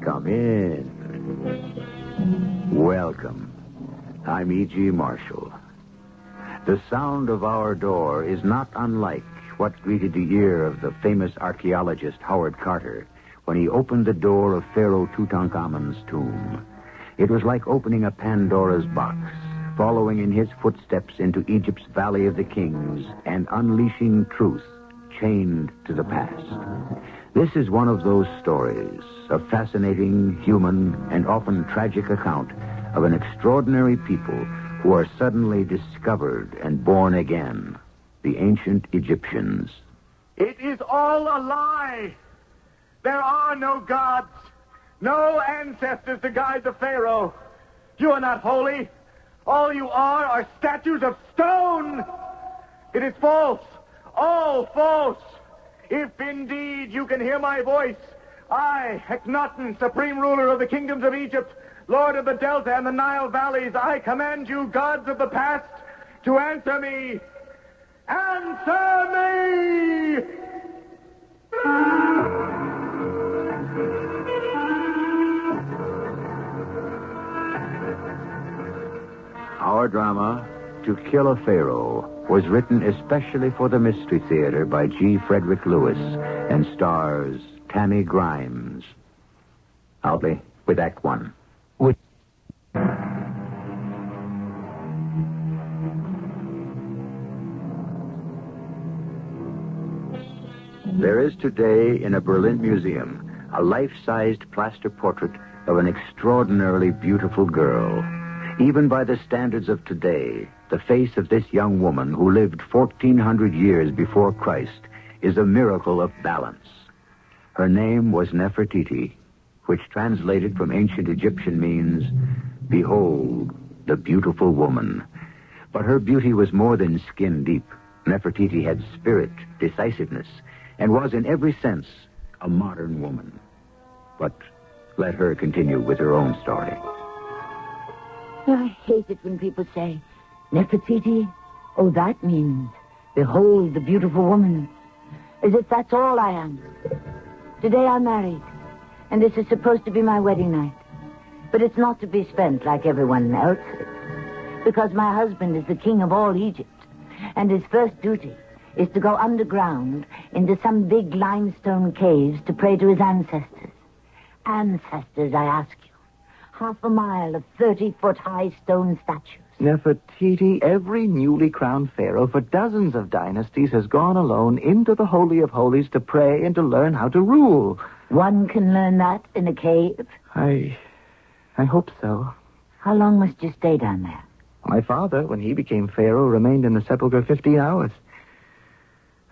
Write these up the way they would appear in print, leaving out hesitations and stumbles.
Come in. Welcome. I'm E.G. Marshall. The sound of our door is not unlike what greeted the ear of the famous archaeologist Howard Carter when he opened the door of Pharaoh Tutankhamun's tomb. It was like opening a Pandora's box, following in his footsteps into Egypt's Valley of the Kings and unleashing truth chained to the past. This is one of those stories, a fascinating, human, and often tragic account of an extraordinary people who are suddenly discovered and born again, the ancient Egyptians. It is all a lie. There are no gods, no ancestors to guide the Pharaoh. You are not holy. All you are statues of stone. It is false, all false. If indeed you can hear my voice, I, Akenaten, supreme ruler of the kingdoms of Egypt, Lord of the Delta and the Nile valleys, I command you, gods of the past, to answer me. Answer me! Our drama, To Kill a Pharaoh, was written especially for the Mystery Theater by G. Frederick Lewis and stars Tammy Grimes. Albie, with Act One. There is today in a Berlin museum a life-sized plaster portrait of an extraordinarily beautiful girl. Even by the standards of today, the face of this young woman who lived 1,400 years before Christ is a miracle of balance. Her name was Nefertiti, which translated from ancient Egyptian means, "Behold, the beautiful woman." But her beauty was more than skin deep. Nefertiti had spirit, decisiveness, and was in every sense a modern woman. But let her continue with her own story. I hate it when people say, Nefertiti, oh, that means, behold the beautiful woman. As if that's all I am. Today I'm married, and this is supposed to be my wedding night. But it's not to be spent like everyone else's, because my husband is the king of all Egypt, and his first duty is to go underground into some big limestone caves to pray to his ancestors. Ancestors, I ask you. Half a mile of 30-foot-high stone statues. Nefertiti, every newly crowned pharaoh for dozens of dynasties has gone alone into the Holy of Holies to pray and to learn how to rule. One can learn that in a cave? I hope so. How long must you stay down there? My father, when he became pharaoh, remained in the sepulchre 15 hours.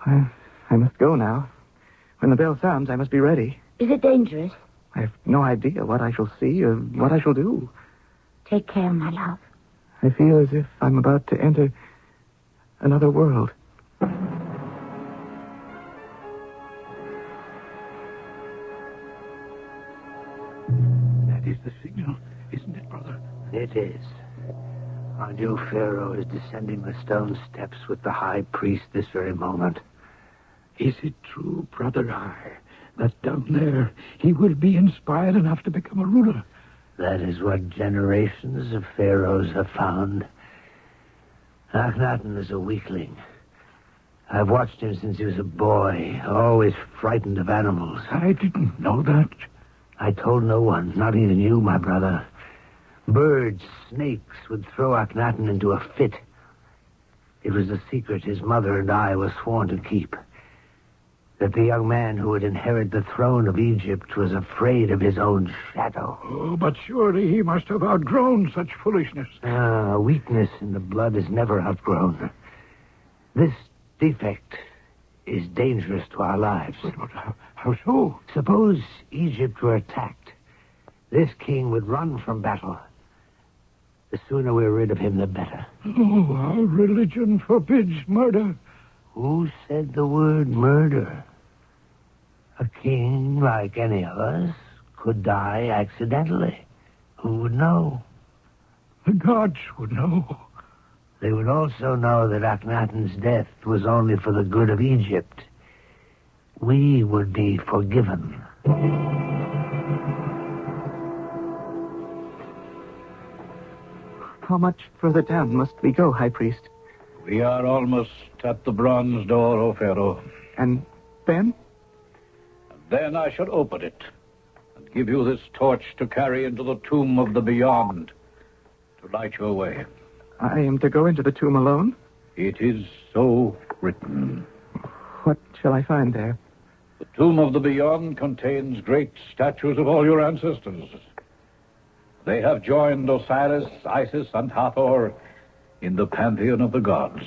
I must go now. When the bell sounds, I must be ready. Is it dangerous? I have no idea what I shall see or what I shall do. Take care, my love. I feel as if I'm about to enter another world. That is the signal, isn't it, brother? It is. Our new Pharaoh is descending the stone steps with the high priest this very moment. Is it true, brother that down there he will be inspired enough to become a ruler? That is what generations of pharaohs have found. Akenaten is a weakling. I've watched him since he was a boy, always frightened of animals. I didn't know that. I told no one, not even you, my brother. Birds, snakes would throw Akenaten into a fit. It was a secret his mother and I were sworn to keep. That the young man who would inherit the throne of Egypt was afraid of his own shadow. Oh, but surely he must have outgrown such foolishness. Weakness in the blood is never outgrown. This defect is dangerous to our lives. But how so? Suppose Egypt were attacked. This king would run from battle. The sooner we're rid of him, the better. Oh, our religion forbids murder. Who said the word murder? A king, like any of us, could die accidentally. Who would know? The gods would know. They would also know that Akhenaten's death was only for the good of Egypt. We would be forgiven. How much further down must we go, High Priest? We are almost at the bronze door, O Pharaoh. And then? Then I shall open it and give you this torch to carry into the tomb of the beyond to light your way. I am to go into the tomb alone? It is so written. What shall I find there? The tomb of the beyond contains great statues of all your ancestors. They have joined Osiris, Isis, and Hathor in the pantheon of the gods.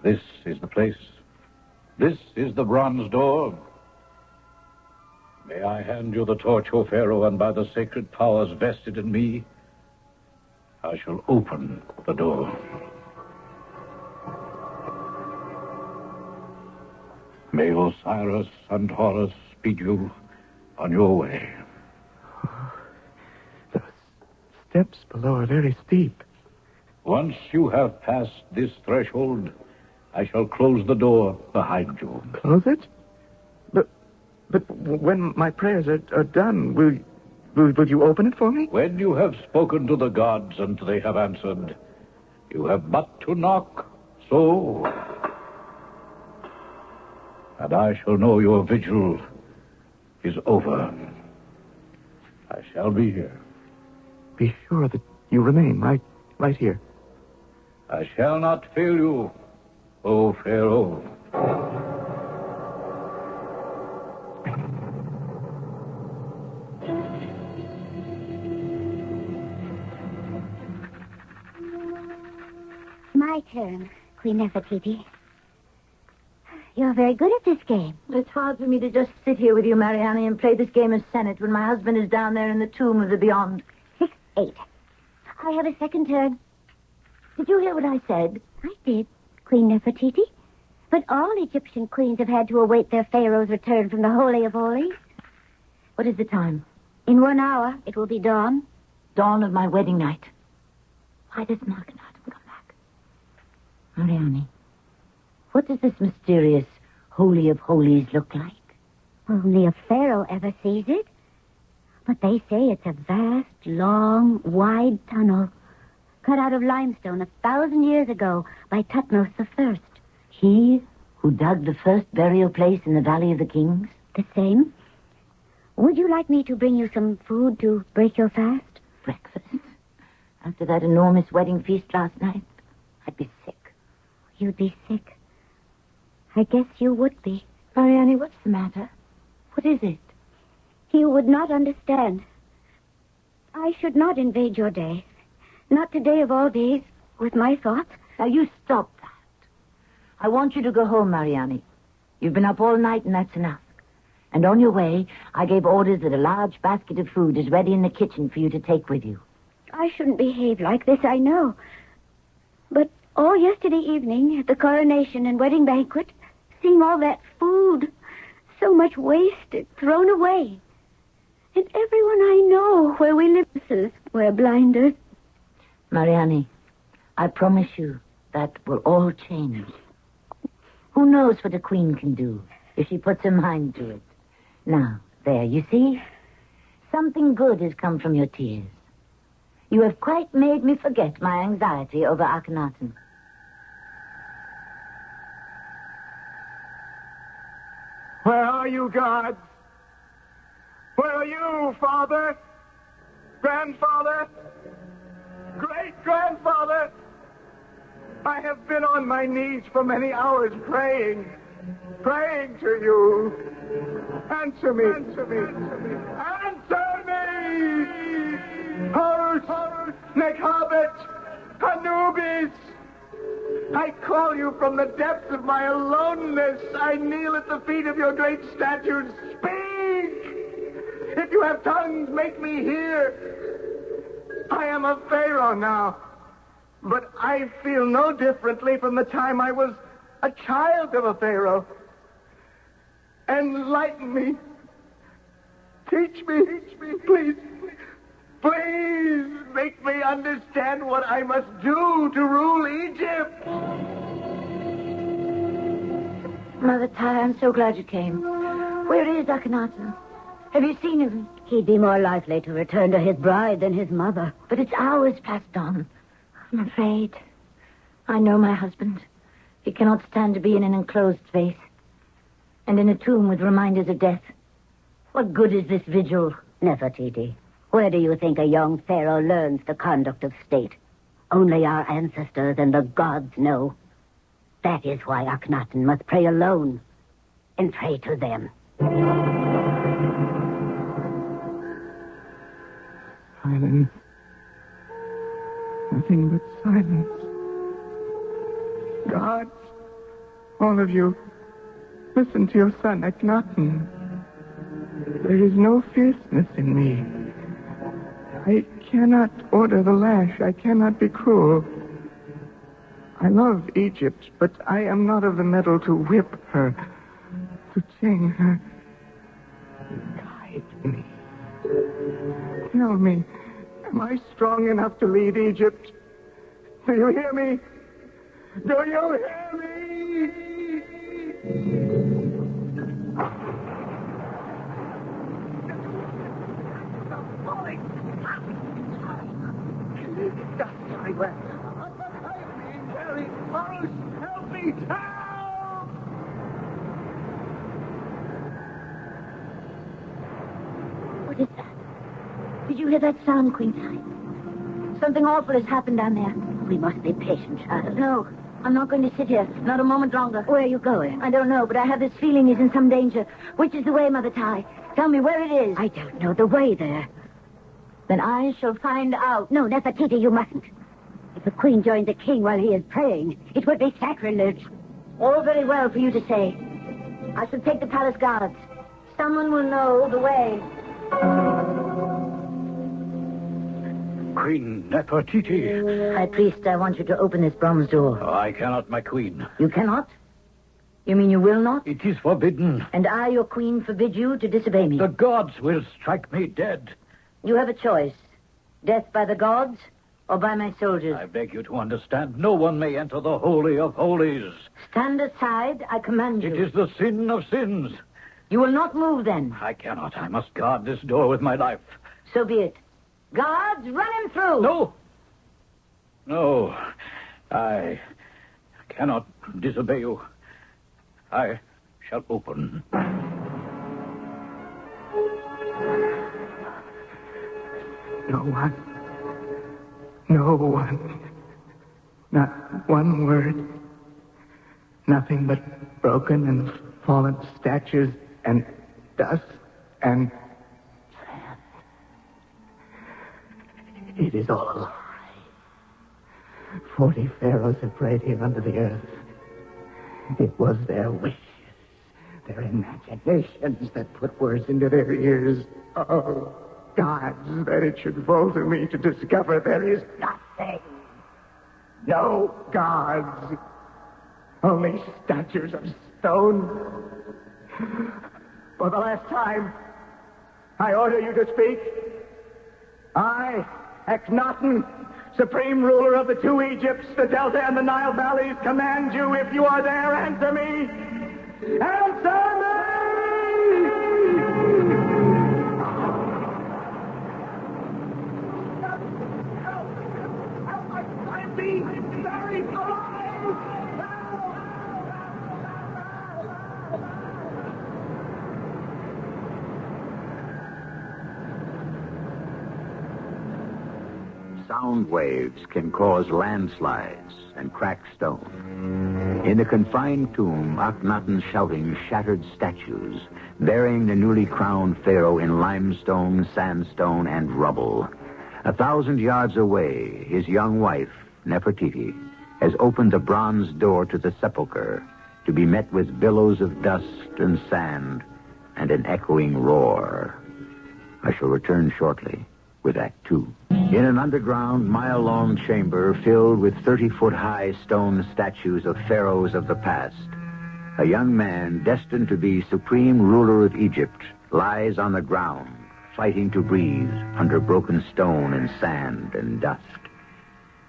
This is the place. This is the bronze door. May I hand you the torch, O Pharaoh, and by the sacred powers vested in me, I shall open the door. May Osiris and Horus speed you on your way. Those steps below are very steep. Once you have passed this threshold, I shall close the door behind you. Close it? But when my prayers are done, will you open it for me? When you have spoken to the gods and they have answered, you have but to knock. So... and I shall know your vigil is over. I shall be here. Be sure that you remain right here. I shall not fail you, O Pharaoh. My turn, Queen Nefertiti. You're very good at this game. It's hard for me to just sit here with you, Mariani, and play this game of Senate when my husband is down there in the tomb of the beyond. 6-8. I have a second turn. Did you hear what I said? I did, Queen Nefertiti. But all Egyptian queens have had to await their pharaoh's return from the Holy of Holies. What is the time? In 1 hour, it will be dawn. Dawn of my wedding night. Why doesn't Akenaten come back? Mariani, what does this mysterious Holy of Holies look like? Only a pharaoh ever sees it. But they say it's a vast, long, wide tunnel cut out of limestone 1,000 years ago by Thutmose I. He who dug the first burial place in the Valley of the Kings? The same. Would you like me to bring you some food to break your fast? Breakfast? After that enormous wedding feast last night, I'd be sick. You'd be sick. I guess you would be. Mariani, what's the matter? What is it? You would not understand. I should not invade your day. Not today of all days, with my thoughts. Now, you stop that. I want you to go home, Mariani. You've been up all night, and that's enough. And on your way, I gave orders that a large basket of food is ready in the kitchen for you to take with you. I shouldn't behave like this, I know. But all yesterday evening, at the coronation and wedding banquet, seeing all that food, so much wasted, thrown away. And everyone I know where we live wear blinders. Mariani, I promise you that will all change. Who knows what a queen can do if she puts her mind to it? Now, there, you see? Something good has come from your tears. You have quite made me forget my anxiety over Akenaten. Where are you, gods? Where are you, father? Grandfather? Great-grandfather? I have been on my knees for many hours praying to you. Answer me. Answer me! Horus, Nekhabet, Anubis! I call you from the depths of my aloneness. I kneel at the feet of your great statues. Speak! If you have tongues, make me hear. I am a pharaoh now, but I feel no differently from the time I was a child of a pharaoh. Enlighten me. Teach me, please. Please make me understand what I must do to rule Egypt. Mother Ty, I'm so glad you came. Where is Akenaten? Have you seen him? He'd be more likely to return to his bride than his mother. But it's hours passed on. I'm afraid. I know my husband. He cannot stand to be in an enclosed space. And in a tomb with reminders of death. What good is this vigil? Nefertiti, where do you think a young pharaoh learns the conduct of state? Only our ancestors and the gods know. That is why Akenaten must pray alone. And pray to them. Silence. Nothing but silence. Gods, all of you, listen to your son, Akenaten. There is no fierceness in me. I cannot order the lash. I cannot be cruel. I love Egypt, but I am not of the metal to whip her, to chain her. Guide me. Tell me, am I strong enough to lead Egypt? Do you hear me? Do you hear me? I'm falling. Stop very well. Help me! Help! What is that? Did you hear that sound, Queen? Something awful has happened down there. We must be patient, child. No, I'm not going to sit here. Not a moment longer. Where are you going? I don't know, but I have this feeling he's in some danger. Which is the way, Mother Ty? Tell me where it is. I don't know the way there. Then I shall find out. No, Nefertiti, you mustn't. If the queen joined the king while he is praying, it would be sacrilege. All very well for you to say. I shall take the palace guards. Someone will know the way. Queen Nefertiti. High priest, I want you to open this bronze door. Oh, I cannot, my queen. You cannot? You mean you will not? It is forbidden. And I, your queen, forbid you to disobey me. The gods will strike me dead. You have a choice. Death by the gods or by my soldiers. I beg you to understand, no one may enter the Holy of Holies. Stand aside, I command you. It is the sin of sins. You will not move then. I cannot. I must guard this door with my life. So be it. Guards, run him through. No. No. I cannot disobey you. I shall open. No one. No one. Not one word. Nothing but broken and fallen statues and dust and sand. It is all a lie. 40 pharaohs have prayed here under the earth. It was their wishes, their imaginations that put words into their ears. Oh, gods, that it should fall to me to discover there is nothing. No gods. Only statues of stone. For the last time, I order you to speak. I, Akenaten, supreme ruler of the two Egypts, the Delta and the Nile valleys, command you, if you are there, answer me. Answer me! I'm being very alive! Sound waves can cause landslides and crack stone. In the confined tomb, Akhenaten's shouting shattered statues, burying the newly crowned pharaoh in limestone, sandstone, and rubble. 1,000 yards away, his young wife, Nefertiti, has opened the bronze door to the sepulchre to be met with billows of dust and sand and an echoing roar. I shall return shortly with Act Two. In an underground, mile-long chamber filled with 30-foot-high stone statues of pharaohs of the past, a young man destined to be supreme ruler of Egypt lies on the ground, fighting to breathe under broken stone and sand and dust.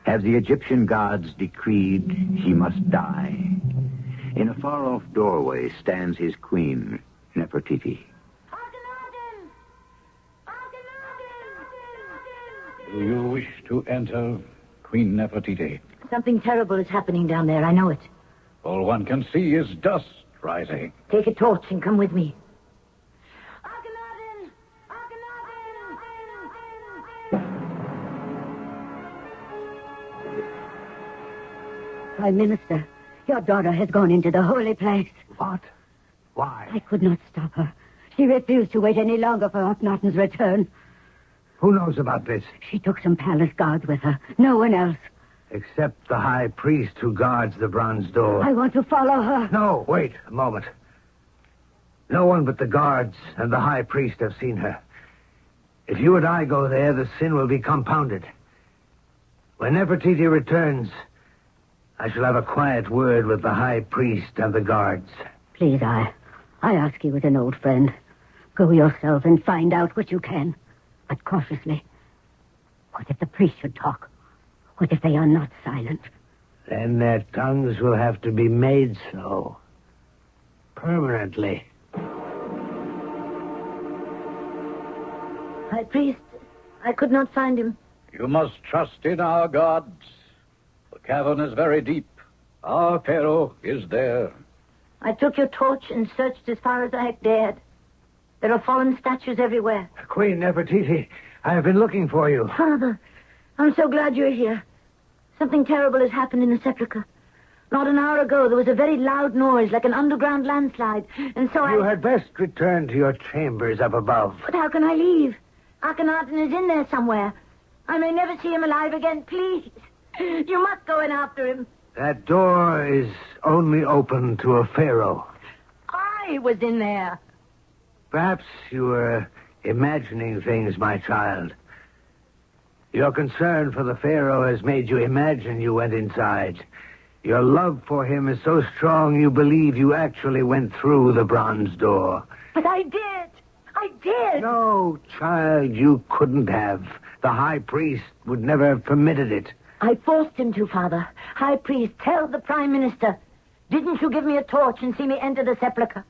Have the Egyptian gods decreed he must die? In a far-off doorway stands his queen, Nefertiti. Akenaten! Do you wish to enter, Queen Nefertiti? Something terrible is happening down there. I know it. All one can see is dust rising. Take a torch and come with me. Prime Minister, your daughter has gone into the holy place. What? Why? I could not stop her. She refused to wait any longer for Akenaten's return. Who knows about this? She took some palace guards with her. No one else. Except the high priest who guards the bronze door. I want to follow her. No, wait a moment. No one but the guards and the high priest have seen her. If you and I go there, the sin will be compounded. When Nefertiti returns, I shall have a quiet word with the high priest and the guards. Please, I ask you as an old friend. Go yourself and find out what you can. But cautiously. What if the priest should talk? What if they are not silent? Then their tongues will have to be made so. Permanently. High priest, I could not find him. You must trust in our gods. The cavern is very deep. Our Pharaoh is there. I took your torch and searched as far as I dared. There are fallen statues everywhere. Queen Nefertiti, I have been looking for you. Father, I'm so glad you're here. Something terrible has happened in the sepulchre. Not an hour ago, there was a very loud noise, like an underground landslide. And so You had best return to your chambers up above. But how can I leave? Akenaten is in there somewhere. I may never see him alive again. Please. You must go in after him. That door is only open to a pharaoh. I was in there. Perhaps you were imagining things, my child. Your concern for the pharaoh has made you imagine you went inside. Your love for him is so strong you believe you actually went through the bronze door. But I did. I did. No, child, you couldn't have. The high priest would never have permitted it. I forced him to, Father. High priest, tell the Prime Minister. Didn't you give me a torch and see me enter the sepulchre?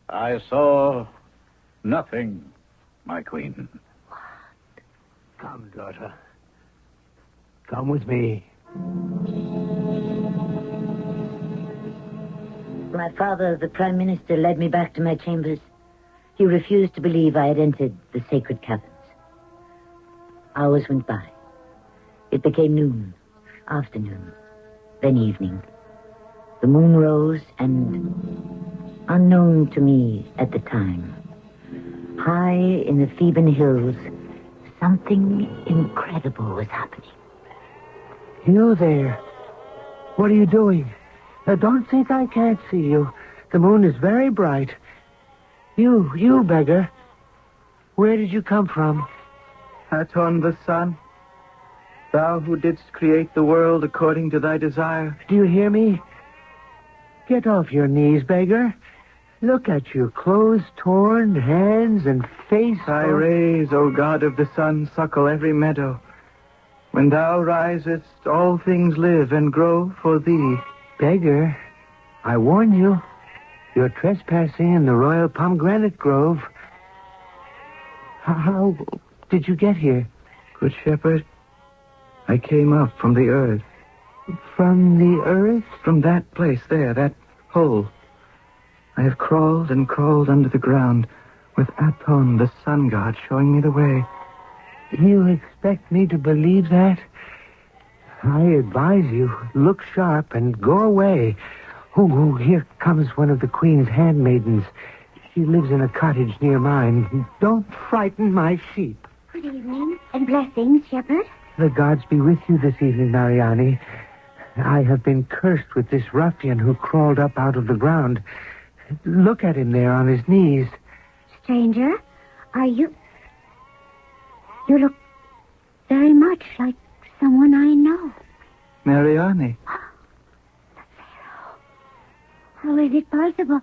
I saw nothing, my queen. Come, daughter. Come with me. My father, the Prime Minister, led me back to my chambers. He refused to believe I had entered the sacred caverns. Hours went by. It became noon, afternoon, then evening. The moon rose, and unknown to me at the time, high in the Theban hills, something incredible was happening. You there. What are you doing? Don't think I can't see you. The moon is very bright. You beggar. Where did you come from? Aton the sun, thou who didst create the world according to thy desire. Do you hear me? Get off your knees, beggar. Look at you, clothes torn, hands and face. Thy rays, O God of the sun, suckle every meadow. When thou risest, all things live and grow for thee. Beggar, I warn you. You're trespassing in the royal pomegranate grove. How did you get here? Good shepherd, I came up from the earth. From the earth? From that place there, that hole. I have crawled and crawled under the ground, with Aton, the sun god, showing me the way. You expect me to believe that? I advise you, look sharp and go away. Oh, here comes one of the queen's handmaidens. She lives in a cottage near mine. Don't frighten my sheep. Good evening, and blessings, shepherd. The gods be with you this evening, Mariani. I have been cursed with this ruffian who crawled up out of the ground. Look at him there on his knees. Stranger, are you... You look very much like someone I know. Mariani. The Pharaoh. How is it possible?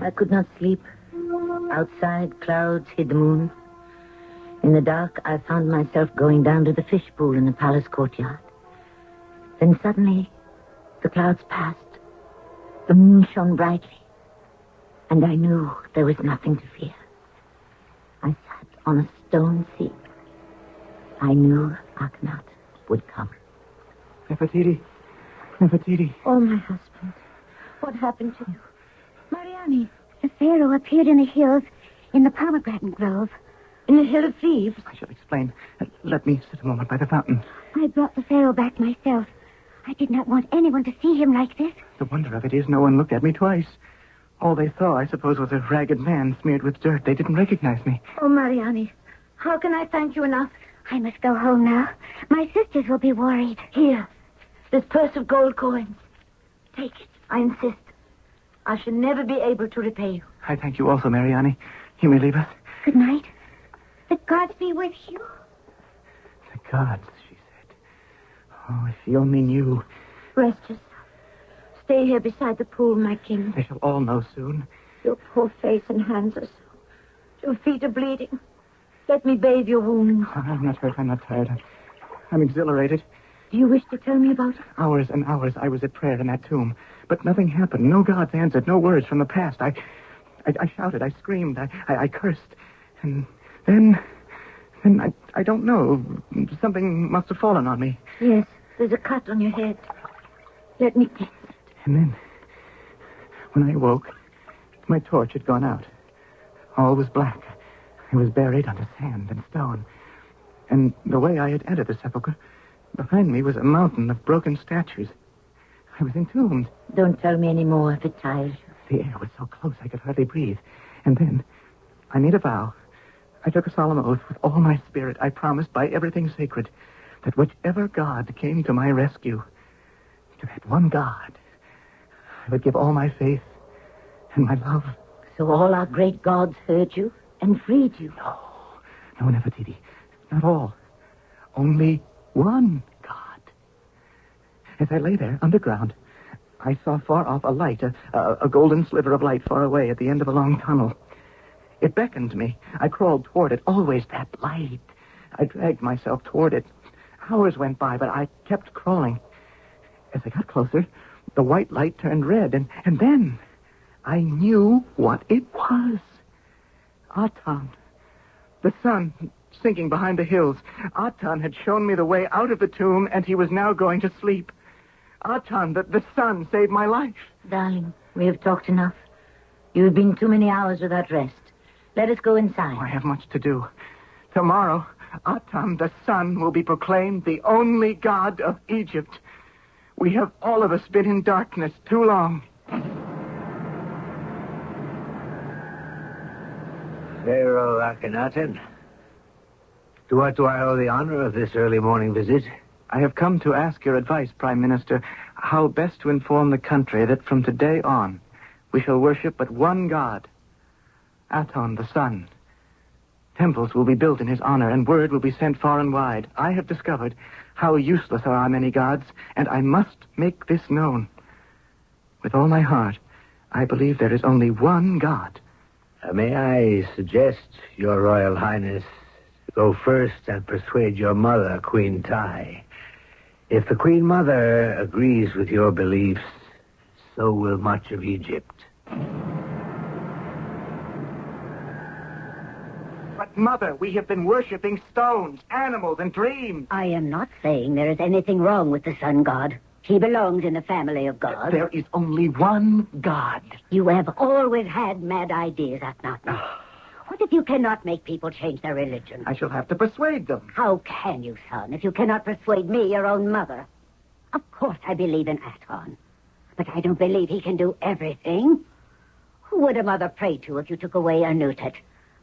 I could not sleep. Outside, clouds hid the moon. In the dark, I found myself going down to the fish pool in the palace courtyard. Then suddenly, the clouds passed. The moon shone brightly. And I knew there was nothing to fear. I sighed. on a stone sea. I knew Akenaten would come. Nefertiti. Nefertiti. Oh, my husband. What happened to you? Mariani. The Pharaoh appeared in the hills in the pomegranate grove. In the Hill of Thieves? I shall explain. Let me sit a moment by the fountain. I brought the Pharaoh back myself. I did not want anyone to see him like this. The wonder of it is no one looked at me twice. All they saw, I suppose, was a ragged man smeared with dirt. They didn't recognize me. Oh, Mariani, how can I thank you enough? I must go home now. My sisters will be worried. Here, this purse of gold coins. Take it. I insist. I shall never be able to repay you. I thank you also, Mariani. You may leave us. Good night. The gods be with you. The gods, she said. Oh, if he only knew. Rest yourself. Stay here beside the pool, my king. They shall all know soon. Your poor face and hands are so. Your feet are bleeding. Let me bathe your wounds. I'm not hurt. I'm not tired. I'm exhilarated. Do you wish to tell me about it? Hours and hours I was at prayer in that tomb. But nothing happened. No gods answered. No words from the past. I shouted. I screamed. I cursed. And then I don't know. Something must have fallen on me. Yes, there's a cut on your head. Let me guess. And then, when I awoke, my torch had gone out. All was black. I was buried under sand and stone. And the way I had entered the sepulchre, behind me was a mountain of broken statues. I was entombed. Don't tell me any more if it tires you. The air was so close I could hardly breathe. And then I made a vow. I took a solemn oath with all my spirit. I promised by everything sacred that whichever god came to my rescue, to that one god, I would give all my faith and my love. So all our great gods heard you and freed you? No, Nefertiti. Not all. Only one god. As I lay there, underground, I saw far off a light, a golden sliver of light far away at the end of a long tunnel. It beckoned me. I crawled toward it. Always that light. I dragged myself toward it. Hours went by, but I kept crawling. As I got closer, the white light turned red, and then I knew what it was. Aten. The sun sinking behind the hills. Aten had shown me the way out of the tomb, and he was now going to sleep. Aten, the sun, saved my life. Darling, we have talked enough. You have been too many hours without rest. Let us go inside. I have much to do. Tomorrow, Aten, the sun, will be proclaimed the only god of Egypt. We have all of us been in darkness too long. Pharaoh Akenaten, to what do I owe the honor of this early morning visit? I have come to ask your advice, Prime Minister, how best to inform the country that from today on, we shall worship but one god, Aten, the sun. Temples will be built in his honor, and word will be sent far and wide. I have discovered how useless are our many gods, and I must make this known. With all my heart, I believe there is only one God. May I suggest, Your Royal Highness, go first and persuade your mother, Queen Tai. If the Queen Mother agrees with your beliefs, so will much of Egypt. But, Mother, we have been worshipping stones, animals, and dreams. I am not saying there is anything wrong with the sun god. He belongs in the family of gods. There is only one God. You have always had mad ideas, Akenaten. What if you cannot make people change their religion? I shall have to persuade them. How can you, son, if you cannot persuade me, your own mother? Of course I believe in Aten, but I don't believe he can do everything. Who would a mother pray to if you took away Anutet,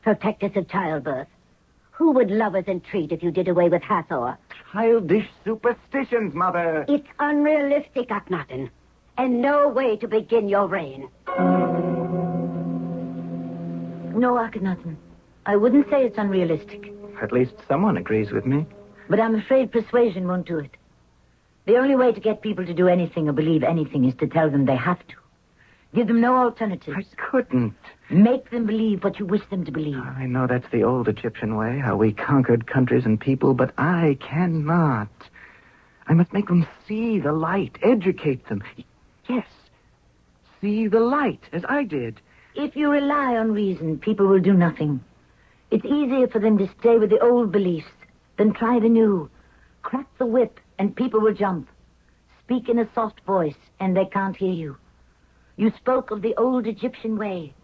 protectress of childbirth? Who would love us and treat if you did away with Hathor? Childish superstitions, Mother. It's unrealistic, Akenaten, and no way to begin your reign. No, Akenaten. I wouldn't say it's unrealistic. At least someone agrees with me. But I'm afraid persuasion won't do it. The only way to get people to do anything or believe anything is to tell them they have to. Give them no alternatives. I couldn't. Make them believe what you wish them to believe. I know that's the old Egyptian way, how we conquered countries and people, but I cannot. I must make them see the light, educate them. Yes, see the light, as I did. If you rely on reason, people will do nothing. It's easier for them to stay with the old beliefs than try the new. Crack the whip and people will jump. Speak in a soft voice and they can't hear you. You spoke of the old Egyptian way.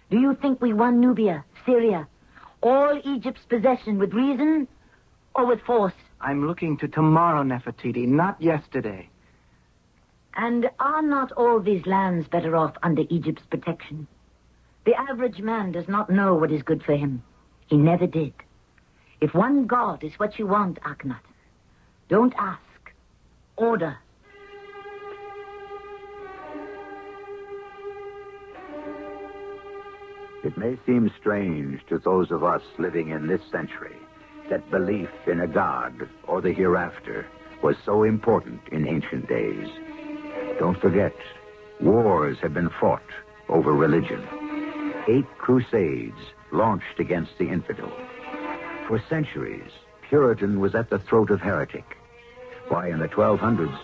Do you think we won Nubia, Syria, all Egypt's possession with reason or with force? I'm looking to tomorrow, Nefertiti, not yesterday. And are not all these lands better off under Egypt's protection? The average man does not know what is good for him. He never did. If one God is what you want, Akenaten, don't ask. Order. It may seem strange to those of us living in this century that belief in a god or the hereafter was so important in ancient days. Don't forget, wars have been fought over religion. 8 crusades launched against the infidel. For centuries, Puritan was at the throat of heretic. Why, in the 1200s,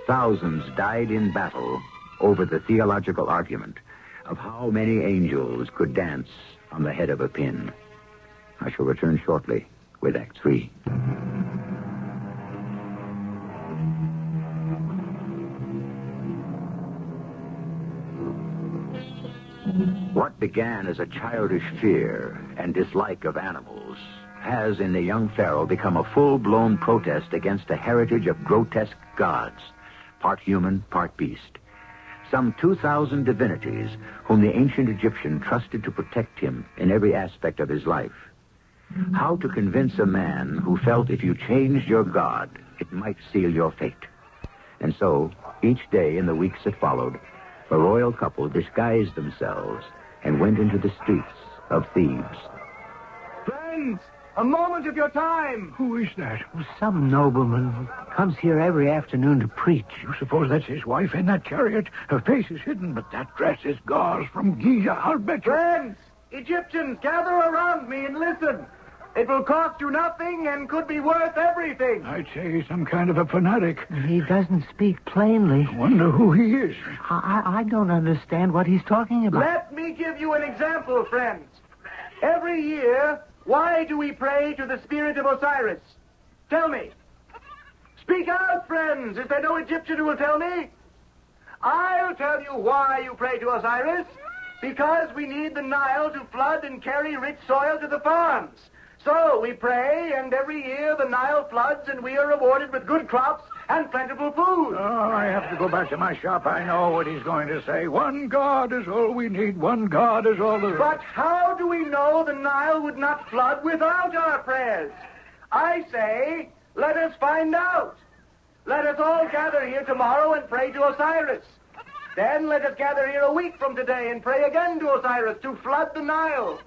thousands died in battle over the theological argument of how many angels could dance on the head of a pin. I shall return shortly with Act 3. What began as a childish fear and dislike of animals has, in the young Pharaoh, become a full-blown protest against a heritage of grotesque gods, part human, part beast. Some 2,000 divinities whom the ancient Egyptian trusted to protect him in every aspect of his life. How to convince a man who felt if you changed your god, it might seal your fate. And so, each day in the weeks that followed, a royal couple disguised themselves and went into the streets of Thebes. Friends, a moment of your time. Who is that? Some nobleman who comes here every afternoon to preach. You suppose that's his wife in that chariot? Her face is hidden, but that dress is gauze from Giza, I'll bet you. Friends, Egyptians, gather around me and listen. It will cost you nothing and could be worth everything. I'd say he's some kind of a fanatic. He doesn't speak plainly. I wonder who he is. I don't understand what he's talking about. Let me give you an example, friends. Every year, why do we pray to the spirit of Osiris? Tell me. Speak out, friends. Is there no Egyptian who will tell me? I'll tell you why you pray to Osiris. Because we need the Nile to flood and carry rich soil to the farms. So we pray, and every year the Nile floods, and we are rewarded with good crops and plentiful food. Oh, I have to go back to my shop. I know what he's going to say. One God is all we need. One God is all there is. But how do we know the Nile would not flood without our prayers? I say, let us find out. Let us all gather here tomorrow and pray to Osiris. Then let us gather here a week from today and pray again to Osiris to flood the Nile.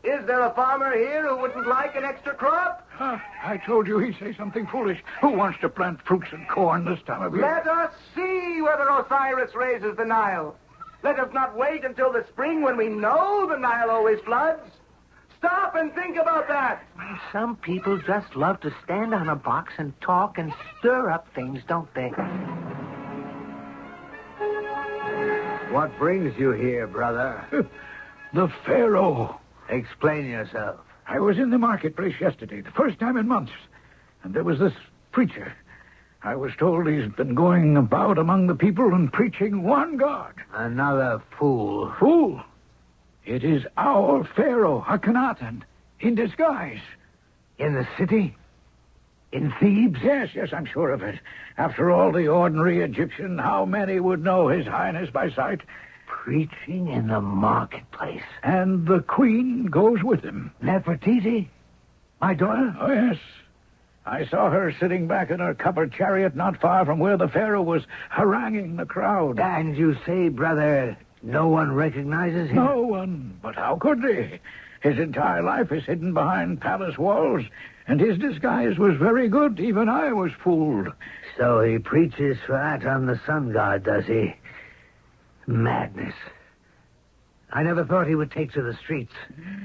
Is there a farmer here who wouldn't like an extra crop? I told you he'd say something foolish. Who wants to plant fruits and corn this time of year? Let us see whether Osiris raises the Nile. Let us not wait until the spring when we know the Nile always floods. Stop and think about that. Some people just love to stand on a box and talk and stir up things, don't they? What brings you here, brother? The Pharaoh. Explain yourself. I was in the marketplace yesterday, the first time in months, and there was this preacher. I was told he's been going about among the people and preaching one God. Another fool. Fool? It is our Pharaoh, Akenaten, in disguise. In the city? In Thebes? Yes, I'm sure of it. After all, the ordinary Egyptian, how many would know His Highness by sight? Preaching in the marketplace. And the queen goes with him. Nefertiti? My daughter? Oh, yes. I saw her sitting back in her covered chariot not far from where the Pharaoh was haranguing the crowd. And you say, brother, no one recognizes him? No one. But how could they? His entire life is hidden behind palace walls, and his disguise was very good. Even I was fooled. So he preaches for Aton, the sun god, does he? Madness. I never thought he would take to the streets.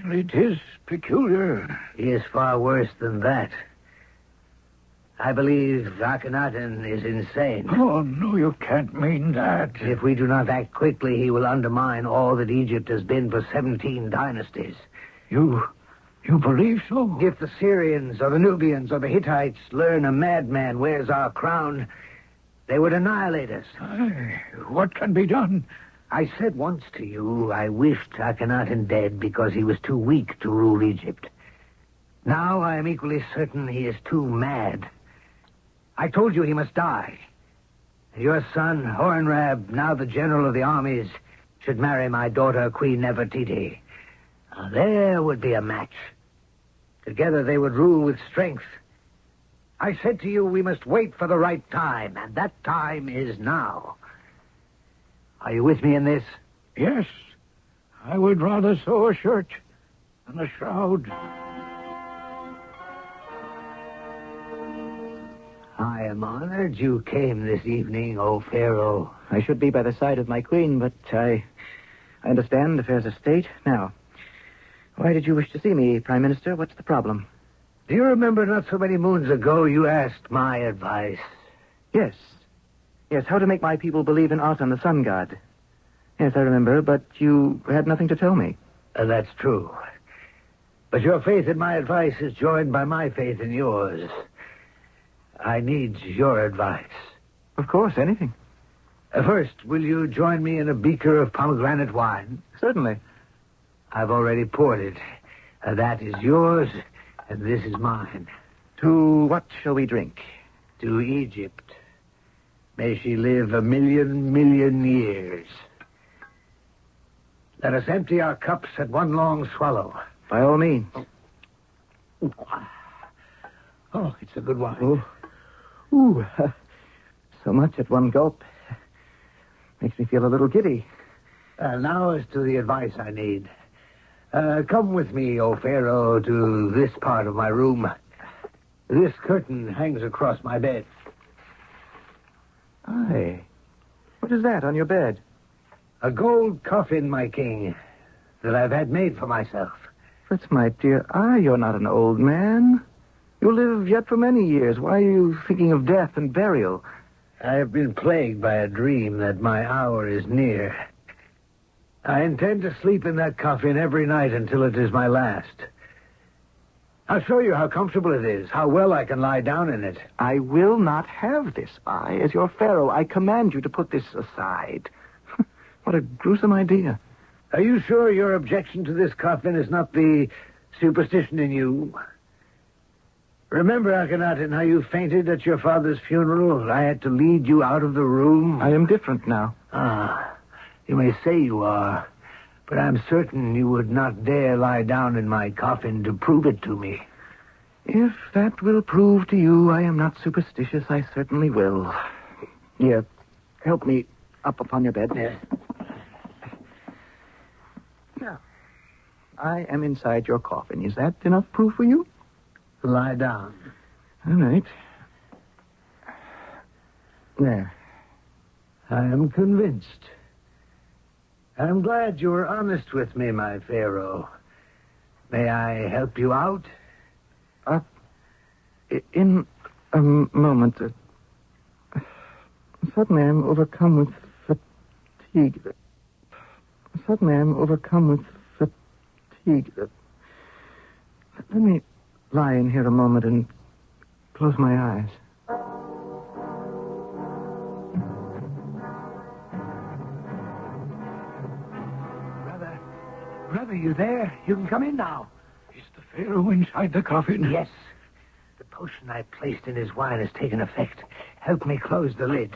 It is peculiar. He is far worse than that. I believe Akenaten is insane. Oh, no, you can't mean that. If we do not act quickly, he will undermine all that Egypt has been for 17 dynasties. You You believe so? If the Syrians or the Nubians or the Hittites learn a madman wears our crown, they would annihilate us. Aye, what can be done? I said once to you I wished Akenaten dead because he was too weak to rule Egypt. Now I am equally certain he is too mad. I told you he must die. And your son, Hornrab, now the general of the armies, should marry my daughter, Queen Nefertiti. Now, there would be a match. Together they would rule with strength. I said to you we must wait for the right time, and that time is now. Are you with me in this? Yes. I would rather sew a shirt than a shroud. I am honored you came this evening, O Pharaoh. I should be by the side of my queen, but I understand affairs of state. Now, why did you wish to see me, Prime Minister? What's the problem? Do you remember not so many moons ago you asked my advice? Yes. Yes, how to make my people believe in Aten, the sun god. Yes, I remember, but you had nothing to tell me. That's true. But your faith in my advice is joined by my faith in yours. I need your advice. Of course, anything. First, will you join me in a beaker of pomegranate wine? Certainly. I've already poured it. That is yours, and this is mine. To what shall we drink? To Egypt. May she live 1,000,000 years. Let us empty our cups at one long swallow. By all means. Oh, it's a good wine. Oh. Ooh, so much at one gulp. Makes me feel a little giddy. Now as to the advice I need. Come with me, O Pharaoh, to this part of my room. This curtain hangs across my bed. Aye. What is that on your bed? A gold coffin, my king, that I've had made for myself. Fritz, my dear, you're not an old man. You'll live yet for many years. Why are you thinking of death and burial? I have been plagued by a dream that my hour is near. I intend to sleep in that coffin every night until it is my last. I'll show you how comfortable it is, how well I can lie down in it. I will not have this. As your Pharaoh, I command you to put this aside. What a gruesome idea. Are you sure your objection to this coffin is not the superstition in you? Remember, Akenaten, how you fainted at your father's funeral? I had to lead you out of the room. I am different now. You may say you are, but I'm certain you would not dare lie down in my coffin to prove it to me. If that will prove to you I am not superstitious, I certainly will. Here, help me up upon your bed. Yes. Now, I am inside your coffin. Is that enough proof for you? Lie down. All right. There. I am convinced. I'm glad you were honest with me, my Pharaoh. May I help you out? In a moment. Suddenly I'm overcome with fatigue. Let me lie in here a moment and close my eyes. Brother, you there? You can come in now. Is the Pharaoh inside the coffin? Yes. The potion I placed in his wine has taken effect. Help me close the lid.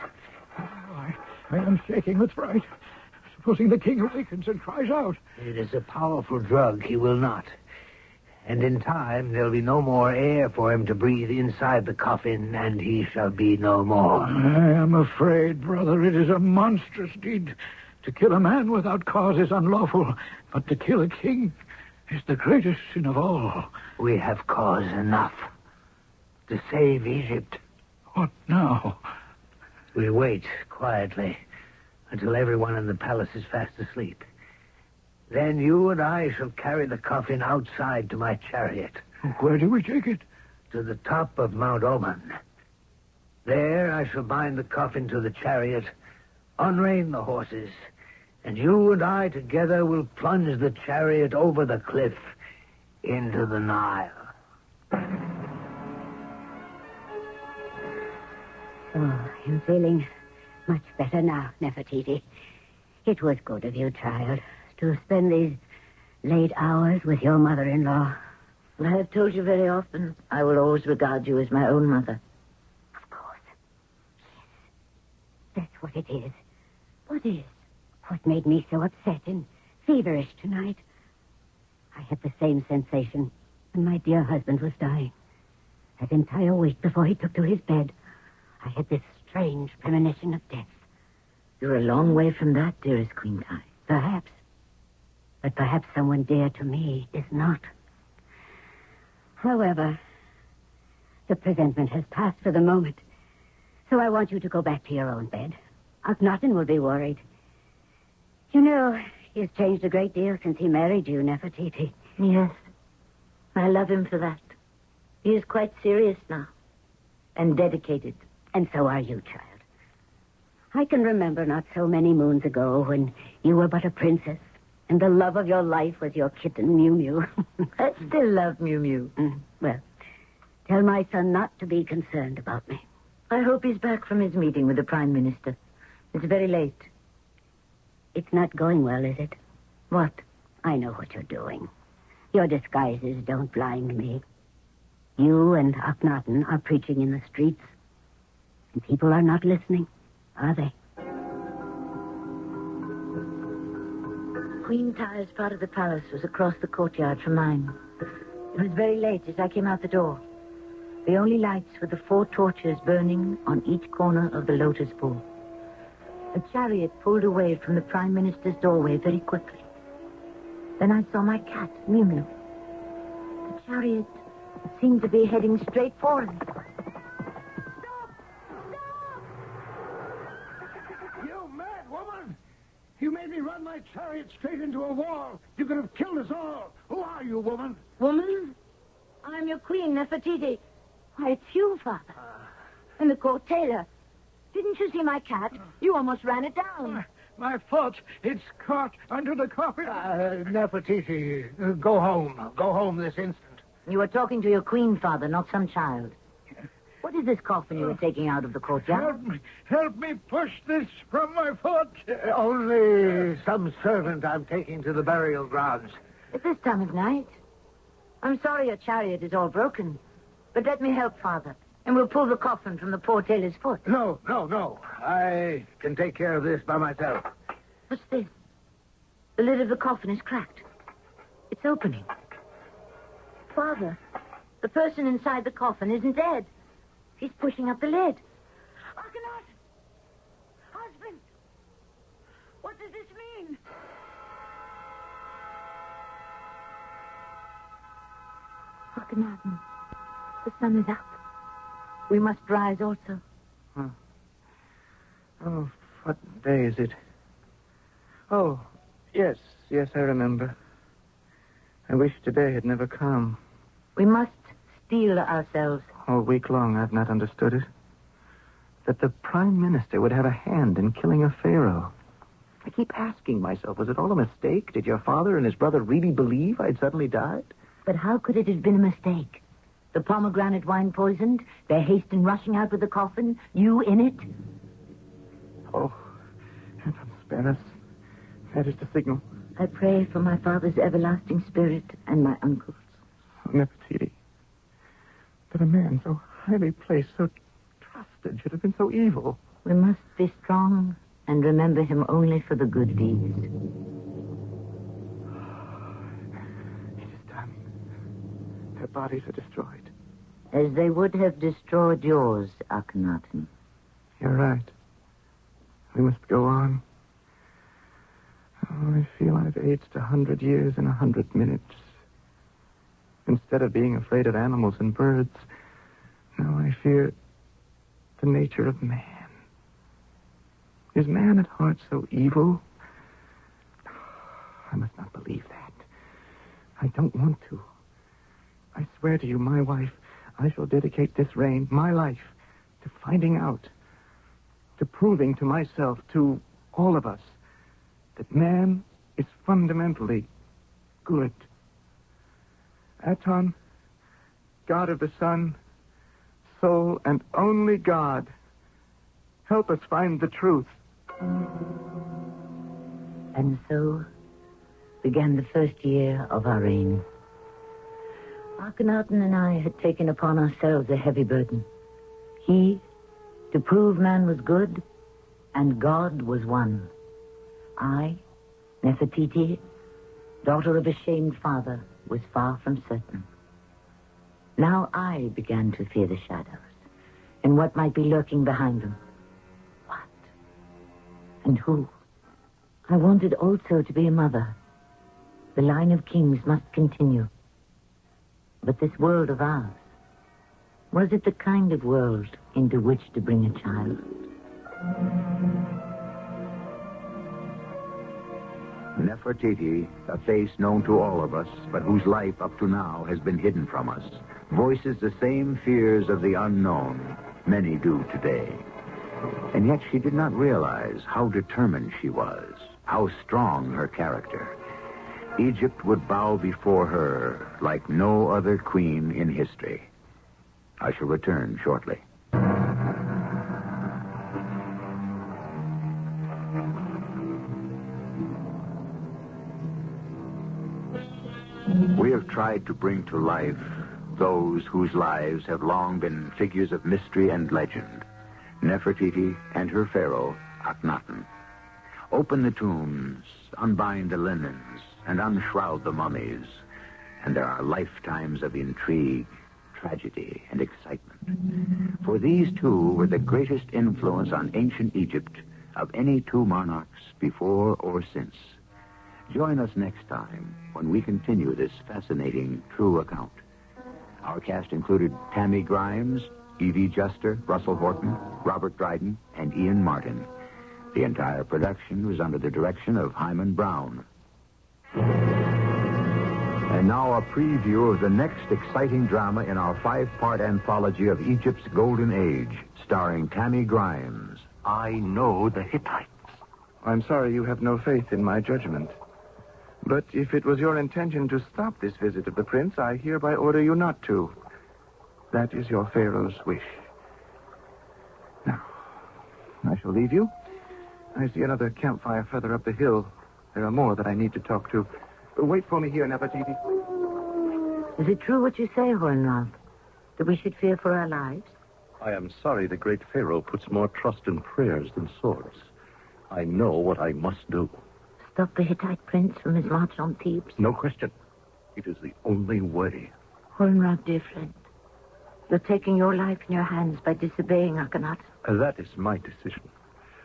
I am shaking with fright. Supposing the king awakens and cries out. It is a powerful drug. He will not. And in time, there'll be no more air for him to breathe inside the coffin, and he shall be no more. I am afraid, brother, it is a monstrous deed. To kill a man without cause is unlawful, but to kill a king is the greatest sin of all. We have cause enough to save Egypt. What now? We wait quietly until everyone in the palace is fast asleep. Then you and I shall carry the coffin outside to my chariot. Where do we take it? To the top of Mount Oman. There I shall bind the coffin to the chariot, unrein the horses, and you and I together will plunge the chariot over the cliff into the Nile. Oh, I'm feeling much better now, Nefertiti. It was good of you, child, to spend these late hours with your mother-in-law. I have told you very often, I will always regard you as my own mother. Of course. Yes, that's what it is. What is? What made me so upset and feverish tonight? I had the same sensation when my dear husband was dying. That entire week before he took to his bed, I had this strange premonition of death. You're a long way from that, dearest Queen Tai. Perhaps. But perhaps someone dear to me is not. However, the presentiment has passed for the moment. So I want you to go back to your own bed. Akenaten will be worried. You know, he has changed a great deal since he married you, Nefertiti. Yes. I love him for that. He is quite serious now. And dedicated. And so are you, child. I can remember not so many moons ago when you were but a princess, and the love of your life was your kitten, Mew Mew. I still love Mew Mew. Well, tell my son not to be concerned about me. I hope he's back from his meeting with the Prime Minister. It's very late. It's not going well, is it? What? I know what you're doing. Your disguises don't blind me. You and Akenaten are preaching in the streets, and people are not listening, are they? Queen Tai's part of the palace was across the courtyard from mine. It was very late as I came out the door. The only lights were the 4 torches burning on each corner of the lotus pool. A chariot pulled away from the Prime Minister's doorway very quickly. Then I saw my cat, Mew Mew. The chariot seemed to be heading straight for us. You mad woman! You made me run my chariot straight into a wall. You could have killed us all. Who are you, woman? Woman? I'm your queen, Nefertiti. Why, it's you, Father. And the court tailor. Didn't you see my cat? You almost ran it down. My foot, it's caught under the coffin. Nefertiti, go home. Go home this instant. You were talking to your queen, Father, not some child. What is this coffin you were taking out of the courtyard? Help me push this from my foot. Only some servant I'm taking to the burial grounds. At this time of night? I'm sorry your chariot is all broken. But let me help, Father. And we'll pull the coffin from the poor tailor's foot. No. I can take care of this by myself. What's this? The lid of the coffin is cracked. It's opening. Father, the person inside the coffin isn't dead. He's pushing up the lid. Akenaten! Husband! What does this mean? Akenaten, the sun is up. We must rise also. Huh. Oh, what day is it? Oh, yes, I remember. I wish today had never come. We must steel ourselves. All week long I've not understood it. That the Prime Minister would have a hand in killing a Pharaoh. I keep asking myself, was it all a mistake? Did your father and his brother really believe I'd suddenly died? But how could it have been a mistake? The pomegranate wine poisoned, their haste in rushing out with the coffin, you in it? Oh, heaven spare us. That is the signal. I pray for my father's everlasting spirit and my uncle's. Oh, Nefertiti. That a man so highly placed, so trusted, should have been so evil. We must be strong and remember him only for the good deeds. It is done. Their bodies are destroyed. As they would have destroyed yours, Akenaten. You're right. We must go on. Oh, I feel I've aged 100 years in 100 minutes. Instead of being afraid of animals and birds, now I fear the nature of man. Is man at heart so evil? I must not believe that. I don't want to. I swear to you, my wife, I shall dedicate this reign, my life, to finding out, to proving to myself, to all of us, that man is fundamentally good. Aton, God of the sun, sole and only God, help us find the truth. And so began the first year of our reign. Akenaten and I had taken upon ourselves a heavy burden. He, to prove man was good, and God was one. I, Nefertiti, daughter of a shamed father, was far from certain. Now I began to fear the shadows and what might be lurking behind them. What? And who? I wanted also to be a mother. The line of kings must continue. But this world of ours, was it the kind of world into which to bring a child? Nefertiti, a face known to all of us, but whose life up to now has been hidden from us, voices the same fears of the unknown many do today. And yet she did not realize how determined she was, how strong her character. Egypt would bow before her like no other queen in history. I shall return shortly. We have tried to bring to life those whose lives have long been figures of mystery and legend. Nefertiti and her pharaoh, Akenaten. Open the tombs, unbind the linens, and unshroud the mummies, and there are lifetimes of intrigue, tragedy, and excitement. For these two were the greatest influence on ancient Egypt of any two monarchs before or since. Join us next time when we continue this fascinating true account. Our cast included Tammy Grimes, Evie Juster, Russell Horton, Robert Dryden, and Ian Martin. The entire production was under the direction of Hyman Brown. And now a preview of the next exciting drama in our 5-part anthology of Egypt's Golden Age, starring Tammy Grimes. I know the Hittites. I'm sorry you have no faith in my judgment. But if it was your intention to stop this visit of the prince, I hereby order you not to. That is your pharaoh's wish. Now, I shall leave you. I see another campfire further up the hill. There are more that I need to talk to. Wait for me here, Nefertiti. Is it true what you say, Hornroth? That we should fear for our lives? I am sorry the great Pharaoh puts more trust in prayers than swords. I know what I must do. Stop the Hittite prince from his march on Thebes? No question. It is the only way. Hornroth, dear friend, you're taking your life in your hands by disobeying Akenaten. That is my decision.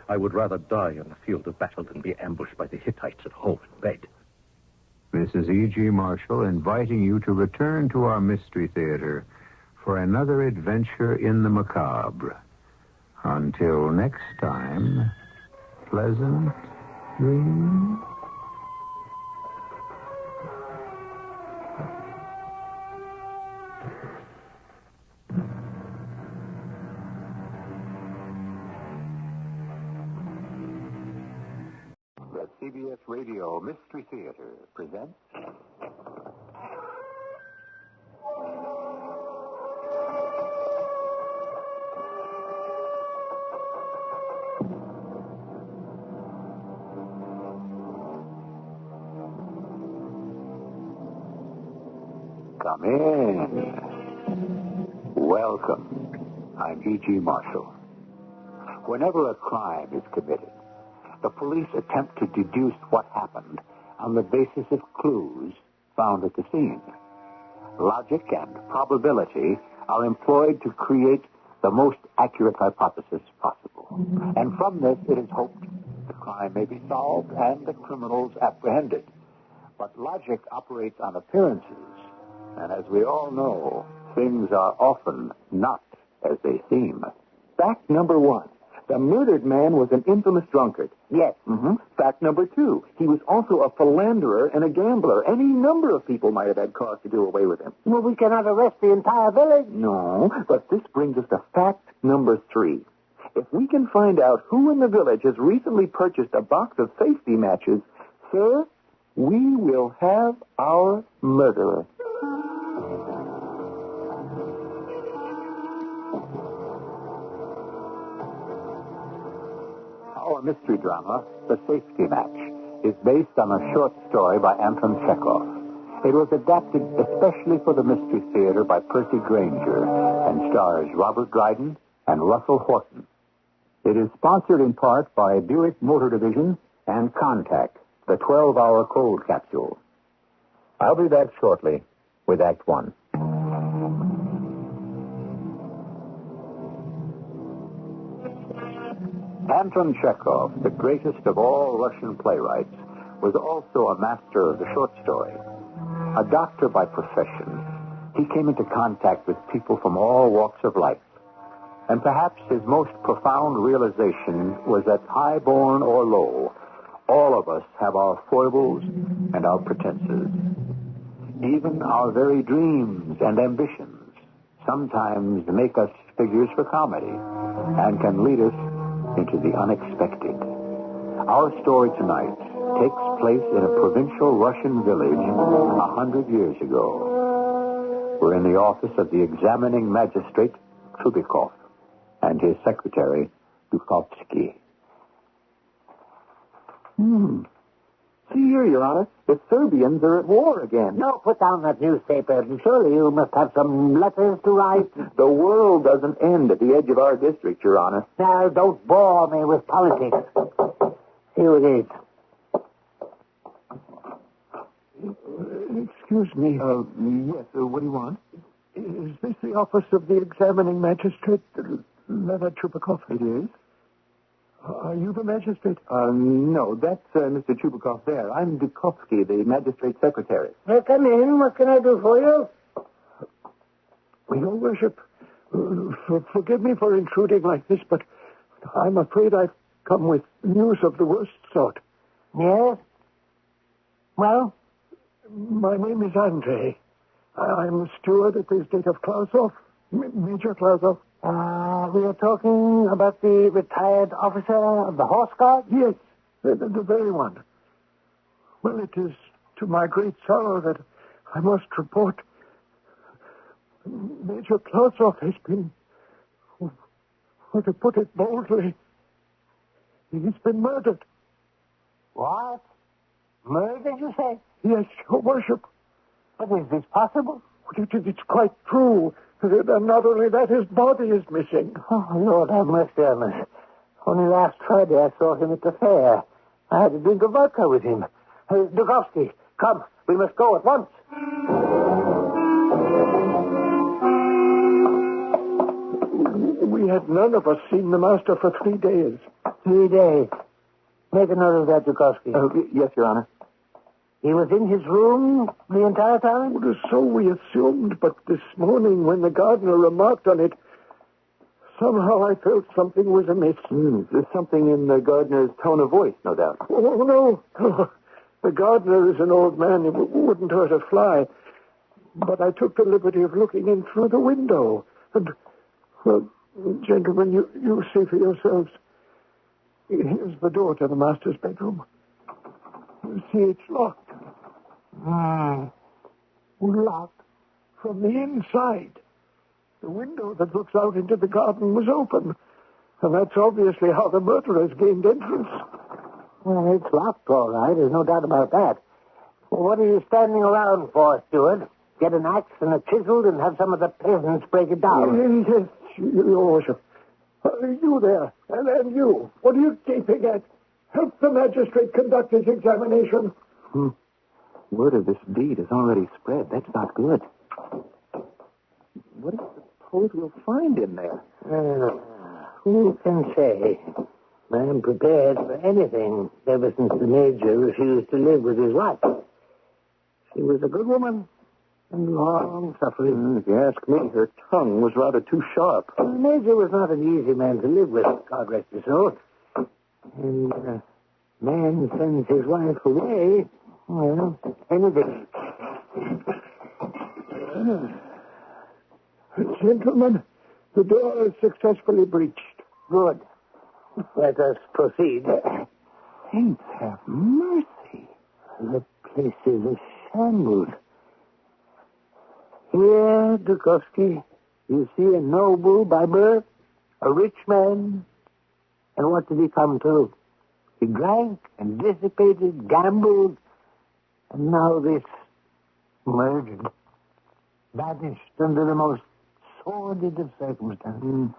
I would rather die on the field of battle than be ambushed by the Hittites at home in bed. Mrs. E.G. Marshall inviting you to return to our Mystery Theater for another adventure in the macabre. Until next time, pleasant dreams. The CBS Radio Mystery Theater presents Come in. Welcome. I'm E.G. Marshall. Whenever a crime is committed, the police attempt to deduce what happened on the basis of clues found at the scene. Logic and probability are employed to create the most accurate hypothesis possible. And from this, it is hoped the crime may be solved and the criminals apprehended. But logic operates on appearances, and as we all know, things are often not as they seem. Fact number 1. The murdered man was an infamous drunkard. Yes. Fact number 2. He was also a philanderer and a gambler. Any number of people might have had cause to do away with him. Well, we cannot arrest the entire village. No, but this brings us to fact number 3. If we can find out who in the village has recently purchased a box of safety matches, sir, we will have our murderer. War mystery drama, The Safety Match, is based on a short story by Anton Chekhov. It was adapted especially for the Mystery Theater by Percy Granger and stars Robert Dryden and Russell Horton. It is sponsored in part by Buick Motor Division and Contact, the 12-hour cold capsule. I'll be back shortly with Act One. Anton Chekhov, the greatest of all Russian playwrights, was also a master of the short story. A doctor by profession, he came into contact with people from all walks of life. And perhaps his most profound realization was that high-born or low, all of us have our foibles and our pretenses. Even our very dreams and ambitions sometimes make us figures for comedy and can lead us into the unexpected. Our story tonight takes place in a provincial Russian village 100 years ago. We're in the office of the examining magistrate, Trubikov, and his secretary, Dukhovsky. See here, Your Honor. The Serbians are at war again. No, put down that newspaper. Surely you must have some letters to write. The world doesn't end at the edge of our district, Your Honor. Now, don't bore me with politics. Here it is. Excuse me. Yes, what do you want? Is this the office of the examining magistrate, Leonard Chubikov? It is. Are you the magistrate? No, that's Mr. Chubikov there. I'm Dukhovsky, the magistrate's secretary. Come in. What can I do for you? Your Worship, forgive me for intruding like this, but I'm afraid I've come with news of the worst sort. Yes? Well? My name is Andrei. I'm steward at the estate of Klausov, Major Klausov. We are talking about the retired officer of the Horse Guard? Yes, the very one. Well, it is to my great sorrow that I must report Major Klausov has been, well, to put it boldly, he's been murdered. What? Murdered, you say? Yes, Your Worship. But is this possible? It's quite true. And not only that, his body is missing. Oh, Lord have mercy on us. Only last Friday I saw him at the fair. I had a drink of vodka with him. Dukhovsky, come. We must go at once. We had none of us seen the master for 3 days. 3 days. Make a note of that, Dukhovsky. Yes, Your Honor. He was in his room the entire time? Well, so we assumed, but this morning when the gardener remarked on it, somehow I felt something was amiss. There's something in the gardener's tone of voice, no doubt. Oh, no. The gardener is an old man. He wouldn't hurt a fly. But I took the liberty of looking in through the window. And, well, gentlemen, you see for yourselves. Here's the door to the master's bedroom. You see, it's locked. Locked from the inside. The window that looks out into the garden was open. And that's obviously how the murderers gained entrance. Well, it's locked, all right. There's no doubt about that. Well, what are you standing around for, steward? Get an axe and a chisel and have some of the peasants break it down. Yes, Your Worship. You there, and you. What are you gaping at? Help the magistrate conduct his examination. Word of this deed has already spread. That's not good. What do you suppose we'll find in there? Who can say? I am prepared for anything ever since the Major refused to live with his wife. She was a good woman and long-suffering. If you ask me, her tongue was rather too sharp. The Major was not an easy man to live with, God rest his soul. And man sends his wife away, well, anything. Gentlemen, the door is successfully breached. Good. Let us proceed. Saints have mercy. The place is a shambles. Here, Dukhovsky, you see a noble by birth, a rich man. And what did he come to? He drank and dissipated, gambled, and now this murdered, vanished under the most sordid of circumstances.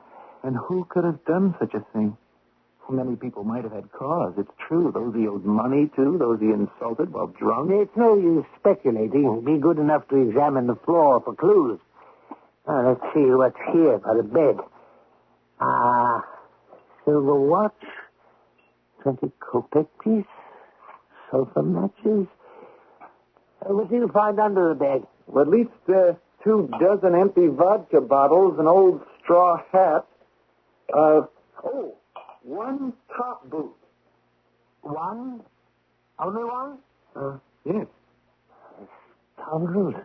And who could have done such a thing? Many people might have had cause. It's true. Those he owed money to, those he insulted while drunk. It's no use speculating. Be good enough to examine the floor for clues. Now, let's see what's here by the bed. Silver watch, 20 kopeck piece, sulfur matches. What do you find under the bed? Well, at least 24 empty vodka bottles, an old straw hat. One top boot. One? Only one? Yes. Scoundrels.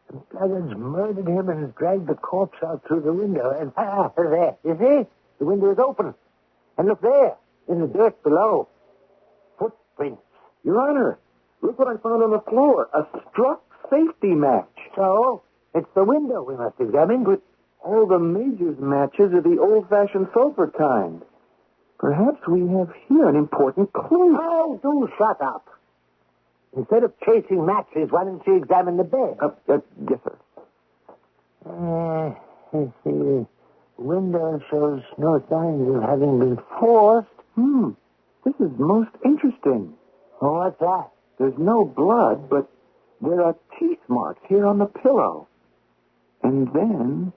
The blackguards murdered him and dragged the corpse out through the window. And there. You see? The window is open. And look there, in the dirt below. Footprints. Your Honor, look what I found on the floor. A struck safety match. So, it's the window we must examine. But all the Major's matches are the old-fashioned sulfur kind. Perhaps we have here an important clue. Oh, do shut up. Instead of chasing matches, why don't you examine the bed? Yes, sir. Let's see. The window shows no signs of having been forced. This is most interesting. Oh, what's that? There's no blood, but there are teeth marks here on the pillow. And then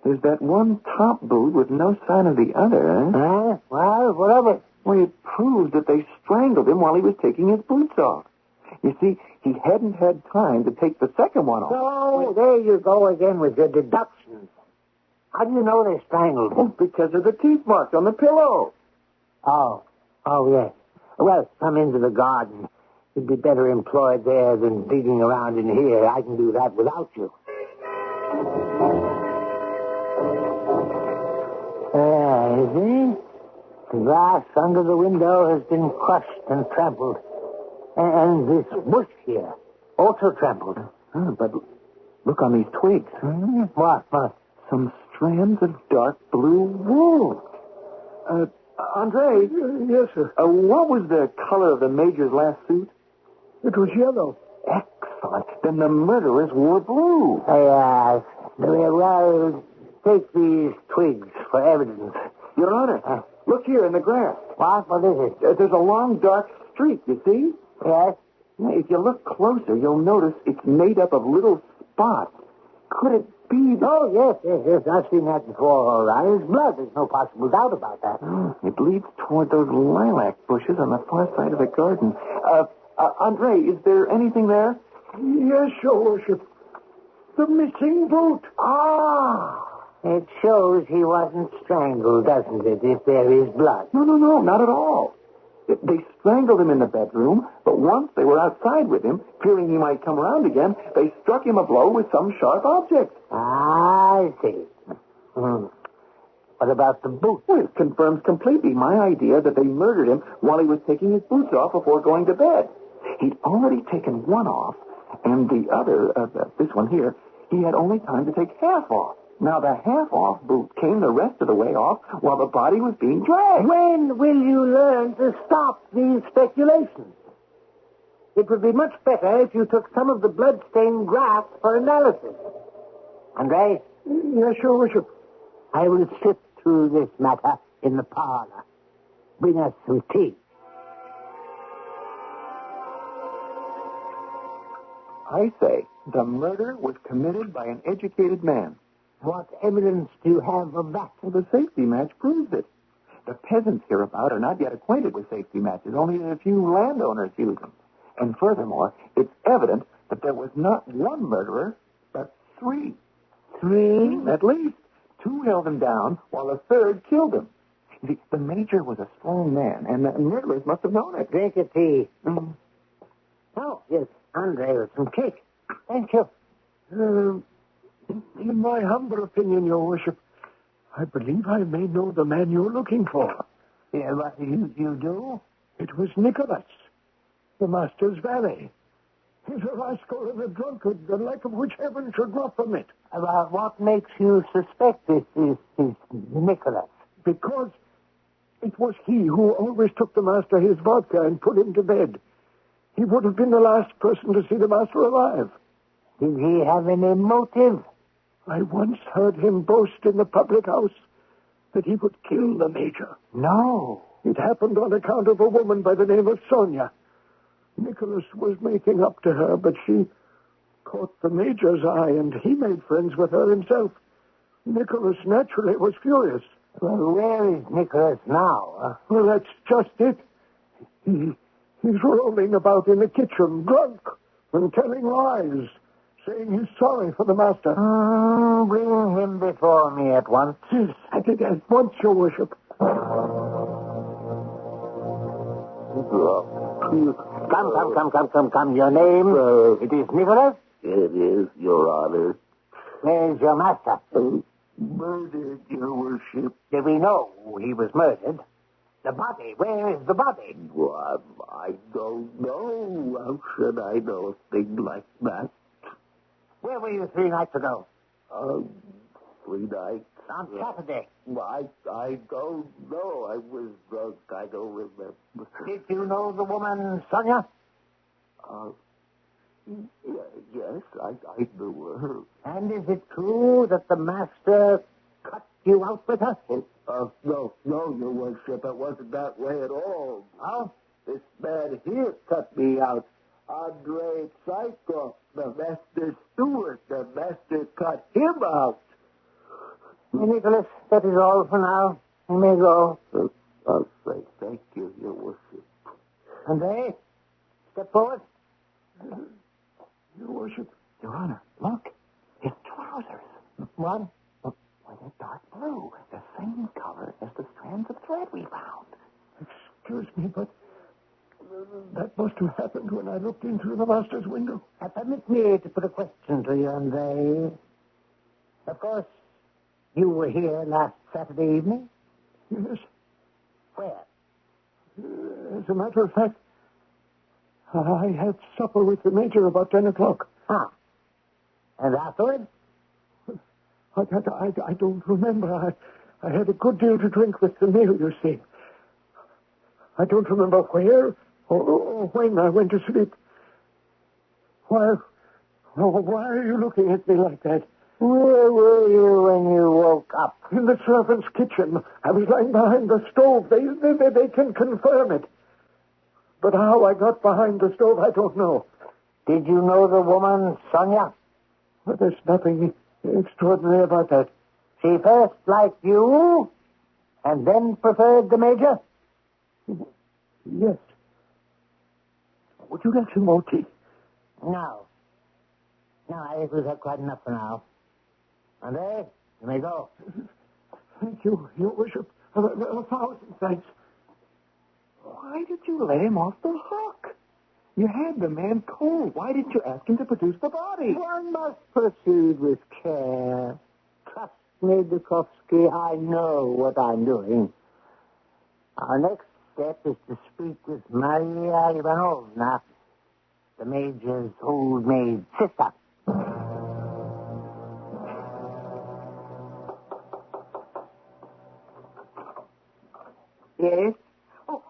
there's that one top boot with no sign of the other. Well, whatever. Well, it proves that they strangled him while he was taking his boots off. You see, he hadn't had time to take the second one off. Oh, there you go again with your deductions. How do you know they strangled him? Because of the teeth marks on the pillow. Oh, yes. Well, come into the garden. You'd be better employed there than digging around in here. I can do that without you. You see? The glass under the window has been crushed and trampled. And this bush here, also trampled. But look on these twigs. What? Some strands of dark blue wool. Andre? Yes, sir. What was the color of the Major's last suit? It was yellow. Excellent. Then the murderers wore blue. Yes. Well, take these twigs for evidence. Your Honor, look here in the grass. What is it? There's a long, dark streak, you see? Yes. If you look closer, you'll notice it's made up of little spots. Could it be... Oh, yes. I've seen that before, all right. It's blood. There's no possible doubt about that. It leads toward those lilac bushes on the far side of the garden. Andre, is there anything there? Yes, Your Worship. The missing boot. It shows he wasn't strangled, doesn't it, if there is blood? No, not at all. They strangled him in the bedroom, but once they were outside with him, fearing he might come around again, they struck him a blow with some sharp object. I see. What about the boot? Well, it confirms completely my idea that they murdered him while he was taking his boots off before going to bed. He'd already taken one off, and the other, this one here, he had only time to take half off. Now, the half-off boot came the rest of the way off while the body was being dragged. When will you learn to stop these speculations? It would be much better if you took some of the blood-stained graft for analysis. Andre? Yes, Your Worship. I will sift through this matter in the parlor. Bring us some tea. I say the murder was committed by an educated man. What evidence do you have of that? Well, the safety match proves it. The peasants hereabout are not yet acquainted with safety matches. Only a few landowners use them. And furthermore, it's evident that there was not one murderer, but three. Three? At least. Two held him down, while a third killed him. You see, the Major was a strong man, and the murderers must have known it. Drink your tea. Oh, yes, Andre, with some cake. Thank you. In my humble opinion, Your Worship, I believe I may know the man you're looking for. Yeah, what, you do? It was Nicholas, the master's valet. He's a rascal and a drunkard, the like of which heaven should not permit. What makes you suspect this is Nicholas? Because It was he who always took the master his vodka and put him to bed. He would have been the last person to see the master alive. Did he have any motive? I once heard him boast in the public house that he would kill the major. No. It happened on account of a woman by the name of Sonia. Nicholas was making up to her, but she caught the major's eye, and he made friends with her himself. Nicholas naturally was furious. Well, where is Nicholas now? Well, that's just it. He's rolling about in the kitchen, drunk, and telling lies, saying he's sorry for the master. Bring him before me at once. Yes, at once, your worship. Come. Your name? It is Nicholas? It is, Your Honor. Where's your master? Murdered, Your Worship. Did we know he was murdered? The body, where is the body? Well, I don't know. How should I know a thing like that? Where were you 3 nights ago? 3 nights. On Saturday. Well, I don't know. I was drunk. I don't remember. Did you know the woman, Sonia? Yes, I knew her. And is it true that the master cut you out with her? No, Your Worship. It wasn't that way at all. Oh? This man here cut me out. Andrei Psycho, the master steward. The master cut him out. Nicholas, that is all for now. You may go. I'll say thank you, Your Worship. And they? Step forward. Your Worship. Your Honor, look. His trousers. What? Why, they're dark blue. The same color as the strands of thread we found. Excuse me, but that must have happened when I looked in through the master's window. Permit me to put a question to you, Andre. Of course, you were here last Saturday evening? Yes. Where? As a matter of fact, I had supper with the major about 10 o'clock. Ah. And afterwards? I don't remember. I had a good deal to drink with the meal, you see. I don't remember where or when I went to sleep. Why are you looking at me like that? Where were you when you woke up? In the servants' kitchen. I was lying behind the stove. They can confirm it. But how I got behind the stove, I don't know. Did you know the woman, Sonia? Well, there's nothing extraordinary about that. She first liked you, and then preferred the major? Yes. Would you like some more tea? No. No, I think we've had quite enough for now. Andre, you may go. Thank you, Your Worship. 1,000 thanks. Why did you let him off the hook? You had the man cold. Why didn't you ask him to produce the body? One must proceed with care. Trust me, Dukowski, I know what I'm doing. Our next step is to speak with Maria Ivanovna, the major's old maid sister. Yes? Oh,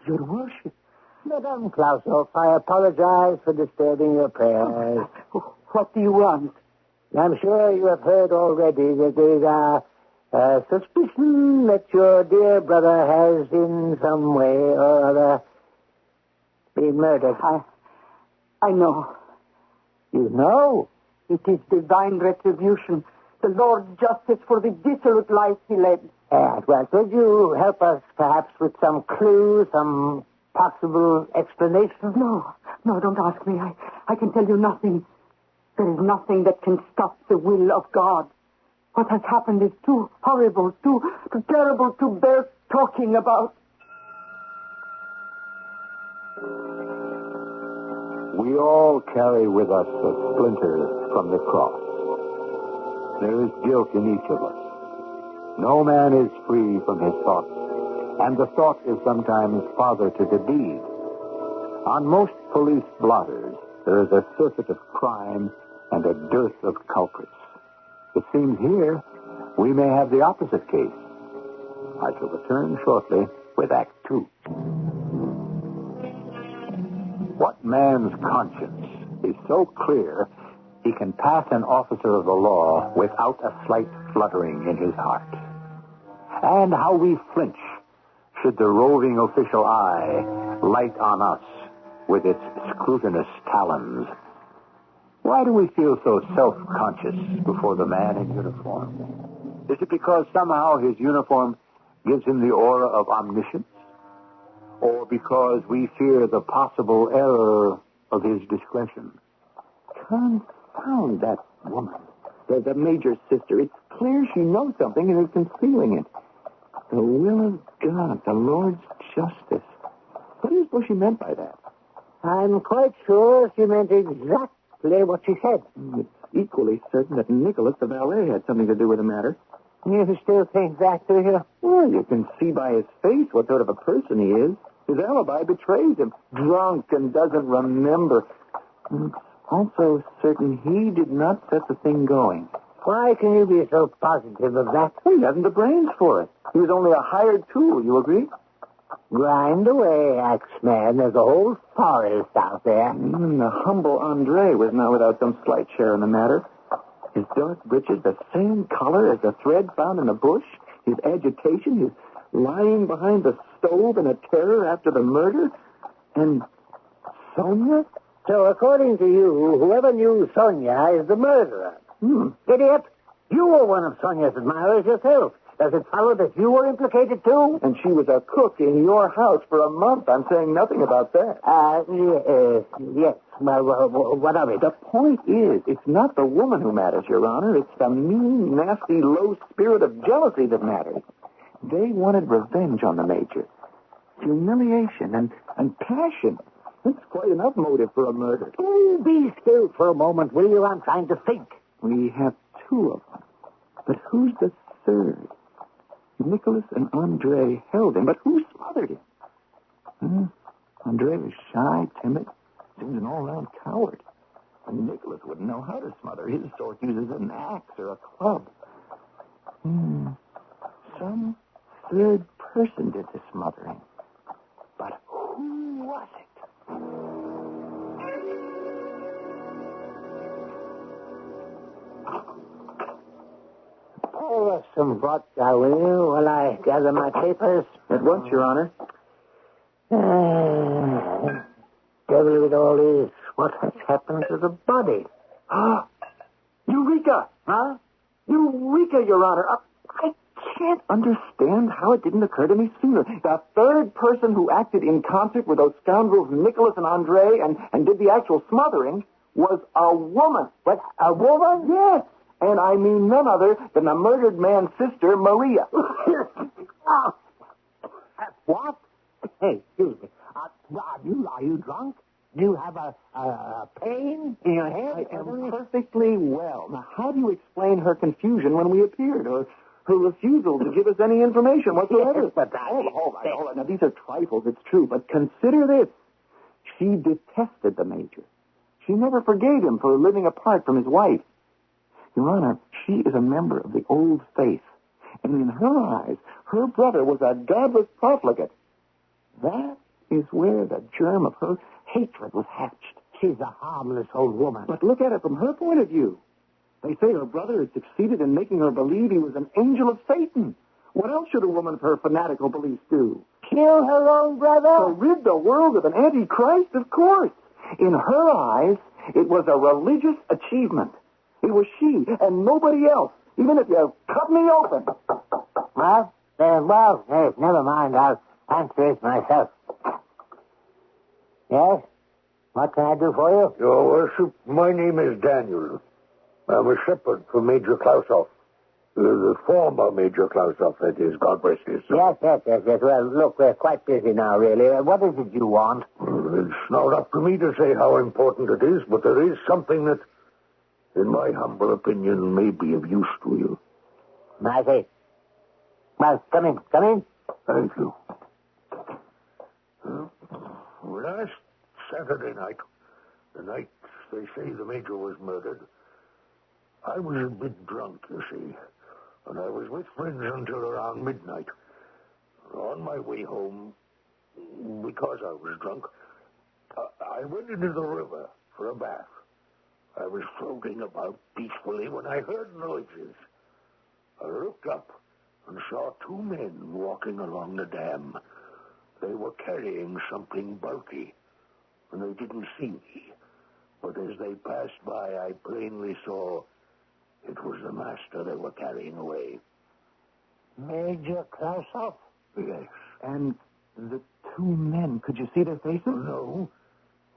Your Worship. Madame Klausoff, I apologize for disturbing your prayers. What do you want? I'm sure you have heard already that there's a suspicion that your dear brother has in some way or other been murdered. I know. You know? It is divine retribution. The Lord's justice for the dissolute life he led. Yes, well, could you help us perhaps with some clue, some possible explanation? No, don't ask me. I can tell you nothing. There is nothing that can stop the will of God. What has happened is too horrible, too terrible to bear talking about. We all carry with us a splinter from the cross. There is guilt in each of us. No man is free from his thoughts, and the thought is sometimes father to the deed. On most police blotters, there is a surfeit of crime and a dearth of culprits. It seems here we may have the opposite case. I shall return shortly with Act Two. What man's conscience is so clear he can pass an officer of the law without a slight fluttering in his heart? And how we flinch should the roving official eye light on us with its scrutinous talons. Why do we feel so self-conscious before the man in uniform? Is it because somehow his uniform gives him the aura of omniscience? Or because we fear the possible error of his discretion? Confound that woman. The major's sister. It's clear she knows something and is concealing it. The will of God, the Lord's justice. What do you suppose she meant by that? I'm quite sure she meant exactly what she said. It's equally certain that Nicholas, the valet, had something to do with the matter. You still think that, do you? Well, you can see by his face what sort of a person he is. His alibi betrays him. Drunk and doesn't remember. It's also certain he did not set the thing going. Why can you be so positive of that? Well, he hasn't the brains for it. He was only a hired tool, you agree? Grind away, Axeman. There's a whole forest out there. The humble Andre was not without some slight share in the matter. His dark breeches, the same color as the thread found in the bush. His agitation, his lying behind the stove in a terror after the murder. And Sonia? So, according to you, whoever knew Sonia is the murderer. Idiot! You were one of Sonia's admirers yourself. Does it follow that you were implicated, too? And she was a cook in your house for a month. I'm saying nothing about that. Yes. Well, what of it? The point is, it's not the woman who matters, Your Honor. It's the mean, nasty, low spirit of jealousy that matters. They wanted revenge on the major. Humiliation and passion. That's quite enough motive for a murder. Oh, be still for a moment, will you? I'm trying to think. We have two of them. But who's the third? Nicholas and Andre held him, but who smothered him? Andre was shy, timid, seems an all-round coward. And Nicholas wouldn't know how to smother. His sort uses an axe or a club. Some third person did the smothering. But who was it? Pour us some vodka, will you, while I gather my papers? At once, Your Honor. Devil with all this. What has happened to the body? Eureka! Huh? Eureka, Your Honor. I can't understand how it didn't occur to me sooner. The third person who acted in concert with those scoundrels Nicholas and Andre and did the actual smothering was a woman. What, a woman? Yes. And I mean none other than the murdered man's sister, Maria. What? Hey, excuse me. Are you drunk? Do you have a pain in your head? I am perfectly well. Now, how do you explain her confusion when we appeared, or her refusal to give us any information whatsoever? Yes, but Hold on. Now, these are trifles, it's true, but consider this. She detested the major. She never forgave him for living apart from his wife. Your Honor, she is a member of the old faith. And in her eyes, her brother was a godless profligate. That is where the germ of her hatred was hatched. She's a harmless old woman. But look at it from her point of view. They say her brother had succeeded in making her believe he was an angel of Satan. What else should a woman of her fanatical beliefs do? Kill her own brother? To rid the world of an antichrist? Of course. In her eyes, it was a religious achievement. It was she and nobody else, even if you cut me open. Well, never mind. I'll answer it myself. Yes? What can I do for you? Your Worship, my name is Daniel. I'm a shepherd for Major Klausoff. The former Major Klausoff, that is. God rest his soul. Yes. Well, look, we're quite busy now, really. What is it you want? It's not up to me to say how important it is, but there is something that, in my humble opinion, may be of use to you. I see. Well, come in. Thank you. Last Saturday night, the night they say the Major was murdered, I was a bit drunk, you see, and I was with friends until around midnight. On my way home, because I was drunk, I went into the river for a bath. I was floating about peacefully when I heard noises. I looked up and saw two men walking along the dam. They were carrying something bulky, and they didn't see me. But as they passed by, I plainly saw it was the master they were carrying away. Major Klausoff? Yes. And the two men, could you see their faces? No.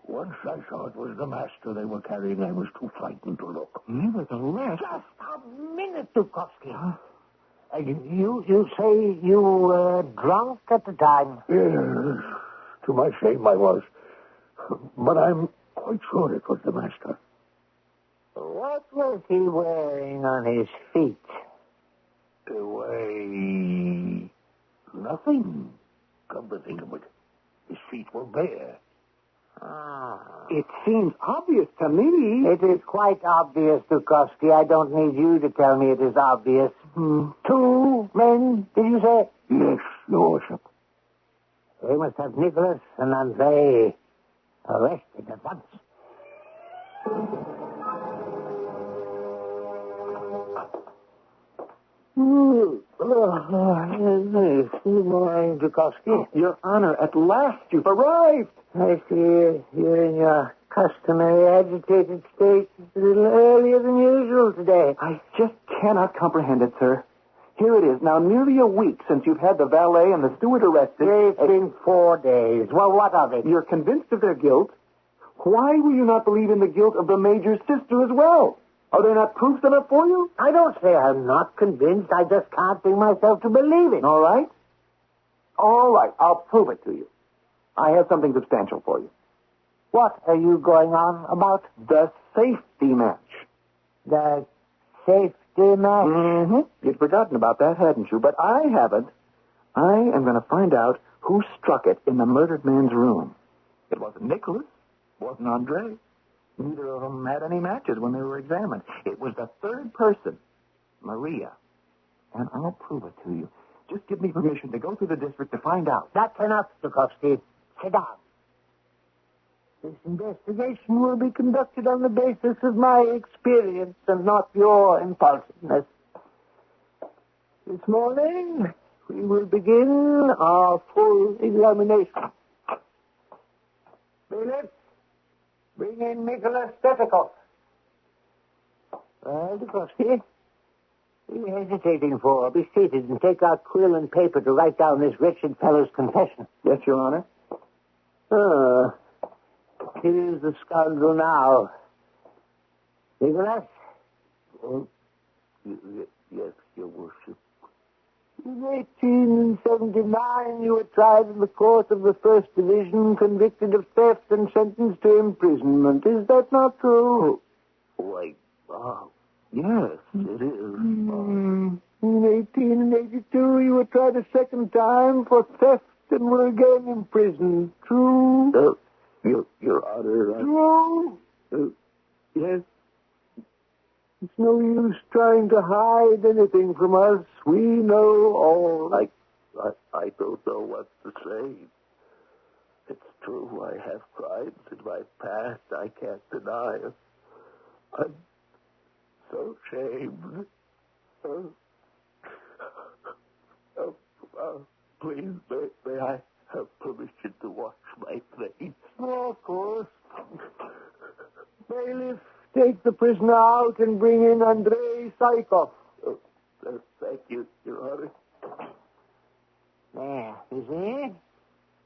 Once I saw it was the master they were carrying, I was too frightened to look. Nevertheless. Just a minute, Dukovsky. You say you were drunk at the time? Yes. To my shame, I was. But I'm quite sure it was the master. What was he wearing on his feet? Why, nothing. Come to think of it, his feet were bare. It seems obvious to me. It is quite obvious, Dukovsky. I don't need you to tell me it is obvious. Two men, did you say? Yes, Your Worship. They must have Nicholas and Andrei arrested at once. Good morning, Dukovsky. Your Honor, at last you've arrived. I see you're in your customary agitated state a little earlier than usual today. I just cannot comprehend it, sir. Here it is, now nearly a week since you've had the valet and the steward arrested. It's been 4 days. Well, what of it? You're convinced of their guilt. Why will you not believe in the guilt of the Major's sister as well? Are there not proofs enough for you? I don't say I'm not convinced. I just can't bring myself to believe it. All right. All right, I'll prove it to you. I have something substantial for you. What are you going on about? The safety match. The safety match? Mm-hmm. You'd forgotten about that, hadn't you? But I haven't. I am going to find out who struck it in the murdered man's room. It wasn't Nicholas. It wasn't Andrei. Neither of them had any matches when they were examined. It was the third person, Maria. And I'll prove it to you. Just give me permission to go through the district to find out. That's enough, Dukovsky. Sit down. This investigation will be conducted on the basis of my experience and not your impulsiveness. This morning, we will begin our full examination. Bailiff, bring in Nicholas Stetikov. Dukovsky, what are you hesitating for? Be seated and take out quill and paper to write down this wretched fellow's confession. Yes, Your Honor. Here is the scoundrel now. Nicholas? Oh, yes, Your Worship. In 1879, you were tried in the court of the First Division, convicted of theft and sentenced to imprisonment. Is that not true? Why, yes, it is. In 1882, you were tried a second time for theft and were again imprisoned. True? Your Honor, True? Yes. It's no use trying to hide anything from us. We know all. I don't know what to say. It's true, I have crimes in my past I can't deny. I'm so ashamed. Please, may I have permission to wash my face? Oh, of course. Bailiff, take the prisoner out and bring in Andrei Saikov. Thank you, Your Honor. There, you see?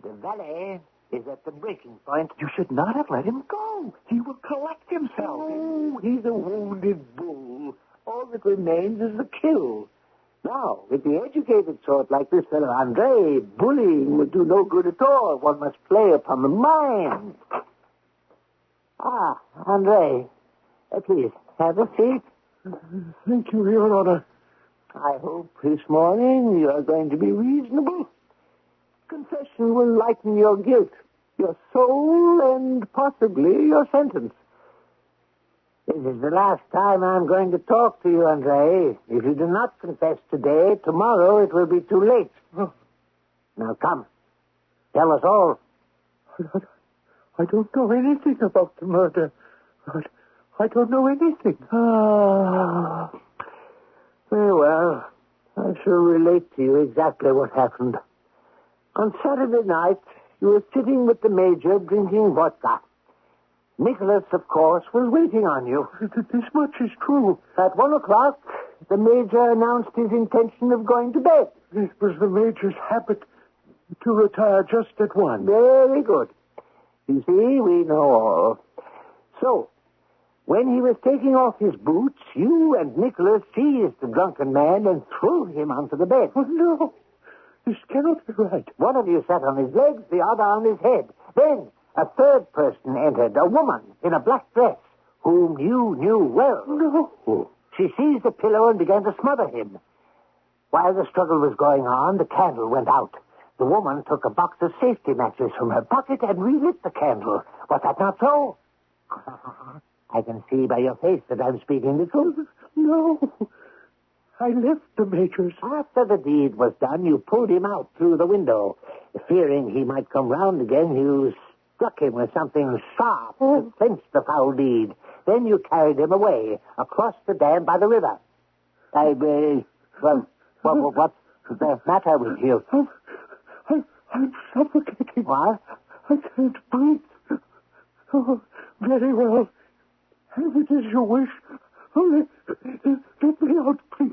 The valet is at the breaking point. You should not have let him go. He will collect himself. Oh, he's a wounded bull. All that remains is the kill. Now, with the educated sort like this fellow Andrei, bullying would do no good at all. One must play upon the mind. Andrei, please, have a seat. Thank you, Your Honor. I hope this morning you are going to be reasonable. Confession will lighten your guilt, your soul, and possibly your sentence. This is the last time I'm going to talk to you, Andrei. If you do not confess today, tomorrow it will be too late. Now, come. Tell us all. I don't know anything about the murder. I don't know anything. Ah. Very well. I shall relate to you exactly what happened. On Saturday night, you were sitting with the Major drinking vodka. Nicholas, of course, was waiting on you. This much is true. At 1 o'clock, the Major announced his intention of going to bed. It was the Major's habit to retire just at 1. Very good. You see, we know all. So, when he was taking off his boots, you and Nicholas seized the drunken man and threw him onto the bed. Oh, no. This cannot be right. One of you sat on his legs, the other on his head. Then a third person entered, a woman in a black dress, whom you knew well. No. She seized a pillow and began to smother him. While the struggle was going on, the candle went out. The woman took a box of safety matches from her pocket and relit the candle. Was that not so? I can see by your face that I'm speaking the truth. No. I left the Major's. After the deed was done, you pulled him out through the window. Fearing he might come round again, you struck him with something sharp to clinch the foul deed. Then you carried him away, across the dam by the river. What's the matter with you? I'm suffocating. What? I can't breathe. Oh, very well. Have it as you wish. Only get me out, please.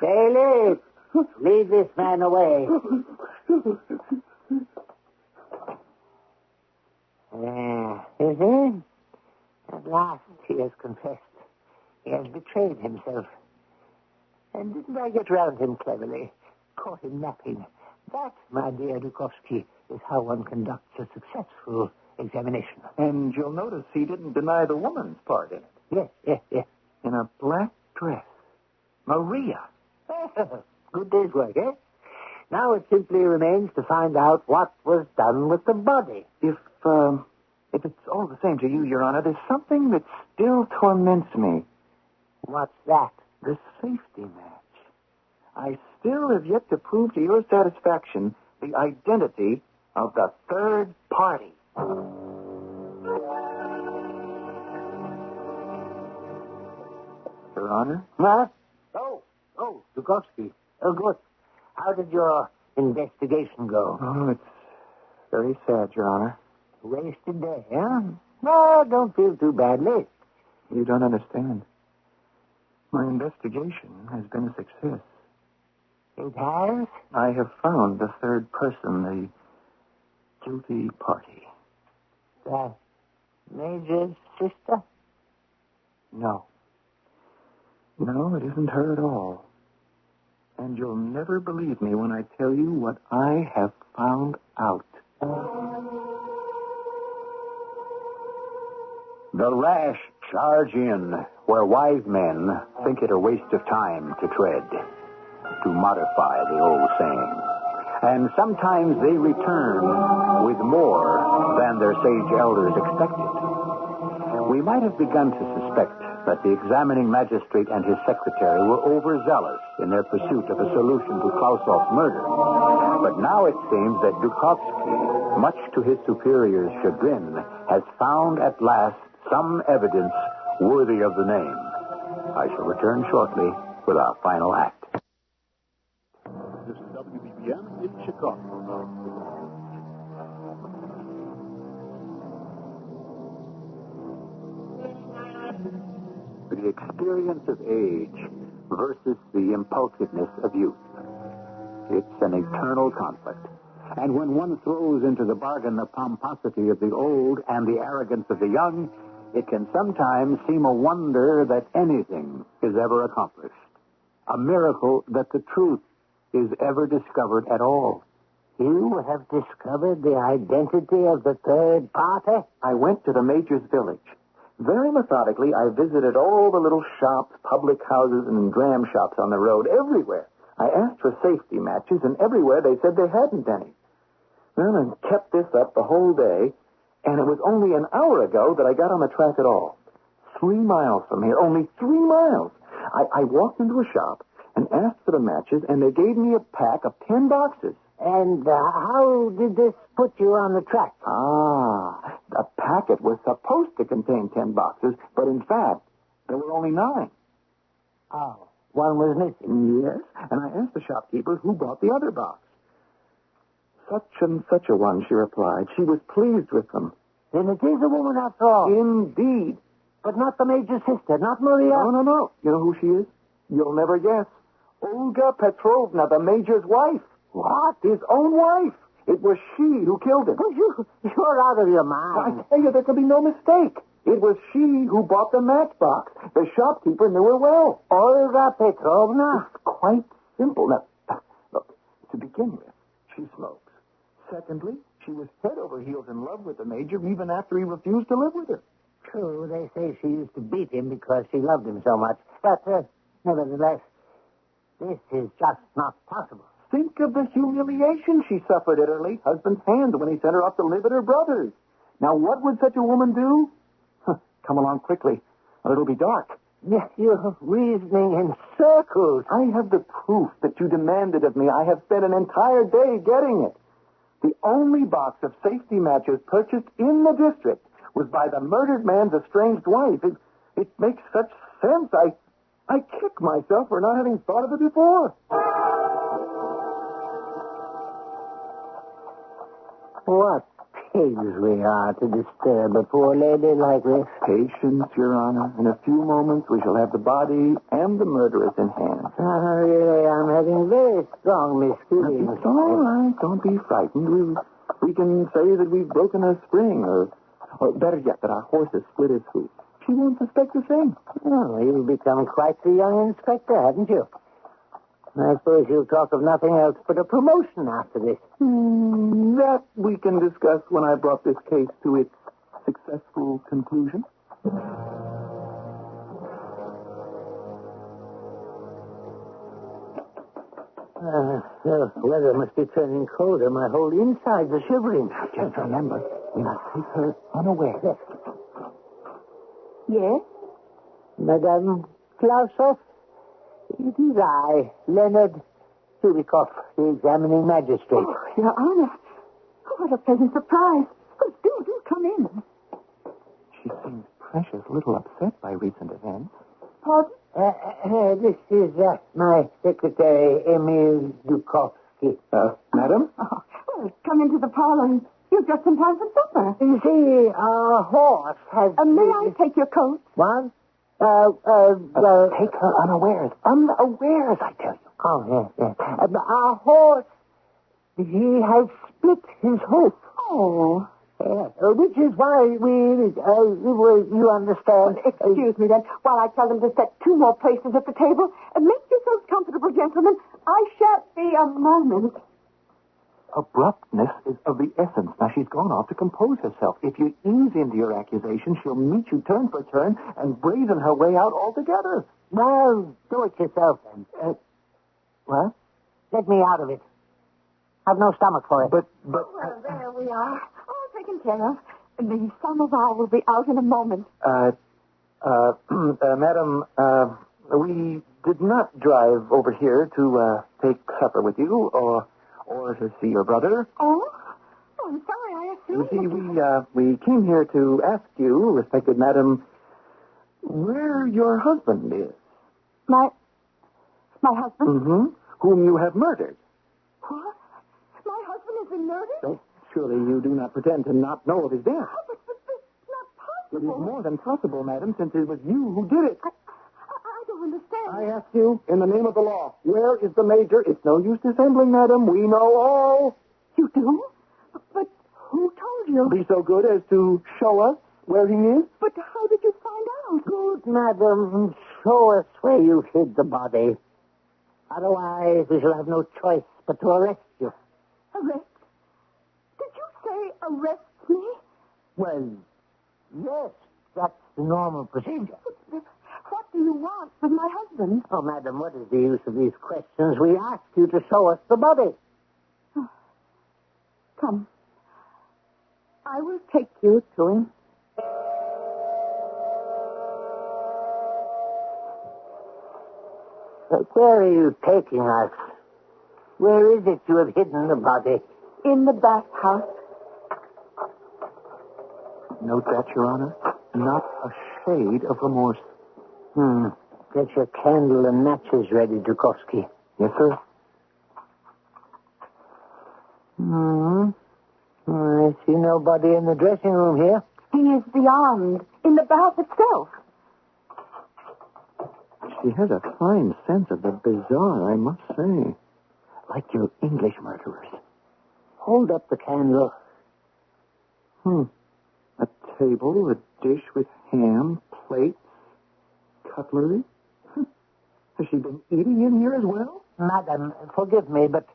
Bailey, lead this man away. You see? At last he has confessed. He has betrayed himself. And didn't I get round him cleverly? Caught him napping. That, my dear Dukovsky, is how one conducts a successful examination. And you'll notice he didn't deny the woman's part in it. Yes. In a black dress. Maria. Good day's work, eh? Now it simply remains to find out what was done with the body. If it's all the same to you, Your Honor, there's something that still torments me. What's that? The safety match. I still have yet to prove to your satisfaction the identity of the third party. Your Honor? What? Oh, Dukovsky. Oh, good. How did your investigation go? Oh, it's very sad, Your Honor. Wasted day, huh? No, don't feel too badly. You don't understand. My investigation has been a success. It has? I have found the third person, the guilty party. The Major's sister? No. No, it isn't her at all. And you'll never believe me when I tell you what I have found out. The rash charge in where wise men think it a waste of time to tread, to modify the old saying. And sometimes they return with more than their sage elders expected. We might have begun to suspect that the examining magistrate and his secretary were overzealous in their pursuit of a solution to Klausov's murder. But now it seems that Dukovsky, much to his superior's chagrin, has found at last some evidence worthy of the name. I shall return shortly with our final act. This is WBBM in Chicago. The experience of age versus the impulsiveness of youth. It's an eternal conflict. And when one throws into the bargain the pomposity of the old and the arrogance of the young, it can sometimes seem a wonder that anything is ever accomplished. A miracle that the truth is ever discovered at all. You have discovered the identity of the third party? I went to the Major's village. Very methodically, I visited all the little shops, public houses, and dram shops on the road, everywhere. I asked for safety matches, and everywhere they said they hadn't any. Well, I kept this up the whole day, and it was only an hour ago that I got on the track at all. 3 miles from here, only 3 miles. I walked into a shop, and asked for the matches, and they gave me a pack of 10 boxes. And how did this put you on the track? Ah, the packet was supposed to contain 10 boxes, but in fact, there were only 9. Oh, one was missing. Yes, and I asked the shopkeeper who brought the other box. Such and such a one, she replied. She was pleased with them. Then it is a woman after all. Indeed. But not the major sister, not Maria. No. You know who she is? You'll never guess. Olga Petrovna, the major's wife. What? His own wife. It was she who killed him. You're out of your mind. I tell you, there can be no mistake. It was she who bought the matchbox. The shopkeeper knew her well. Olga Petrovna? It's quite simple. Now, look, to begin with, she smokes. Secondly, she was head over heels in love with the major even after he refused to live with her. True, they say she used to beat him because she loved him so much. But, nevertheless, this is just not possible. Think of the humiliation she suffered at her late husband's hands when he sent her off to live at her brother's. Now, what would such a woman do? Come along quickly, or it'll be dark. Yes, you're reasoning in circles. I have the proof that you demanded of me. I have spent an entire day getting it. The only box of safety matches purchased in the district was by the murdered man's estranged wife. It makes such sense. I kick myself for not having thought of it before. What pigs we are to disturb a poor lady like this. Patience, Your Honor. In a few moments, we shall have the body and the murderess in hand. Really, I'm having very strong misgivings. It's all right. Don't be frightened. We can say that we've broken a spring, or better yet, that our horse has split his hoof. She won't suspect a thing. Oh, you've become quite the young inspector, haven't you? I suppose you'll talk of nothing else but a promotion after this. That we can discuss when I brought this case to its successful conclusion. The weather must be turning colder. My whole insides are shivering. Just remember, we must take her unaware. Yes? Madame Klausoff? It is I, Leonard Subikoff, the examining magistrate. Oh, Your Honor. Oh, what a pleasant surprise. Oh, do come in. She seems precious little upset by recent events. Pardon? This is my secretary, Emil Dukovsky. Madam? Oh, well, come into the parlor. You're just in time for supper. You see, our horse has... May I take your coat? What? Take her unawares. Unawares, I tell you. Oh, yes. Our horse, he has split his hoof. Oh. Which is why you understand. Excuse me, then, while I tell them to set 2 more places at the table. Make yourselves comfortable, gentlemen. I shan't be a moment. Abruptness is of the essence. Now, she's gone off to compose herself. If you ease into your accusation, she'll meet you turn for turn and brazen her way out altogether. Well, do it yourself, then. What? Let me out of it. I've no stomach for it. But... Well, there we are. All taken care of. The samovar will be out in a moment. Madam, we did not drive over here to take supper with you, or to see your brother. Oh? I'm sorry, I assumed... You see, we came here to ask you, respected madam, where your husband is. My husband? Mm-hmm. Whom you have murdered. What? My husband has been murdered? Oh, surely you do not pretend to not know of his death. Oh, but it's not It is possible. more than possible, madam, since it was you who did it. I don't understand. I ask you, in the name of the law, where is the major? It's no use dissembling, madam. We know all. You do? But who told you? Be so good as to show us where he is. But how did you find out? Good, madam. Show us where you hid the body. Otherwise, we shall have no choice but to arrest you. Arrest? Did you say arrest me? Well, yes, that's the normal procedure. What do you want with my husband? Oh, madam, what is the use of these questions? We asked you to show us the body. Oh. Come. I will take you to him. Where are you taking us? Where is it you have hidden the body? In the bathhouse. Note that, Your Honor. Not a shade of remorse. Get your candle and matches ready, Dukovsky. Yes, sir. I see nobody in the dressing room here. He is beyond, in the bath itself. She has a fine sense of the bizarre, I must say. Like your English murderers. Hold up the candle. A table, a dish with ham, plates, cutlery. Has she been eating in here as well? Madam, forgive me, but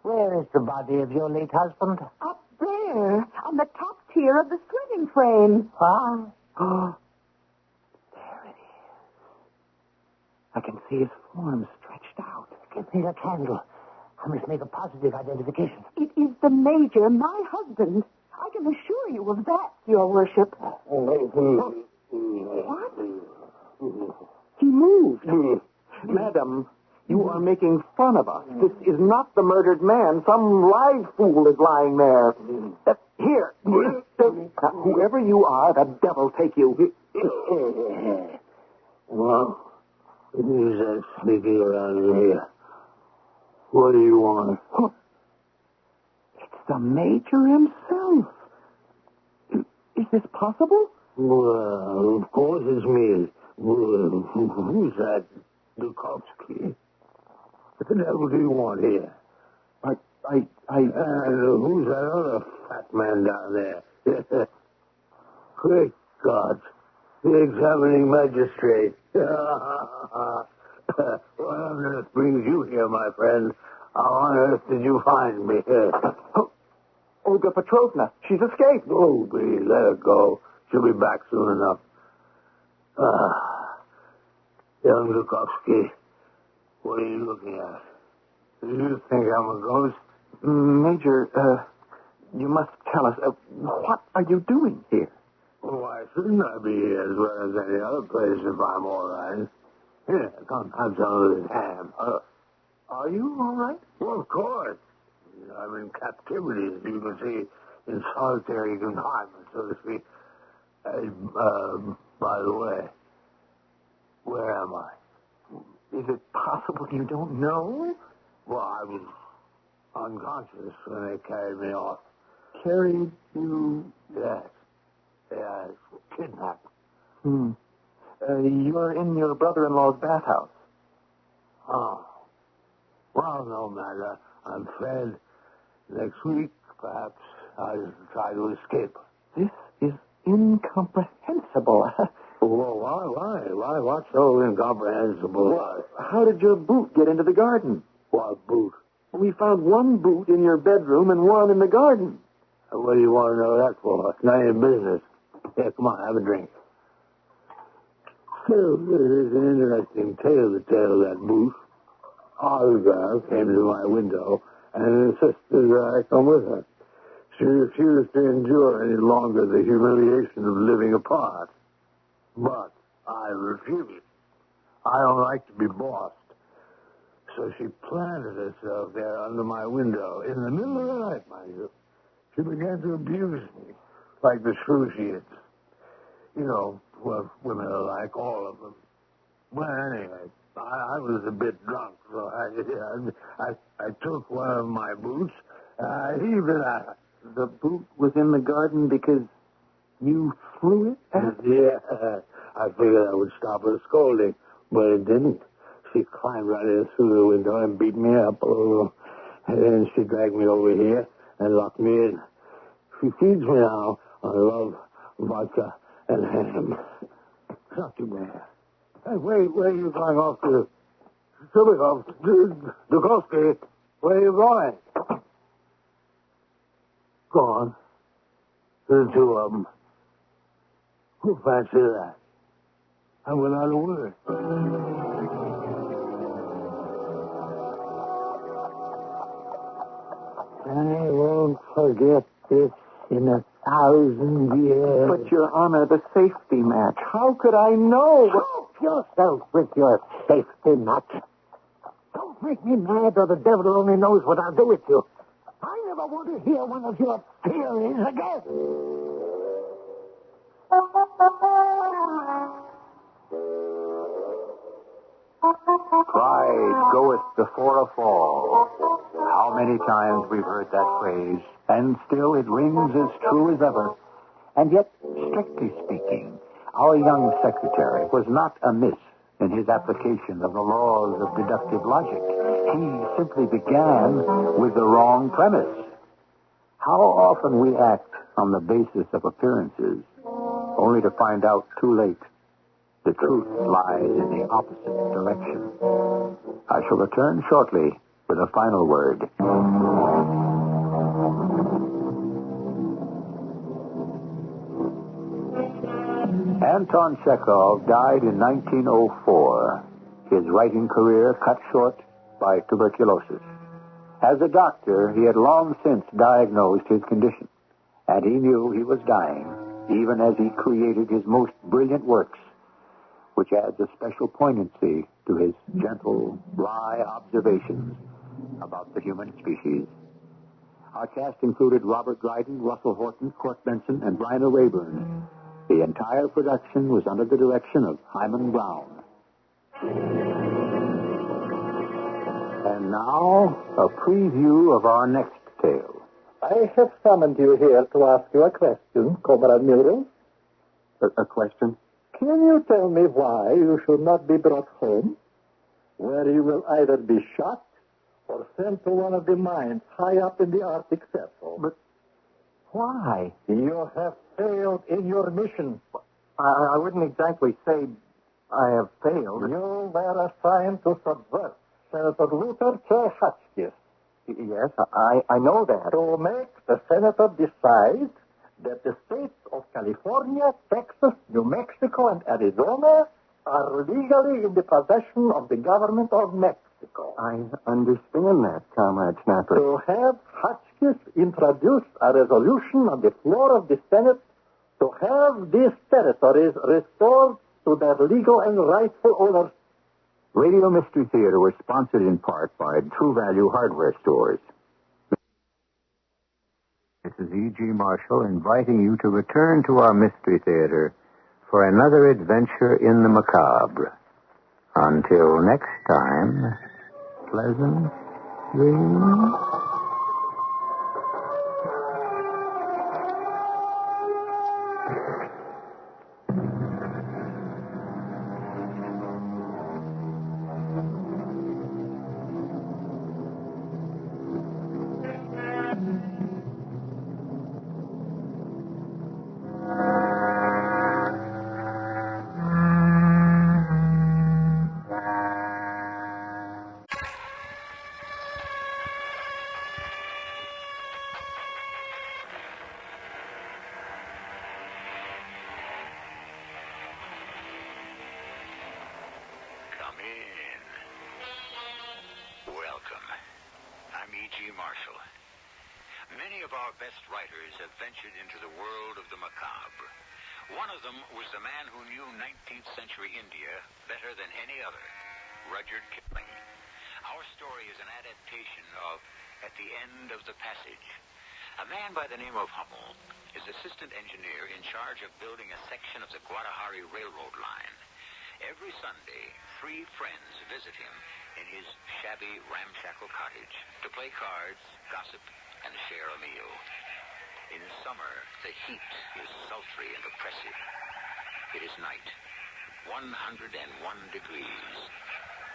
where is the body of your late husband? Up there, on the top tier of the swimming frame. Ah. There it is. I can see his form stretched out. Give me the candle. I must make a positive identification. It is the Major, my husband. I can assure you of that, Your Worship. What? He moved. Madam, you are making fun of us. This is not the murdered man. Some live fool is lying there. Here. Whoever you are, the devil take you. Well, who's that sneaking around here? What do you want? It's the Major himself. Is this possible? Well, of course it's me. Who's that? Dukovsky. What the devil do you want here? Who's that other fat man down there? Great God. The examining magistrate. What on earth brings you here, my friend? How on earth did you find me? Olga Petrovna. She's escaped. Oh, please, let her go. She'll be back soon enough. Young Dukovsky, what are you looking at? Do you think I'm a ghost? Major, you must tell us, what are you doing here? Why shouldn't I be here as well as any other place if I'm all right? Here, come, have some of this ham. Are you all right? Well, of course. I'm in captivity, as you can see, in solitary confinement, so to speak. By the way, where am I? Is it possible you don't know? Well, I was unconscious when they carried me off. Carried you? Yes. Yes, kidnapped. You're in your brother-in-law's bathhouse. Oh. Well, no matter. I'm fed. Next week, perhaps, I'll try to escape. This is incomprehensible. Well, why? What's so incomprehensible? How did your boot get into the garden? What boot? We found one boot in your bedroom and one in the garden. What do you want to know that for? It's not your business. Here, come on, have a drink. So, there's an interesting tale to tell of that boot. Olga came to my window and insisted that I come with her. She refused to endure any longer the humiliation of living apart. But I refused. I don't like to be bossed. So she planted herself there under my window, in the middle of the night, mind you. She began to abuse me, like the shrew she is. You know what women are like, all of them. Well, anyway, I was a bit drunk, so I took one of my boots, I heaved it at her. The boot was in the garden because you threw it at her? Yeah, I figured I would stop her scolding, but it didn't. She climbed right in through the window and beat me up. Oh, and then she dragged me over here and locked me in. She feeds me now on love, vodka, and ham. It's not too bad. Hey, where are you going off to? Subikov, Dukovsky, where are you going? Gone. The two of them. Who fancy that? I went out of word. I won't forget this in 1,000 years. But, Your Honor, the safety match. How could I know? yourself with your safety net. Don't make me mad, or the devil only knows what I'll do with you. I never want to hear one of your theories again. Pride goeth before a fall. How many times we've heard that phrase, and still it rings as true as ever. And yet, strictly speaking, our young secretary was not amiss in his application of the laws of deductive logic. He simply began with the wrong premise. How often we act on the basis of appearances, only to find out too late the truth lies in the opposite direction. I shall return shortly with a final word. Anton Chekhov died in 1904, his writing career cut short by tuberculosis. As a doctor, he had long since diagnosed his condition, and he knew he was dying, even as he created his most brilliant works, which adds a special poignancy to his gentle, wry observations about the human species. Our cast included Robert Dryden, Russell Horton, Court Benson, and Bryna Rayburn. The entire production was under the direction of Hyman Brown. And now, a preview of our next tale. I have summoned you here to ask you a question, Comrade Muriel. A question? Can you tell me why you should not be brought home, where you will either be shot or sent to one of the mines high up in the Arctic Circle? But why? You have failed in your mission. I wouldn't exactly say I have failed. You were assigned to subvert Senator Luther K. Hotchkiss. Yes, I know that. To make the senator decide that the states of California, Texas, New Mexico, and Arizona are legally in the possession of the government of Mexico. I understand that, Comrade Snapper. To have Hotchkiss introduce a resolution on the floor of the Senate to have these territories restored to their legal and rightful owners. Radio Mystery Theater was sponsored in part by True Value Hardware Stores. This is E.G. Marshall inviting you to return to our Mystery Theater for another adventure in the macabre. Until next time, pleasant dreams. Marshall. Many of our best writers have ventured into the world of the macabre. One of them was the man who knew 19th century India better than any other, Rudyard Kipling. Our story is an adaptation of At the End of the Passage. A man by the name of Hummel is assistant engineer in charge of building a section of the Guadalajara Railroad line. Every Sunday, 3 friends visit him in his shabby, ramshackle cottage to play cards, gossip, and share a meal. In summer, the heat is sultry and oppressive. It is night, 101 degrees.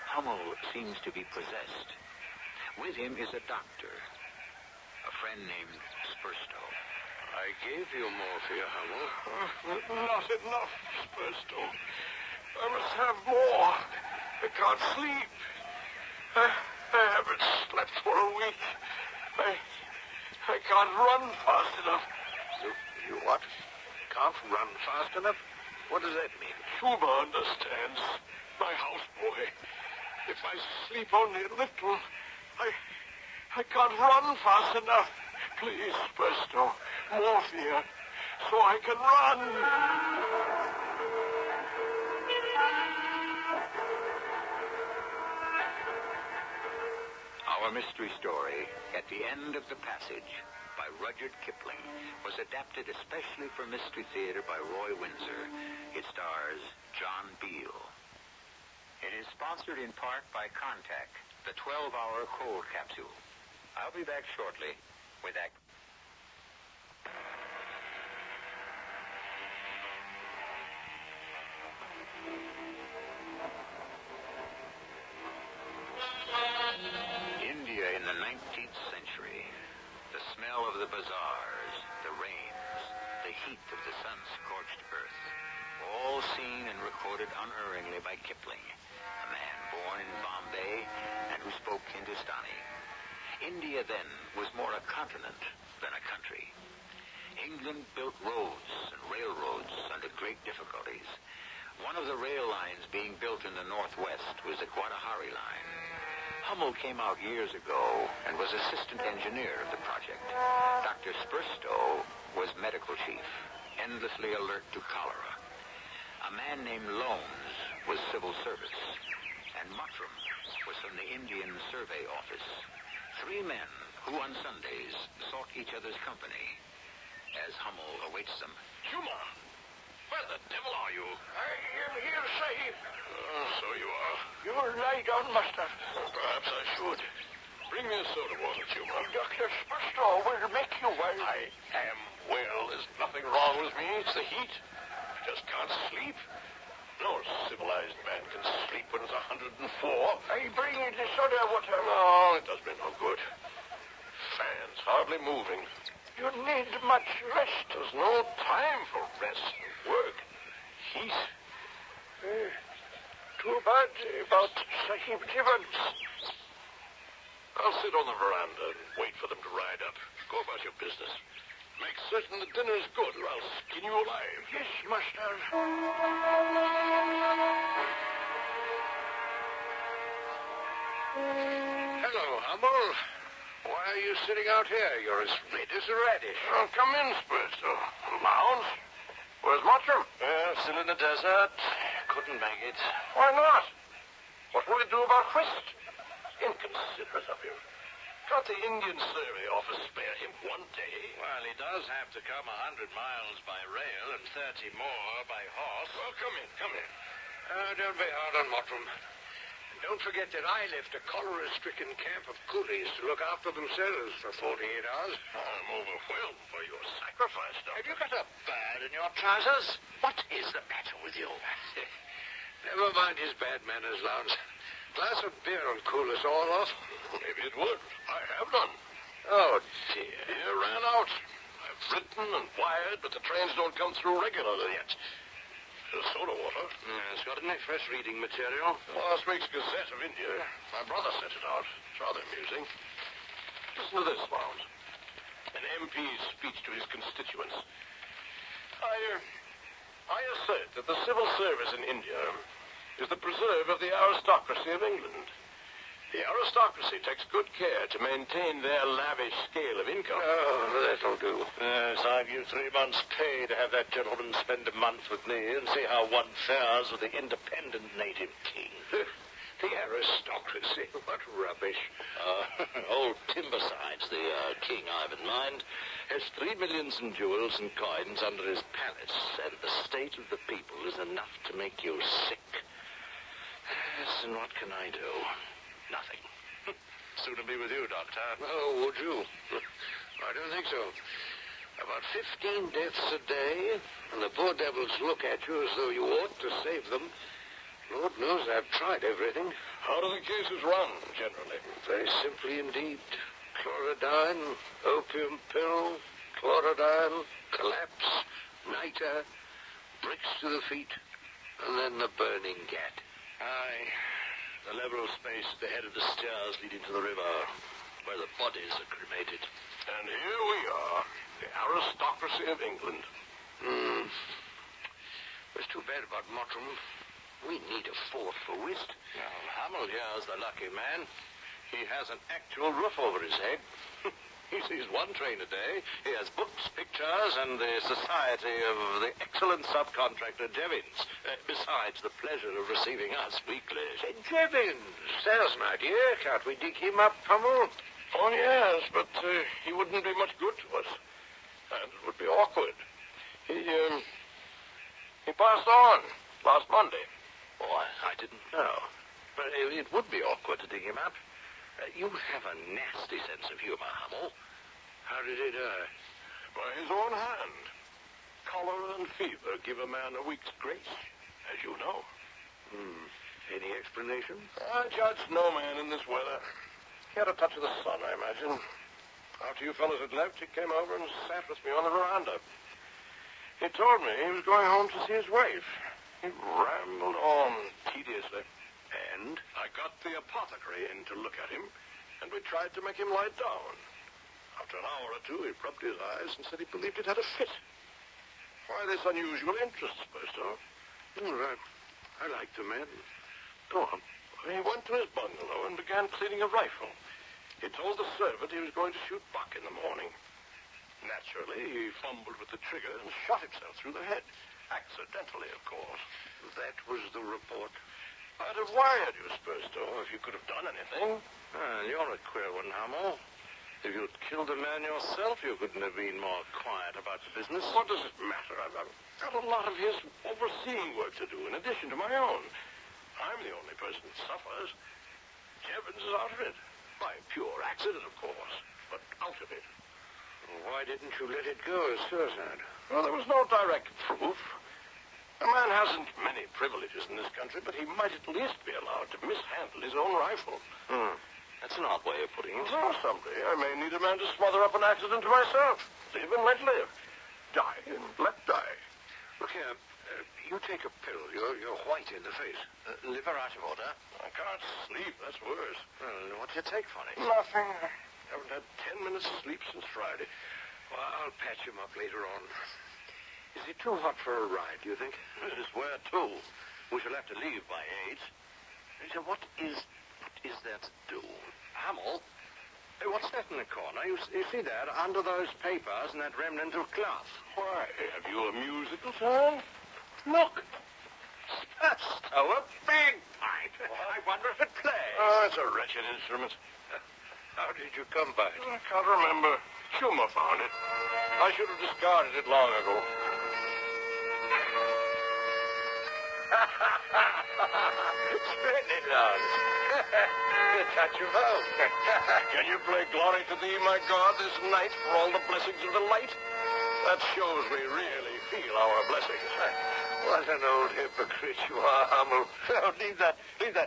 Hummel seems to be possessed. With him is a doctor, a friend named Spursto. I gave you morphia, Hummel. Not enough, Spursto. I must have more. I can't sleep. I haven't slept for a week. I can't run fast enough. You what? Can't run fast enough? What does that mean? Cuba understands. My houseboy. If I sleep only a little, I can't run fast enough. Please, Spursto, morphia, so I can run. Our mystery story, At the End of the Passage, by Rudyard Kipling, was adapted especially for Mystery Theater by Roy Windsor. It stars John Beale. It is sponsored in part by Contact, the 12-hour cold capsule. I'll be back shortly with that. India in the 19th century. The smell of the bazaars, the rains, the heat of the sun-scorched earth, all seen and recorded unerringly by Kipling, a man born in Bombay and who spoke Hindustani. India then was more a continent than a country. England built roads and railroads under great difficulties. One of the rail lines being built in the northwest was the Guadalajara line. Hummel came out years ago and was assistant engineer of the project. Dr. Spurstow was medical chief, endlessly alert to cholera. A man named Lones was civil service, and Mottram was from the Indian Survey Office. Three men who on Sundays sought each other's company as Hummel awaits them. Humor! Where the devil are you? I am here, Sahib. So you are. You lie down, master. Perhaps I should. Bring me a soda water, Humor. Dr. Spurstow will make you well. I am well. There's nothing wrong with me. It's the heat. I just can't sleep. No civilized man can sleep when it's 104. I bring you the soda water. No, it does me no good. Fans hardly moving. You need much rest. There's no time for rest and work. Heat. Too bad about Sahib Jivans. I'll sit on the veranda and wait for them to ride up. Go about your business. Make certain the dinner's good, or I'll skin you alive. Yes, master. Hello, Hummel. Why are you sitting out here? You're as red as a radish. Oh, come in, Spurstow. Mounds? Where's Mottram? Still in the desert. Couldn't make it. Why not? What will we do about Whist? Inconsiderate of him. Can't the Indian Survey Office spare him one day? Well, he does have to come 100 miles by rail and 30 more by horse. Well, come in, come in. Don't be hard on Mottram. Don't forget that I left a cholera-stricken camp of coolies to look after themselves for 48 hours. I'm overwhelmed by your sacrifice, Doctor. Have you got a bird in your trousers? What is the matter with you? Never mind his bad manners, Lowndes. Glass of beer will cool us all off. Maybe it would. I have none. Oh, dear. Beer ran out. I've written and wired, but the trains don't come through regularly yet. Soda water. It's got any fresh reading material? Last week's Gazette of India. My brother sent it out. It's rather amusing. Listen to this, Lowndes. An MP's speech to his constituents. I assert that the civil service in India is the preserve of the aristocracy of England. The aristocracy takes good care to maintain their lavish scale of income. Oh, that'll do. Yes, I've used 3 months' pay to have that gentleman spend a month with me and see how one fares with the independent native king. The aristocracy? What rubbish. Old Timbersides, the king I've in mind, has 3 millions in jewels and coins under his palace, and the state of the people is enough to make you sick. Yes, and what can I do? Nothing. Soon to be with you, Doctor. Oh, would you? I don't think so. About 15 deaths a day, and the poor devils look at you as though you ought to save them. Lord knows I've tried everything. How do the cases run, generally? Very simply indeed. Chlorodyne, opium pill, chlorodyne, collapse, niter, bricks to the feet, and then the burning cat. Aye. The level space at the head of the stairs leading to the river, where the bodies are cremated. And here we are, the aristocracy of England. It's too bad about Mottram. We need a fourth for Whist. Well, Hummel here is the lucky man. He has an actual roof over his head. He sees one train a day. He has books, pictures, and the society of the excellent subcontractor Jevons. Besides the pleasure of receiving us weekly. Jevons, there's an idea. Can't we dig him up, Hummel? Oh, yes, but he wouldn't be much good to us. And it would be awkward. He passed on last Monday. Oh, I didn't know. But it would be awkward to dig him up. You have a nasty sense of humor, Hummel. How did he die? By his own hand. Cholera and fever give a man a week's grace, as you know. Any explanation? I judge no man in this weather. He had a touch of the sun, I imagine. After you fellows had left, he came over and sat with me on the veranda. He told me he was going home to see his wife. He rambled on tediously. And? I got the apothecary in to look at him, and we tried to make him lie down. After an hour or two, he rubbed his eyes and said he believed he'd had a fit. Why this unusual interest, Burstow? I like the man. Go on. He went to his bungalow and began cleaning a rifle. He told the servant he was going to shoot buck in the morning. Naturally, he fumbled with the trigger and shot himself through the head. Accidentally, of course. That was the report. I'd have wired you, Spurstow, if you could have done anything. You're a queer one, Hummel. If you'd killed the man yourself, you couldn't have been more quiet about the business. What does it matter? I've got a lot of his overseeing work to do in addition to my own. I'm the only person that suffers. Jevons is out of it. By pure accident, of course, but out of it. Why didn't you let it go as suicide? Well, there was no direct proof. A man hasn't many privileges in this country, but he might at least be allowed to mishandle his own rifle. That's an odd way of putting it. Well, someday I may need a man to smother up an accident to myself. Live and let live. Die and let die. Look here, you take a pill. You're white in the face. Liver out of order. I can't sleep. That's worse. Well, what do you take for it? Nothing. I haven't had 10 minutes sleep since Friday. Well, I'll patch him up later on. Is it too hot for a ride, do you think? Where to? We shall have to leave by 8. So what is there to do? Hummel, what's that in the corner? You see that? Under those papers and that remnant of cloth. Why, have you a musical turn? Look. Spurstow, a bagpipe. I wonder if it plays. Oh, it's a wretched instrument. How did you come by it? I can't remember. Schumer found it. I should have discarded it long ago. Splendid, Lance. A touch of home. Can you play Glory to Thee, my God, this night for all the blessings of the light? That shows we really feel our blessings. What an old hypocrite you are, Hummel. Oh, leave that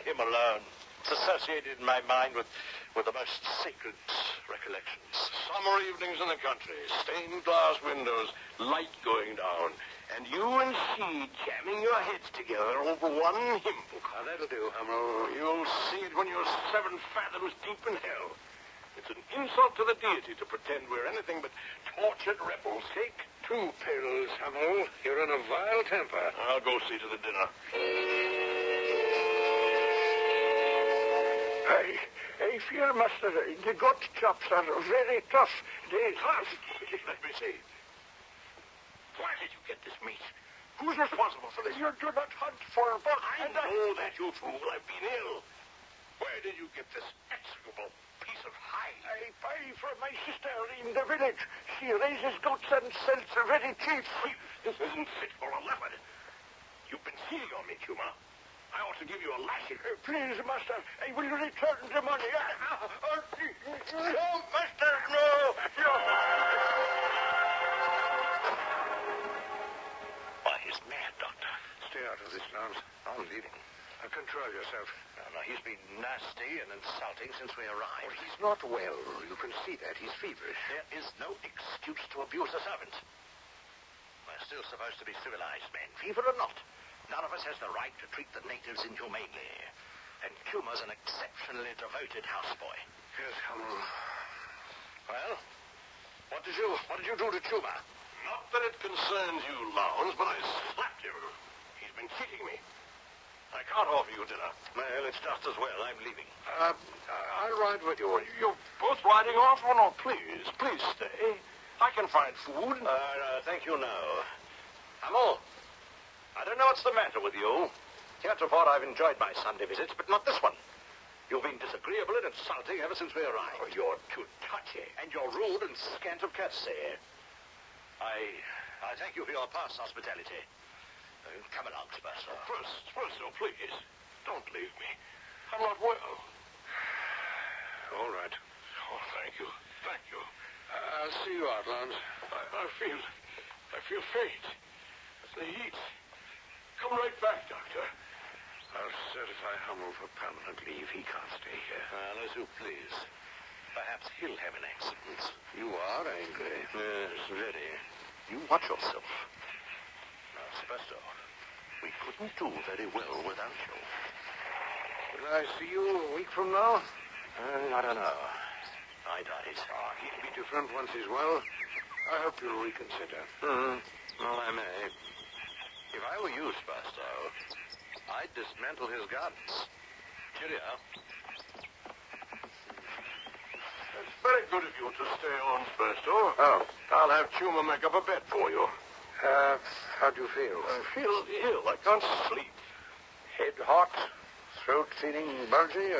hymn alone. It's associated in my mind with the most sacred recollections. Summer evenings in the country, stained glass windows, light going down, and you and she jamming your heads together over one hymn book. Now, that'll do, Hummel. You'll see it when you're 7 fathoms deep in hell. It's an insult to the deity to pretend we're anything but tortured rebels. Take 2 pills, Hummel. You're in a vile temper. I'll go see to the dinner. I fear, Master, the gut chops are very tough. Let me see. Where did you get this meat? Who's responsible for this? You do not hunt for buck. I know that, you fool. I've been ill. Where did you get this execrable piece of hide? I buy from my sister in the village. She raises goats and sells very cheap. This isn't fit for a leopard. You've been cheating on me, Chuma. I ought to give you a lashing. Please, Master, I will return the money. No, Master, no! Why, he's mad, Doctor. Stay out of this, Lance. I'm leaving. Control yourself. No, he's been nasty and insulting since we arrived. Well, he's not well. You can see that. He's feverish. There is no excuse to abuse a servant. We're still supposed to be civilized men, fever or not. None of us has the right to treat the natives inhumanely. And Chuma's an exceptionally devoted houseboy. Yes, Hummel. Well, what did you do to Chuma? Not that it concerns you, Lowndes, but I slapped him. He's been cheating me. I can't offer you your dinner. Well, it's just as well. I'm leaving. I'll ride with you. You're both riding off? Oh, no, please. Please stay. I can find food. Thank you, no. Hamill, I don't know what's the matter with you. Heretofore, I've enjoyed my Sunday visits, but not this one. You've been disagreeable and insulting ever since we arrived. Oh, you're too touchy. And you're rude and scant of courtesy. I thank you for your past hospitality. Come along, Spurso. Spurso, please. Don't leave me. I'm not well. All right. Oh, thank you. Thank you. I'll see you out, Lance. I feel faint. It's the heat. Come right back, Doctor. I'll certify Hummel for permanent leave. He can't stay here. Well, as you please. Perhaps he'll have an accident. You are angry. Yes, very. You watch yourself. Now, Spurso, we couldn't do very well without you. Will I see you a week from now? I don't know. I doubt it. He'll be different once he's well. I hope you'll reconsider. Well, I may. If I were you, Spurso, I'd dismantle his gardens. Cheerio. It's very good of you to stay on, Spurso. Oh. I'll have Chuma make up a bed for you. How do you feel? I feel ill. I can't sleep. Head hot? Throat feeling bulgy?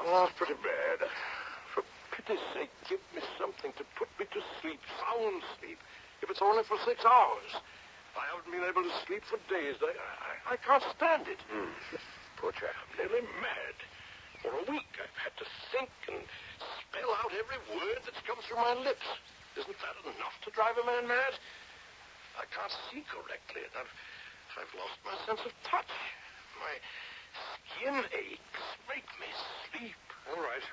Well, that's pretty bad. For pity's sake, give me something to put me to sleep. Sound sleep. If it's only for 6 hours. I haven't been able to sleep for days. I can't stand it. Poor chap. I'm nearly mad. For a week, I've had to think and spell out every word that's come through my lips. Isn't that enough to drive a man mad? I can't see correctly. I've lost my sense of touch. My skin aches make me sleep. All right.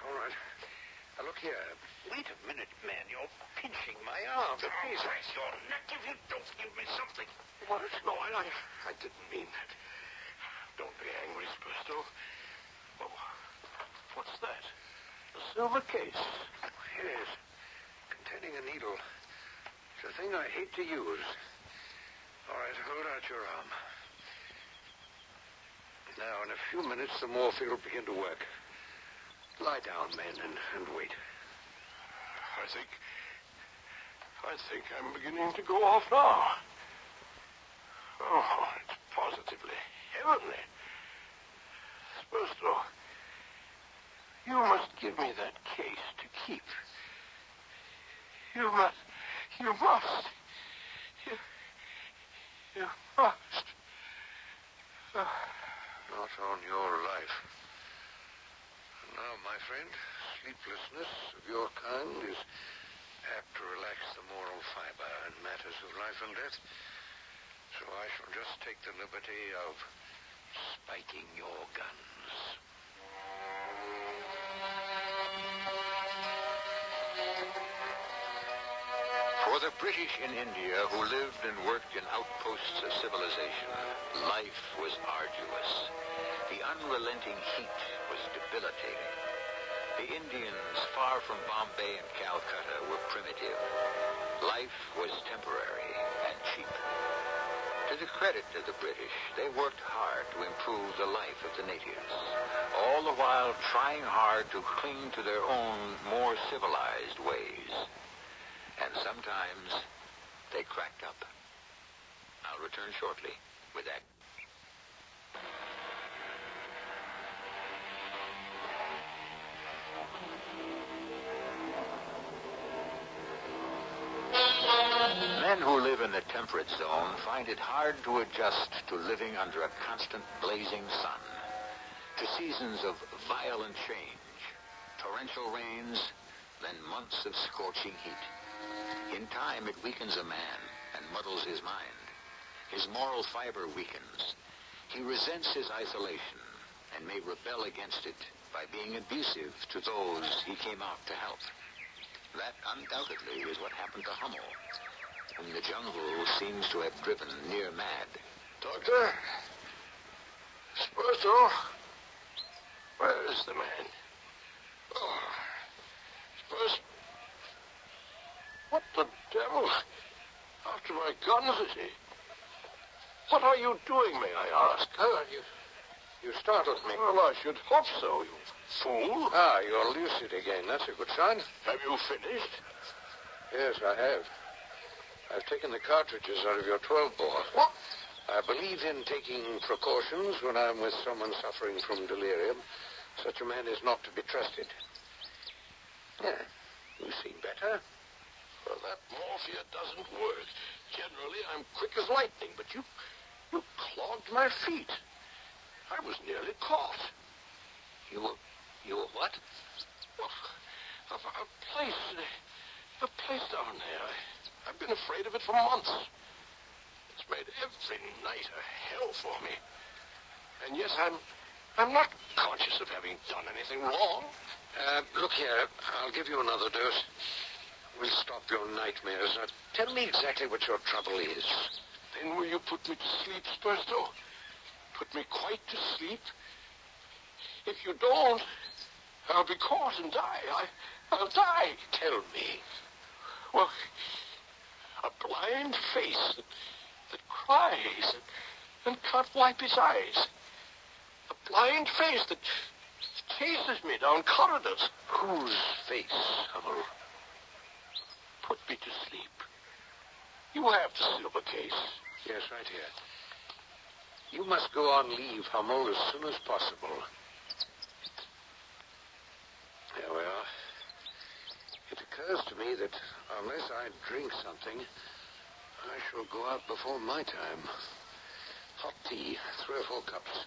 Now, look here. Wait a minute, man. You're pinching my arm. Please, your neck if you don't give me something. What? No, I didn't mean that. Don't be angry, Spurso. Oh, what's that? A silver case. Yes. Containing a needle. It's a thing I hate to use. All right, hold out your arm. Now, in a few minutes, the morphine will begin to work. Lie down, men, and wait. I think I'm beginning to go off now. Oh, it's positively heavenly. Spurso, you must give me that case to keep. You must. You must. Not on your life. Now, my friend, sleeplessness of your kind is apt to relax the moral fiber in matters of life and death. So I shall just take the liberty of spiking your guns. For the British in India who lived and worked in outposts of civilization, life was arduous. The unrelenting heat was debilitating. The Indians, far from Bombay and Calcutta, were primitive. Life was temporary and cheap. To the credit of the British, they worked hard to improve the life of the natives, all the while trying hard to cling to their own more civilized ways. And sometimes they cracked up. I'll return shortly with that. Men who live in the temperate zone find it hard to adjust to living under a constant blazing sun, to seasons of violent change, torrential rains, then months of scorching heat. In time, it weakens a man and muddles his mind. His moral fiber weakens. He resents his isolation and may rebel against it by being abusive to those he came out to help. That undoubtedly is what happened to Hummel, whom the jungle seems to have driven near mad. Doctor? Spurso? Where is the man? Oh, Spurso? What the devil? After my guns, is he? What are you doing, may I ask? You startled me. Well, I should hope so, you fool. Ah, you're lucid again. That's a good sign. Have you finished? Yes, I have. I've taken the cartridges out of your 12-bore. What? I believe in taking precautions when I'm with someone suffering from delirium. Such a man is not to be trusted. Yeah, you seem better. Well, that morphia doesn't work. Generally, I'm quick as lightning, but you clogged my feet. I was nearly caught. You were what? Well, a place down there. I've been afraid of it for months. It's made every night a hell for me. And yet I'm not conscious of having done anything wrong. Look here, I'll give you another dose. We'll stop your nightmares. Now, tell me exactly what your trouble is. Then will you put me to sleep, Spersto? Put me quite to sleep? If you don't, I'll be caught and die. I'll die. Tell me. Well, a blind face that cries and can't wipe his eyes. A blind face that chases me down corridors. Whose face, Hummel? Put me to sleep. You have the silver case. Yes, right here. You must go on leave, Hummel, as soon as possible. There we are. It occurs to me that unless I drink something, I shall go out before my time. Hot tea, 3 or 4 cups.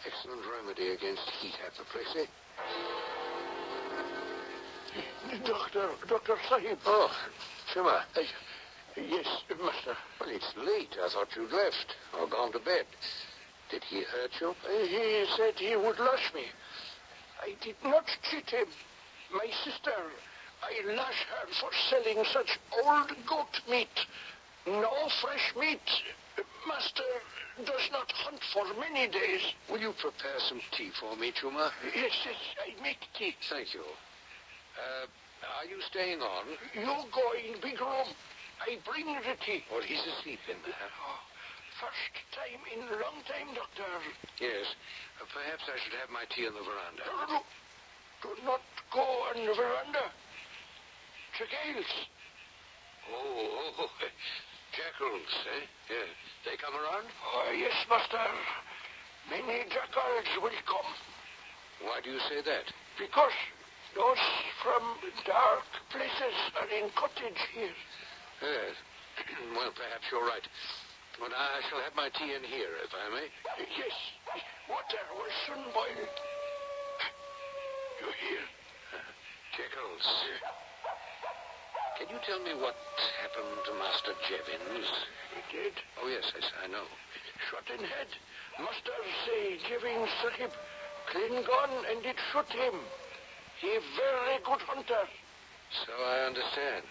Excellent remedy against heat apoplexy. Dr. Sahib. Oh, Shimmer. Yes, master. Well, it's late. I thought you'd left or gone to bed. Did he hurt you? He said he would lash me. I did not cheat him. My sister, I lash her for selling such old goat meat. No fresh meat. Master does not hunt for many days. Will you prepare some tea for me, Chuma? Yes, I make tea. Thank you. Are you staying on? You go in big room. I bring the tea. Well, he's asleep in there. Oh, first time in long time, Doctor. Yes. Perhaps I should have my tea on the veranda. No. Do not go on the veranda. Jackals. Oh, jackals, eh? Yeah. They come around? Oh, yes, master. Many jackals will come. Why do you say that? Because those from dark places are in cottage here. Yes. Well, perhaps you're right. But I shall have my tea in here, if I may. Yes. Water will soon boil. You hear? Jackals. Can you tell me what happened to Master Jevons? He did. Oh, yes, I know. Shot in head. Master say Jevons Sahib clean gun and it shot him. He very good hunter. So I understand.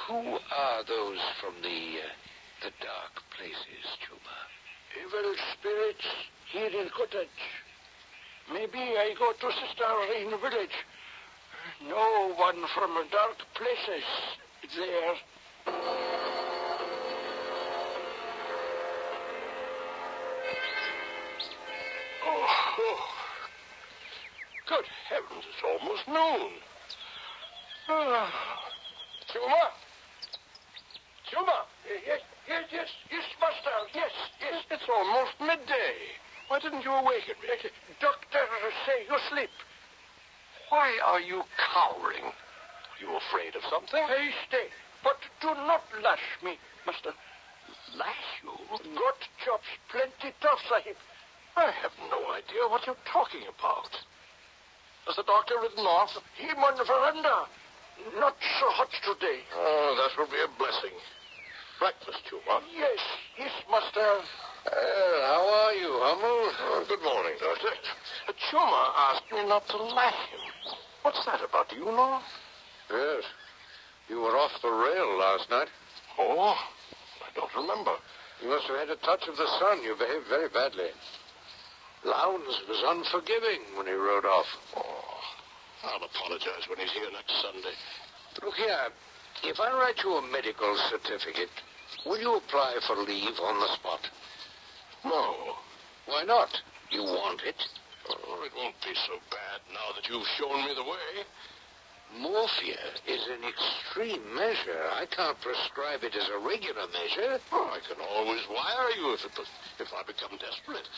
Who are those from the dark places, Chuma? Evil spirits here in cottage. Maybe I go to sister in village. No one from dark places there. Oh. Good heavens, it's almost noon. Chuma? Yes, master. Yes. It's almost midday. Why didn't you awaken me? Doctor, say you sleep. Why are you cowering? Are you afraid of something? Hey, stay. But do not lash me, master. Lash you? Goat chops plenty tough, Sahib. I have no idea what you're talking about. Has the doctor ridden off? Him on the veranda. Not so hot today. Oh, that will be a blessing. Breakfast, Chuma? Yes, master. How are you, Hummel? Oh, good morning, Doctor. Chuma asked me not to lash him. What's that about? Do you know? Yes. You were off the rail last night. Oh, I don't remember. You must have had a touch of the sun. You behaved very badly. Lowndes was unforgiving when he rode off. Oh, I'll apologize when he's here next Sunday. Look here. If I write you a medical certificate, will you apply for leave on the spot? No. Why not? You want it. Oh, it won't be so bad now that you've shown me the way. Morphia is an extreme measure. I can't prescribe it as a regular measure. Oh, I can always wire you if I become desperate.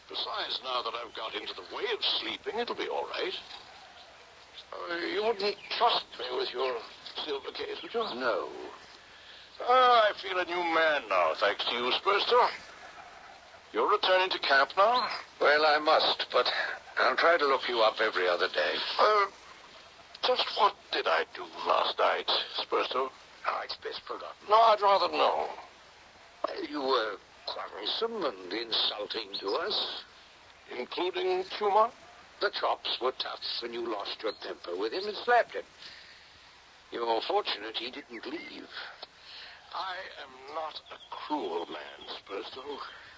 Besides, now that I've got into the way of sleeping, it'll be all right. You wouldn't trust me with your silver case, would you? No. I feel a new man now, thanks to you, Spurster. You're returning to camp now? Well, I must, but I'll try to look you up every other day. Just what did I do last night, Spurster? Oh, it's best forgotten. No, I'd rather know. Well, you were quarrelsome and insulting to us. Including Tuma? The chops were tough when you lost your temper with him and slapped him. You're fortunate he didn't leave. I am not a cruel man, Spurster.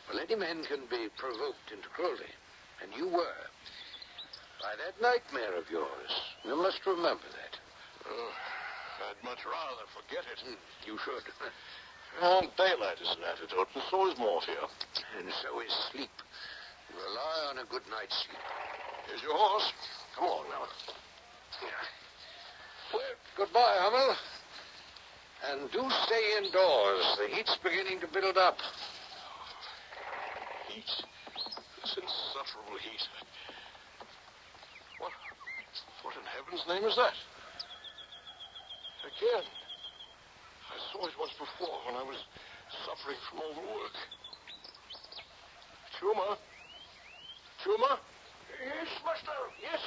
Well, any man can be provoked into cruelty, and you were. By that nightmare of yours. You must remember that. I'd much rather forget it. You should. Daylight is an antidote, and so is morphia. And so is sleep. Rely on a good night's sleep. Here's your horse. Come on now. Well, goodbye, Hummel. And do stay indoors. The heat's beginning to build up. Heat? This insufferable heat. What in heaven's name is that? Again. I saw it once before when I was suffering from overwork. Tuma? Tuma? Yes, master, yes.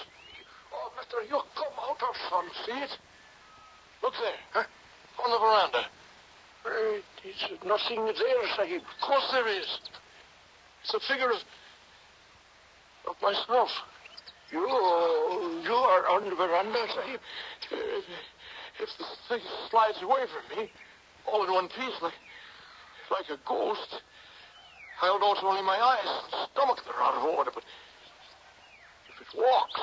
Oh, master, you come out of sun, see it? Look there, huh? On the veranda. There's nothing there, Sahib. Of course there is. It's a figure of myself. You are on the veranda, Sahib. If the thing slides away from me, all in one piece, like a ghost, I'll know it's only my eyes and stomach that are out of order, but if it walks,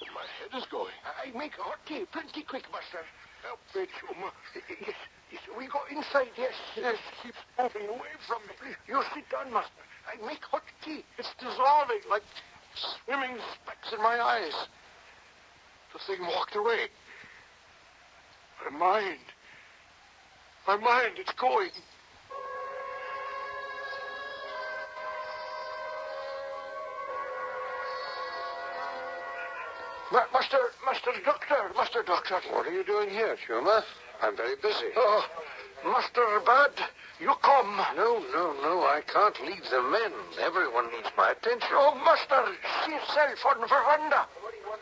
then my head is going. I make hot tea plenty quick, master. Help me, Chuma. Yes, we go inside, yes. Yes, it keeps moving away from me. Please, you sit down, master. I make hot tea. It's dissolving like swimming specks in my eyes. The thing walked away. My mind, it's going. Master Doctor. What are you doing here, Tuma? I'm very busy. Oh, Master Bad, you come. No, I can't leave the men. Everyone needs my attention. Oh, Master, see self on the veranda.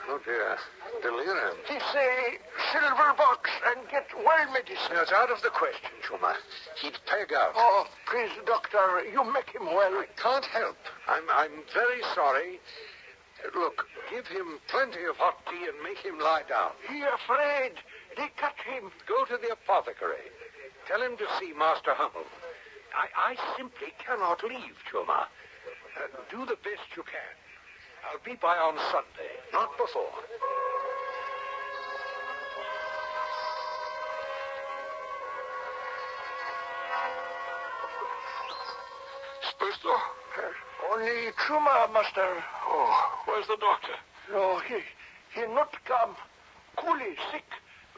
Oh, dear. Delirium. He say silver box and get well medicine. It's out of the question, Tuma. He'd peg out. Oh, please, Doctor, you make him well. I can't help. I'm very sorry. Look, give him plenty of hot tea and make him lie down. He afraid. They cut him. Go to the apothecary. Tell him to see Master Hummel. I simply cannot leave, Tuma. Do the best you can. I'll be by on Sunday, not before. Spurster? Only Chuma, Master. Oh, where's the doctor? No, he not come. Coolie, sick.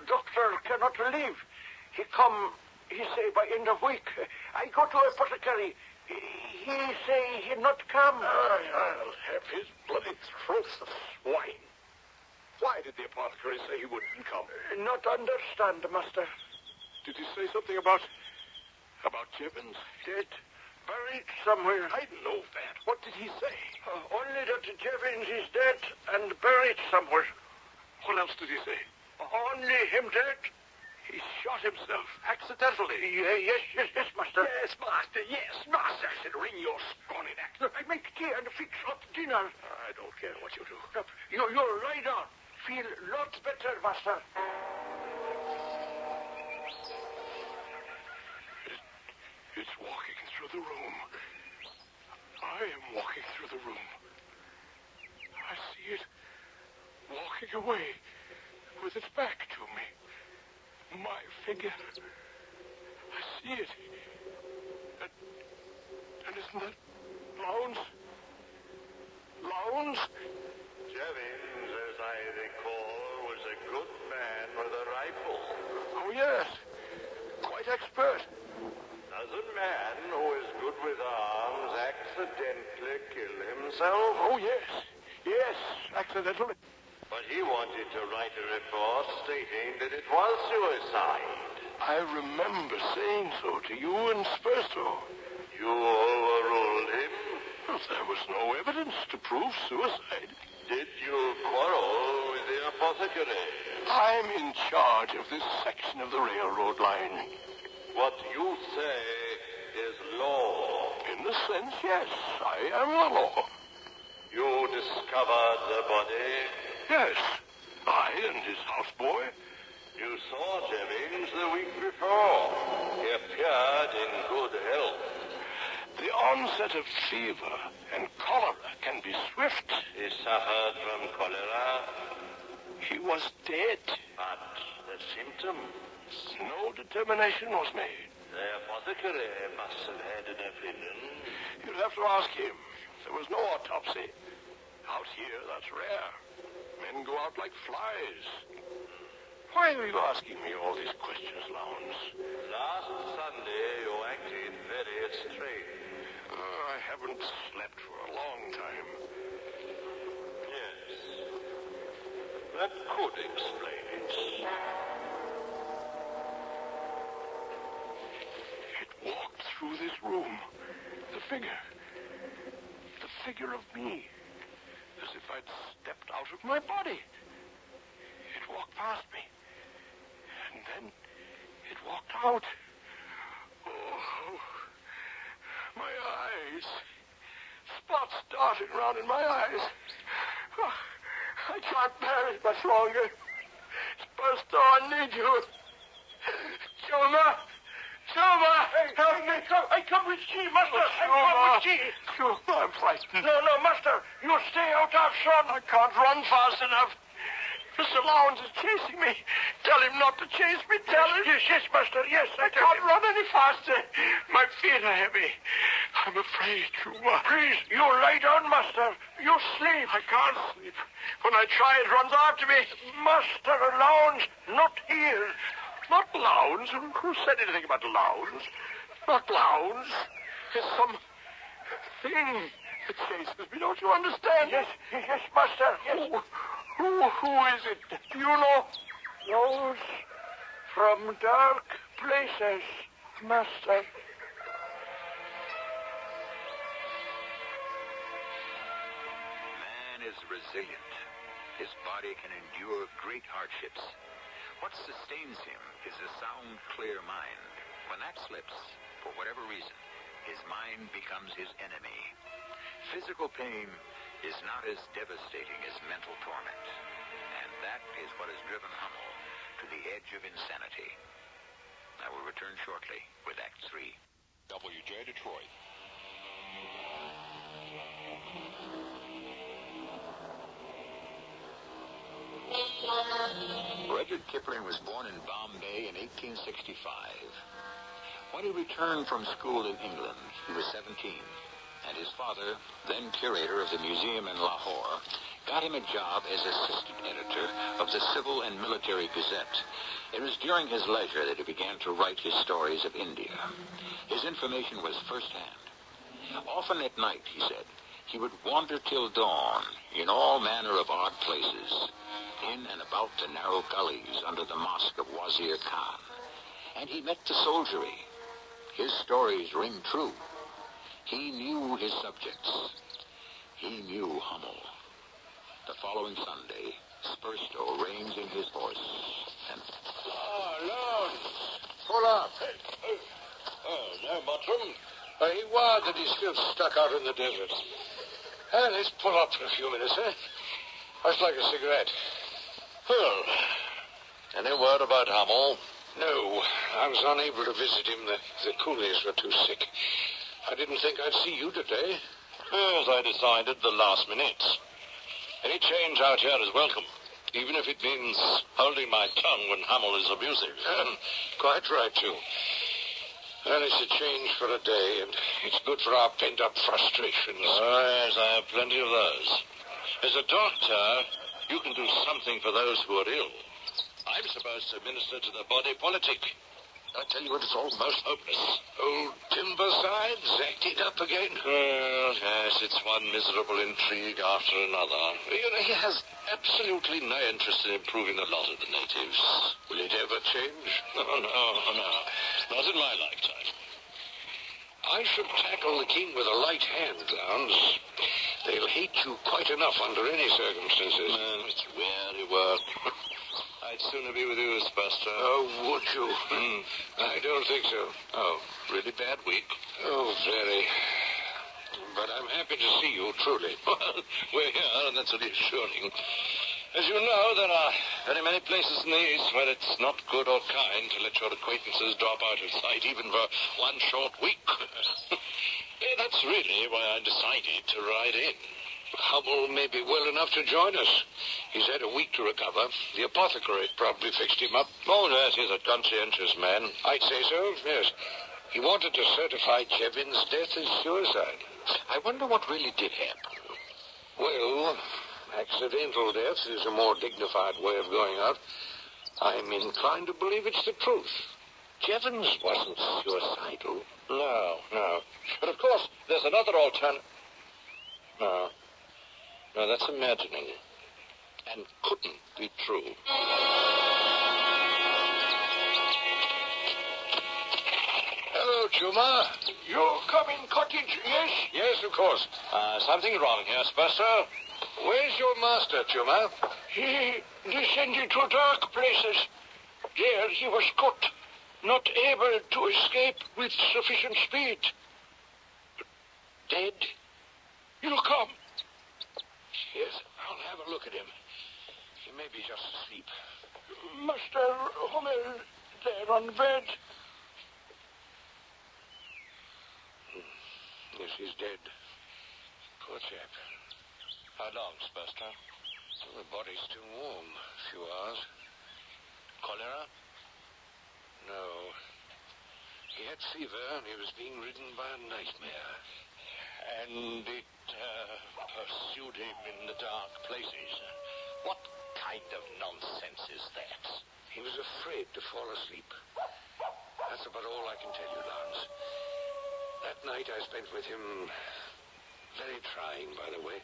Doctor cannot leave. He come, he say, by end of week. I go to apothecary. He say he not come. I'll have his bloody throat, the swine. Why did the apothecary say he wouldn't come? Not understand, Master. Did he say something about Jevons? Dead. Buried somewhere. I know that. What did he say? Only that Jevons is dead and buried somewhere. What else did he say? Only him dead. He shot himself accidentally. Yes, Master. Yes, Master. Yes, Master. I said, ring your scrawny neck. I make tea and fix hot dinner. I don't care what you do. You lie down. Feel lots better, Master. It's walking through the room. I am walking through the room. I see it walking away with its back to me. My figure. I see it. And isn't that Lowndes? Lowndes? Jevons, as I recall, was a good man with a rifle. Oh, yes. Quite expert. Does a man who is good with arms accidentally kill himself? Oh, yes. Yes, accidentally. But he wanted to write a report stating that it was suicide. I remember saying so to you and Spurstow. You overruled him? Well, there was no evidence to prove suicide. Did you quarrel with the apothecary? I'm in charge of this section of the railroad line. What you say is law. In a sense, yes. I am the law. You discovered the body? Yes. I and his houseboy. You saw Jevons the week before. He appeared in good health. The onset of fever and cholera can be swift. He suffered from cholera? He was dead. But the symptoms? No determination was made. The apothecary must have had an opinion. You'll have to ask him. There was no autopsy. Out here, that's rare. Men go out like flies. Why are you asking me all these questions, Lowndes? Last Sunday, you acted very strange. I haven't slept for a long time. Yes. That could explain it. It walked through this room. The figure of me. As if I'd stepped out of my body. It walked past me. And then it walked out. Oh, my eyes. Spots darting around in my eyes. Oh, I can't bear it much longer. Spurstow, I need you. Chuma! Help me! I come with G, Master. I come with G. Chuma, I'm frightened. No, Master. You stay out of shot. I can't run fast enough. Mr. Lowndes is chasing me. Tell him not to chase me. Tell him. Yes, Master. Yes, I can't run any faster. My feet are heavy. I'm afraid, Chuma. Please, you lie down, Master. You sleep. I can't sleep. When I try, it runs after me. Master Lowndes, not here. Not Lowndes? Who said anything about Lowndes? Not Lowndes. There's some thing that chases me. Don't you understand? Yes, Master. Yes. Who is it? Do you know? Those from dark places, Master. Man is resilient. His body can endure great hardships. What sustains him is a sound, clear mind. When that slips, for whatever reason, his mind becomes his enemy. Physical pain is not as devastating as mental torment. And that is what has driven Hummel to the edge of insanity. I will return shortly with Act 3. WJ Detroit. Rudyard Kipling was born in Bombay in 1865. When he returned from school in England, he was 17, and his father, then curator of the museum in Lahore, got him a job as assistant editor of the Civil and Military Gazette. It was during his leisure that he began to write his stories of India. His information was firsthand. Often at night, he said, he would wander till dawn in all manner of odd places, in and about the narrow gullies under the mosque of Wazir Khan. And he met the soldiery. His stories ring true. He knew his subjects. He knew Hummel. The following Sunday, Spurstow reins in his horse and... Lord! Pull up. No, Mottram. He was that he's still stuck out in the desert. Let's pull up for a few minutes, eh? I'd like a cigarette. Well, any word about Hummel? No, I was unable to visit him. The coolies were too sick. I didn't think I'd see you today. As I decided the last minute. Any change out here is welcome, even if it means holding my tongue when Hummel is abusive. Quite right, too. Well, it's a change for a day, and it's good for our pent-up frustrations. Oh, yes, I have plenty of those. As a doctor, you can do something for those who are ill. I'm supposed to minister to the body politic. I tell you, it's almost hopeless. Old Timbersides acting up again? Well, yes, it's one miserable intrigue after another. You know, he has absolutely no interest in improving the lot of the natives. Will it ever change? Oh, no. Not in my lifetime. I should tackle the king with a light hand, Lowndes. They'll hate you quite enough under any circumstances. It's weary work. I'd sooner be with you, Buster. Oh, would you? I don't think so. Oh, really bad week? Oh, very. But I'm happy to see you, truly. Well, we're here, and that's reassuring. As you know, there are very many places in the East where it's not good or kind to let your acquaintances drop out of sight, even for one short week. That's really why I decided to ride in. Hummel may be well enough to join us. He's had a week to recover. The apothecary probably fixed him up. Oh, yes, he's a conscientious man. I'd say so, yes. He wanted to certify Chevin's death as suicide. I wonder what really did happen. Well, accidental death is a more dignified way of going out. I'm inclined to believe it's the truth. Jevons wasn't suicidal. No. But, of course, there's another alternative. No, that's imagining. And couldn't be true. Hello, Chuma. You come in cottage, yes? Yes, of course. Something wrong here, Buster. Where's your master, Chuma? He descended to dark places. There he was caught, not able to escape with sufficient speed. Dead? You come. Yes, I'll have a look at him. He may be just asleep. Master Hummel, there on bed. Yes, he's dead. Poor chap. How long, Buster? Well, the body's still warm. A few hours. Cholera? No. He had fever, and he was being ridden by a nightmare. And it pursued him in the dark places. What kind of nonsense is that? He was afraid to fall asleep. That's about all I can tell you, Lance. That night I spent with him, very trying, by the way.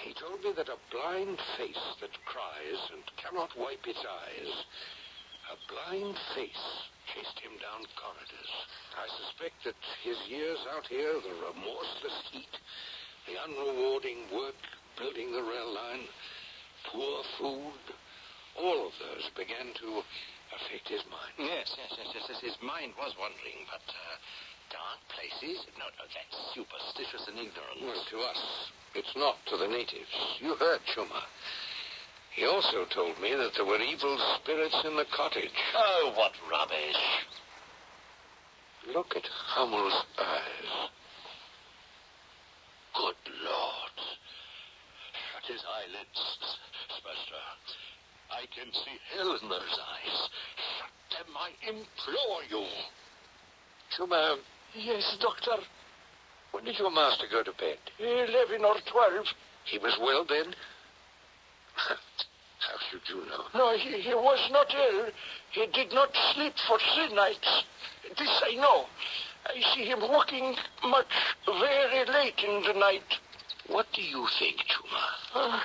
He told me that a blind face that cries and cannot wipe its eyes, a blind face chased him down corridors. I suspect that his years out here, the remorseless heat, the unrewarding work building the rail line, poor food, all of those began to affect his mind. Yes. His mind was wandering, but dark places? No, that's superstitious and ignorant. Well, to us, it's not to the natives. You heard Chuma. He also told me that there were evil spirits in the cottage. Oh, what rubbish. Look at Hummel's eyes. Good Lord. Shut his eyelids, Buster. I can see hell in those eyes. Shut them, I implore you. Chuma. Yes, Doctor. When did your master go to bed? 11 or 12. He was well then? How should you know? No, he was not ill. He did not sleep for 3 nights. This I know. I see him walking much, very late in the night. What do you think, Chuma?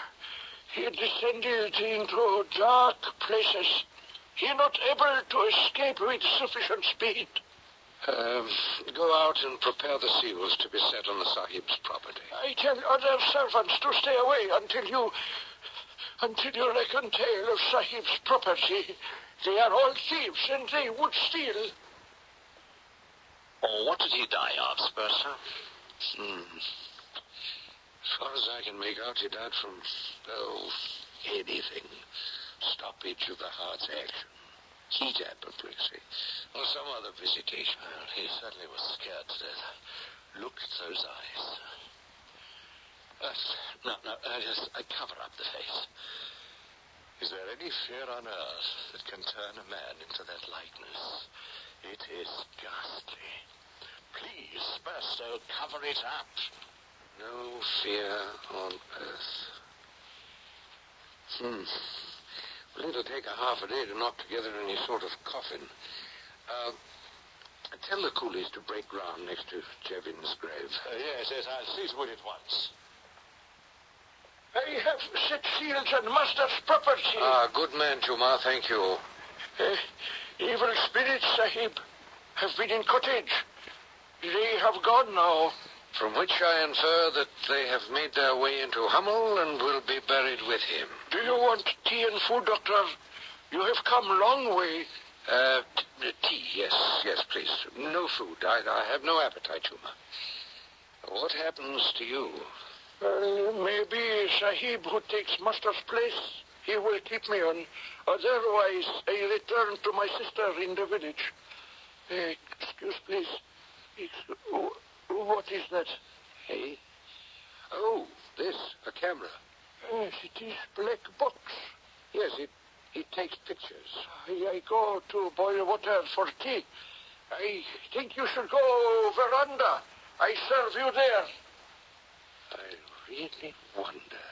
He descended into dark places. He not able to escape with sufficient speed. Go out and prepare the seals to be set on the Sahib's property. I tell other servants to stay away until you reckon tale of Sahib's property. They are all thieves, and they would steal. Oh, what did he die of, Buster? As far as I can make out, he died from, anything. Stoppage of the heart's action. Heat apoplexy. Or some other visitation. Well, he certainly was scared to death. Look at those eyes. No, I cover up the face. Is there any fear on earth that can turn a man into that likeness? It is ghastly. Please, Spurstow, cover it up. No fear on earth. Well, it'll take a half a day to knock together any sort of coffin. Tell the coolies to break ground next to Jevin's grave. Yes, I'll see to it at once. I have set seals on master's property. Good man, Juma, thank you. Evil spirits, Sahib, have been in cottage. They have gone now. From which I infer that they have made their way into Hummel and will be buried with him. Do you want tea and food, Doctor? You have come a long way. Tea, yes, please. No food. I have no appetite, Juma. What happens to you? Maybe Sahib who takes master's place, he will keep me on. Otherwise, I return to my sister in the village. Excuse, please. What is that? Hey? Oh, this, a camera. Yes, it is black box. Yes, it takes pictures. I go to boil water for tea. I think you should go veranda. I serve you there. I really wonder,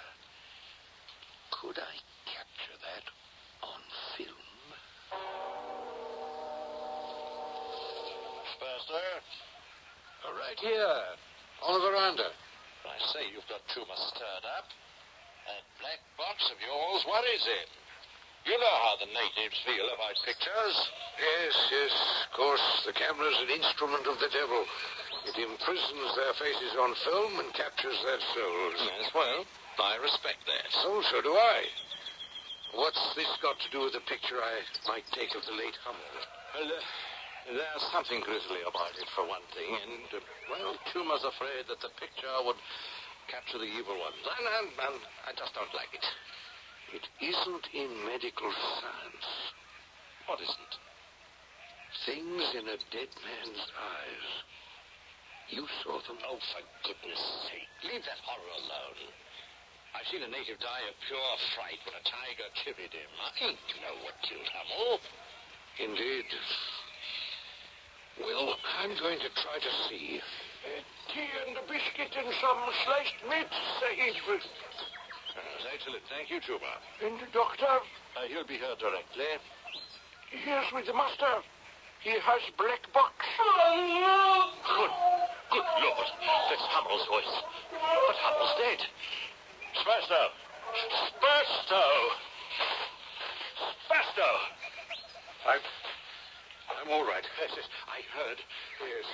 could I capture that on film? Spurster? Right here, on the veranda. I say you've got too much stirred up. That black box of yours, what is it? You know how the natives feel about pictures. Yes, of course, the camera's an instrument of the devil. It imprisons their faces on film and captures their souls. Yes, well, I respect that. Oh, so do I. What's this got to do with the picture I might take of the late Hummel? Well, there's something grisly about it, for one thing, and, Chuma's afraid that the picture would capture the evil ones, and I just don't like it. It isn't in medical science. What isn't? Things in a dead man's eyes. You saw them. Oh, for goodness sake, leave that horror alone. I've seen a native die of pure fright when a tiger chivvied him. I ain't know what killed Hummel. Indeed. Well, I'm going to try to see. Tea and a biscuit and some sliced meat, Sahib. Excellent. Thank you, Juba. And the doctor? He'll be here directly. Here's with the master. He has black box. Good Lord. That's Hummel's voice. But Hummel's dead. Spurstow. I'm all right. Yes, I heard. Yes.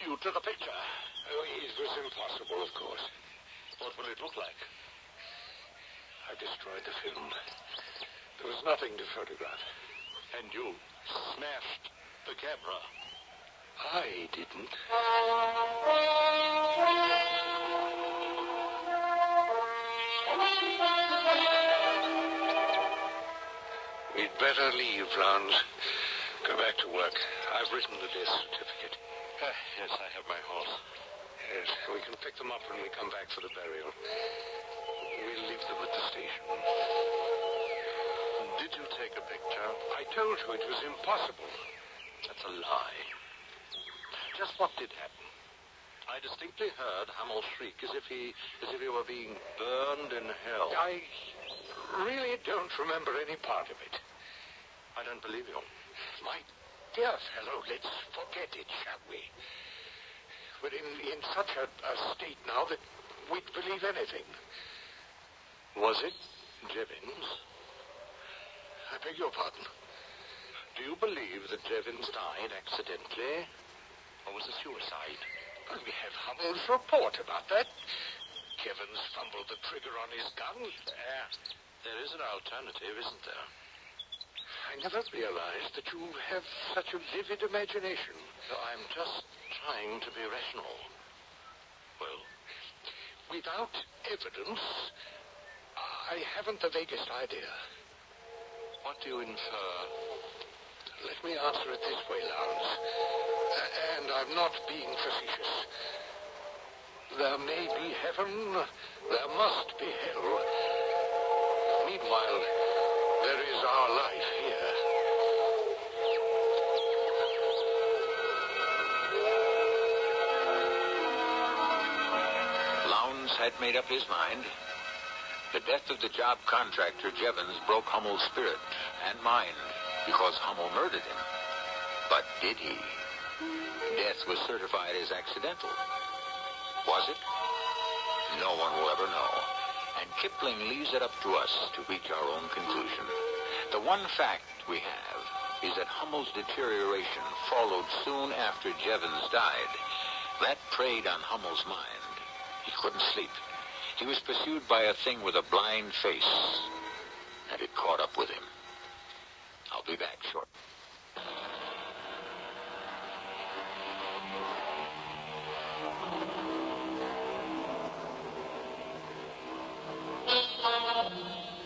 You took a picture. Oh, it was impossible, of course. What will it look like? I destroyed the film. There was nothing to photograph. And you smashed the camera. I didn't. We'd better leave, Lance. Go back to work. I've written the death certificate. Yes, I have my horse. Yes, we can pick them up when we come back for the burial. We'll leave them at the station. Did you take a picture? I told you it was impossible. That's a lie. Just what did happen? I distinctly heard Hummel shriek as if he were being burned in hell. I really don't remember any part of it. I don't believe you. My dear fellow, let's forget it, shall we? We're in such a state now that we'd believe anything. Was it Jevons? I beg your pardon. Do you believe that Jevons died accidentally? Or was it suicide? Well, we have Hummel's report about that. Jevons fumbled the trigger on his gun. There is an alternative, isn't there? I never realized that you have such a vivid imagination. I'm just trying to be rational. Well, without evidence, I haven't the vaguest idea. What do you infer? Let me answer it this way, Lance. And I'm not being facetious. There may be heaven, there must be hell. Me Meanwhile, there is our life here. Lowndes had made up his mind. The death of the job contractor, Jevons, broke Hummel's spirit and mind because Hummel murdered him. But did he? Death was certified as accidental. Was it? No one will ever know. And Kipling leaves it up to us to reach our own conclusion. The one fact we have is that Hummel's deterioration followed soon after Jevons died. That preyed on Hummel's mind. He couldn't sleep. He was pursued by a thing with a blind face, and it caught up with him. I'll be back shortly.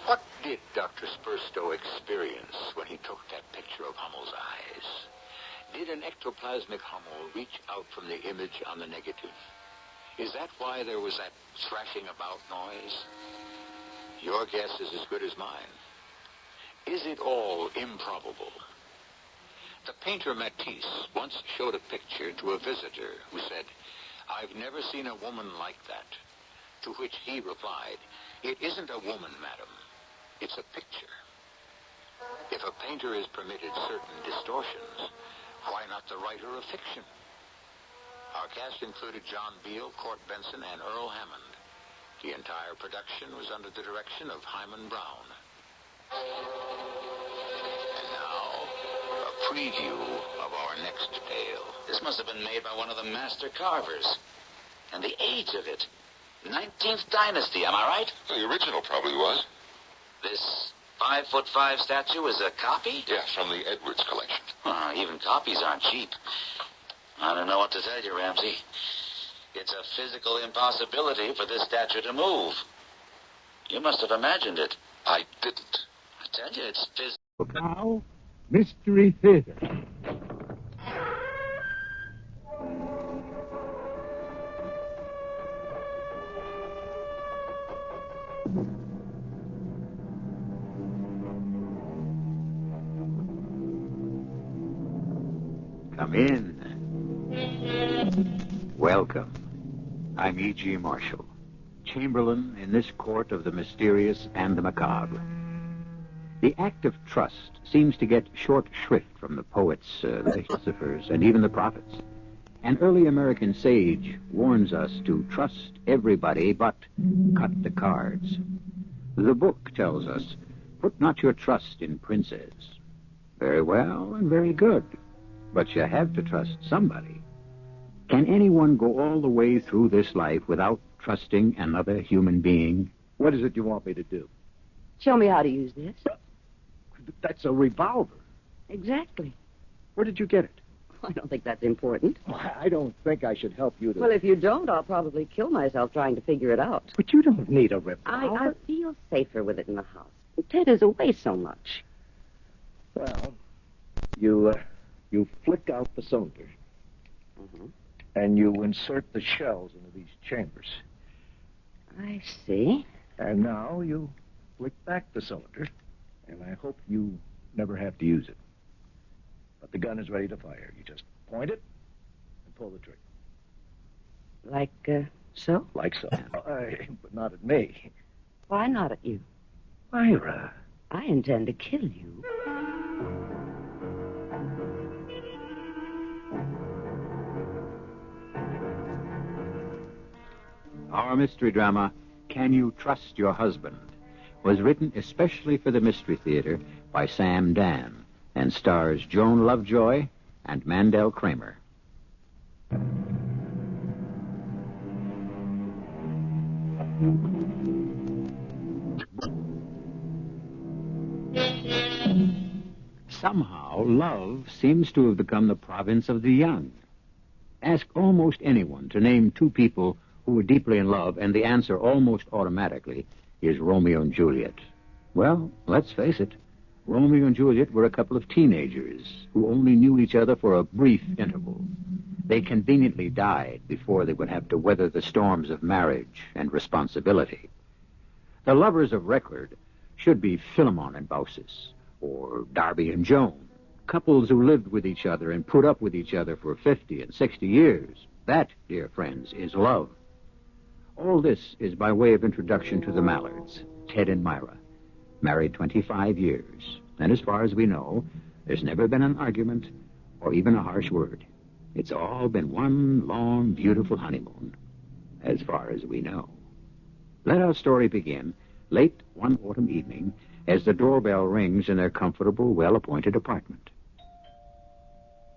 What did Dr. Spurstow experience when he took that picture of Hummel's eyes? Did an ectoplasmic Hummel reach out from the image on the negative? Is that why there was that thrashing about noise? Your guess is as good as mine. Is it all improbable? The painter Matisse once showed a picture to a visitor who said, "I've never seen a woman like that." To which he replied, "It isn't a woman, madam. It's a picture." If a painter is permitted certain distortions, why not the writer of fiction? Our cast included John Beale, Court Benson, and Earl Hammond. The entire production was under the direction of Hyman Brown. And now, a preview of our next tale. This must have been made by one of the master carvers. And the age of it. 19th dynasty, am I right? The original probably was. This 5'5" statue is a copy? Yeah, from the Edwards collection. Even copies aren't cheap. I don't know what to tell you, Ramsey. It's a physical impossibility for this statue to move. You must have imagined it. I didn't. I tell you, it's physical. Now, Mystery Theater. Come in. Welcome. I'm E.G. Marshall, Chamberlain in this court of the mysterious and the macabre. The act of trust seems to get short shrift from the poets, the philosophers, and even the prophets. An early American sage warns us to trust everybody but cut the cards. The book tells us, put not your trust in princes. Very well and very good, but you have to trust somebody. Can anyone go all the way through this life without trusting another human being? What is it you want me to do? Show me how to use this. That's a revolver. Exactly. Where did you get it? I don't think that's important. I don't think I should help you to... Well, if you don't, I'll probably kill myself trying to figure it out. But you don't need a revolver. I feel safer with it in the house. Ted is away so much. Well, you flick out the cylinder. Mm-hmm. And you insert the shells into these chambers. I see. And now you flick back the cylinder, and I hope you never have to use it. But the gun is ready to fire. You just point it and pull the trigger. Like, so? Like so. But not at me. Why not at you? Myra. I intend to kill you. Our mystery drama, Can You Trust Your Husband?, was written especially for the Mystery Theater by Sam Dan and stars Joan Lovejoy and Mandel Kramer. Somehow, love seems to have become the province of the young. Ask almost anyone to name two people who were deeply in love, and the answer almost automatically is Romeo and Juliet. Well, let's face it, Romeo and Juliet were a couple of teenagers who only knew each other for a brief interval. They conveniently died before they would have to weather the storms of marriage and responsibility. The lovers of record should be Philemon and Baucis, or Darby and Joan, couples who lived with each other and put up with each other for 50 and 60 years. That, dear friends, is love. All this is by way of introduction to the Mallards, Ted and Myra, married 25 years. And as far as we know, there's never been an argument or even a harsh word. It's all been one long, beautiful honeymoon, as far as we know. Let our story begin late one autumn evening as the doorbell rings in their comfortable, well-appointed apartment.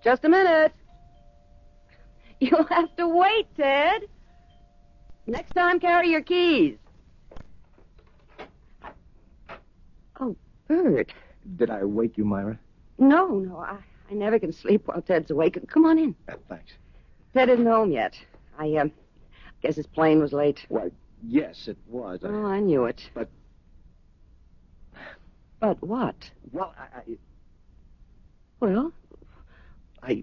Just a minute. You'll have to wait, Ted. Next time, carry your keys. Oh, Bert. Did I wake you, Myra? No, I never can sleep while Ted's awake. Come on in. Thanks. Ted isn't home yet. I guess his plane was late. Why, yes, it was. Oh, I knew it. But what? Well, Well?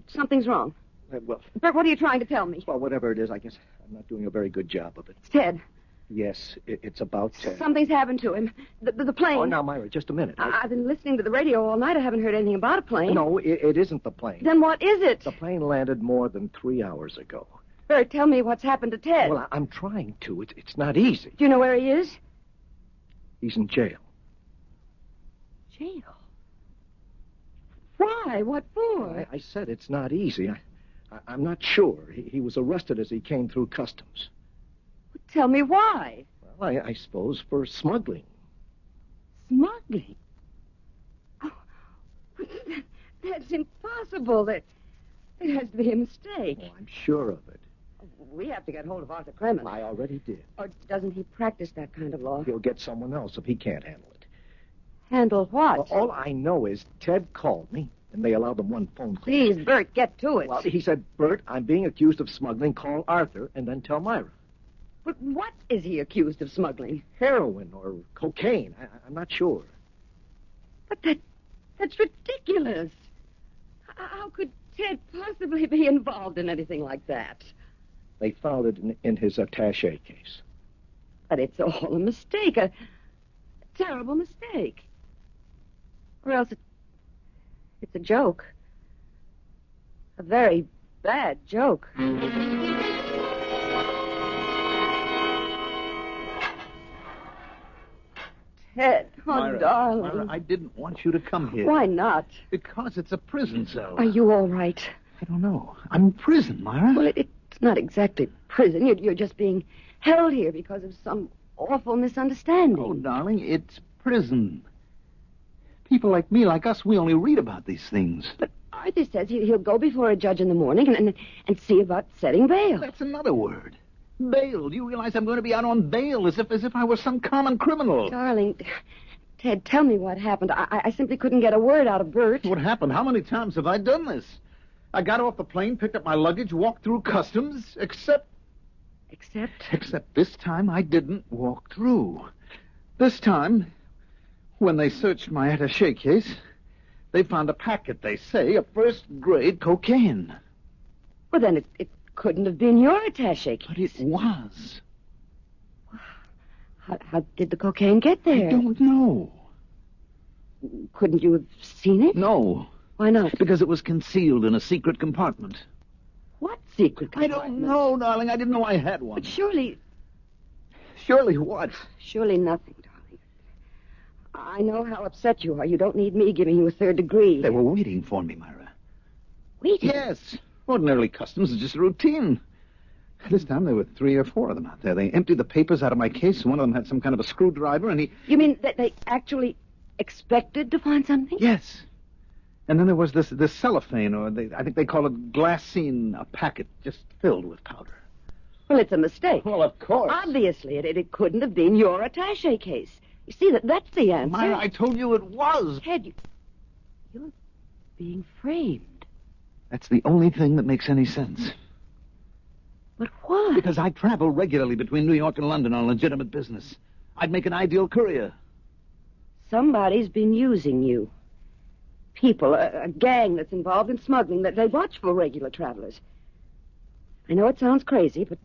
Something's wrong. Well... Bert, what are you trying to tell me? Well, whatever it is, I guess I'm not doing a very good job of it. It's Ted. Yes, it's about Ted. Something's happened to him. The plane. Oh, now, Myra, just a minute. I've been listening to the radio all night. I haven't heard anything about a plane. No, it isn't the plane. Then what is it? The plane landed more than 3 hours ago. Bert, tell me what's happened to Ted. Well, I'm trying to. It's not easy. Do you know where he is? He's in jail. Jail? Why? What for? I said it's not easy. I'm not sure. He was arrested as he came through customs. Tell me why. Well, I suppose for smuggling. Smuggling? Oh, that's impossible. There has to be a mistake. Oh, I'm sure of it. We have to get hold of Arthur Kremen. I already did. Or doesn't he practice that kind of law? He'll get someone else if he can't handle it. Handle what? Well, all I know is Ted called me, and they allowed him one phone call. Please, Bert, get to it. Well, he said, Bert, I'm being accused of smuggling. Call Arthur, and then tell Myra. But what is he accused of smuggling? Heroin or cocaine. I'm not sure. But that's ridiculous. How could Ted possibly be involved in anything like that? They found it in his attaché case. But it's all a mistake, a terrible mistake. Or else it's a joke. A very bad joke. Ted, oh, Myra, darling. Myra, I didn't want you to come here. Why not? Because it's a prison cell. Are you all right? I don't know. I'm in prison, Myra. Well, it's not exactly prison. You're just being held here because of some awful misunderstanding. Oh, darling, it's prison. People like me, like us, we only read about these things. But Arthur says he'll go before a judge in the morning and see about setting bail. That's another word. Bail. Do you realize I'm going to be out on bail as if I were some common criminal? Darling, Ted, tell me what happened. I simply couldn't get a word out of Bert. What happened? How many times have I done this? I got off the plane, picked up my luggage, walked through customs, except this time I didn't walk through. This time, when they searched my attaché case, they found a packet, they say, of first-grade cocaine. Well, then it couldn't have been your attaché case. But it was. How did the cocaine get there? I don't know. Couldn't you have seen it? No. Why not? Because it was concealed in a secret compartment. What secret compartment? I don't know, darling. I didn't know I had one. But surely... Surely what? Surely nothing, darling. I know how upset you are. You don't need me giving you a third degree. They were waiting for me, Myra. Waiting? Yes. Ordinarily, customs is just routine. This time there were 3 or 4 of them out there. They emptied the papers out of my case. One of them had some kind of a screwdriver, and he... You mean that they actually expected to find something? Yes. And then there was this cellophane, or I think they call it glassine, a packet just filled with powder. Well, it's a mistake. Well, of course. Obviously, it couldn't have been your attaché case. You see, that's the answer. Myra, I told you it was. Ted, you're being framed. That's the only thing that makes any sense. But why? Because I travel regularly between New York and London on legitimate business. I'd make an ideal courier. Somebody's been using you. People, a gang that's involved in smuggling, that they watch for regular travelers. I know it sounds crazy, but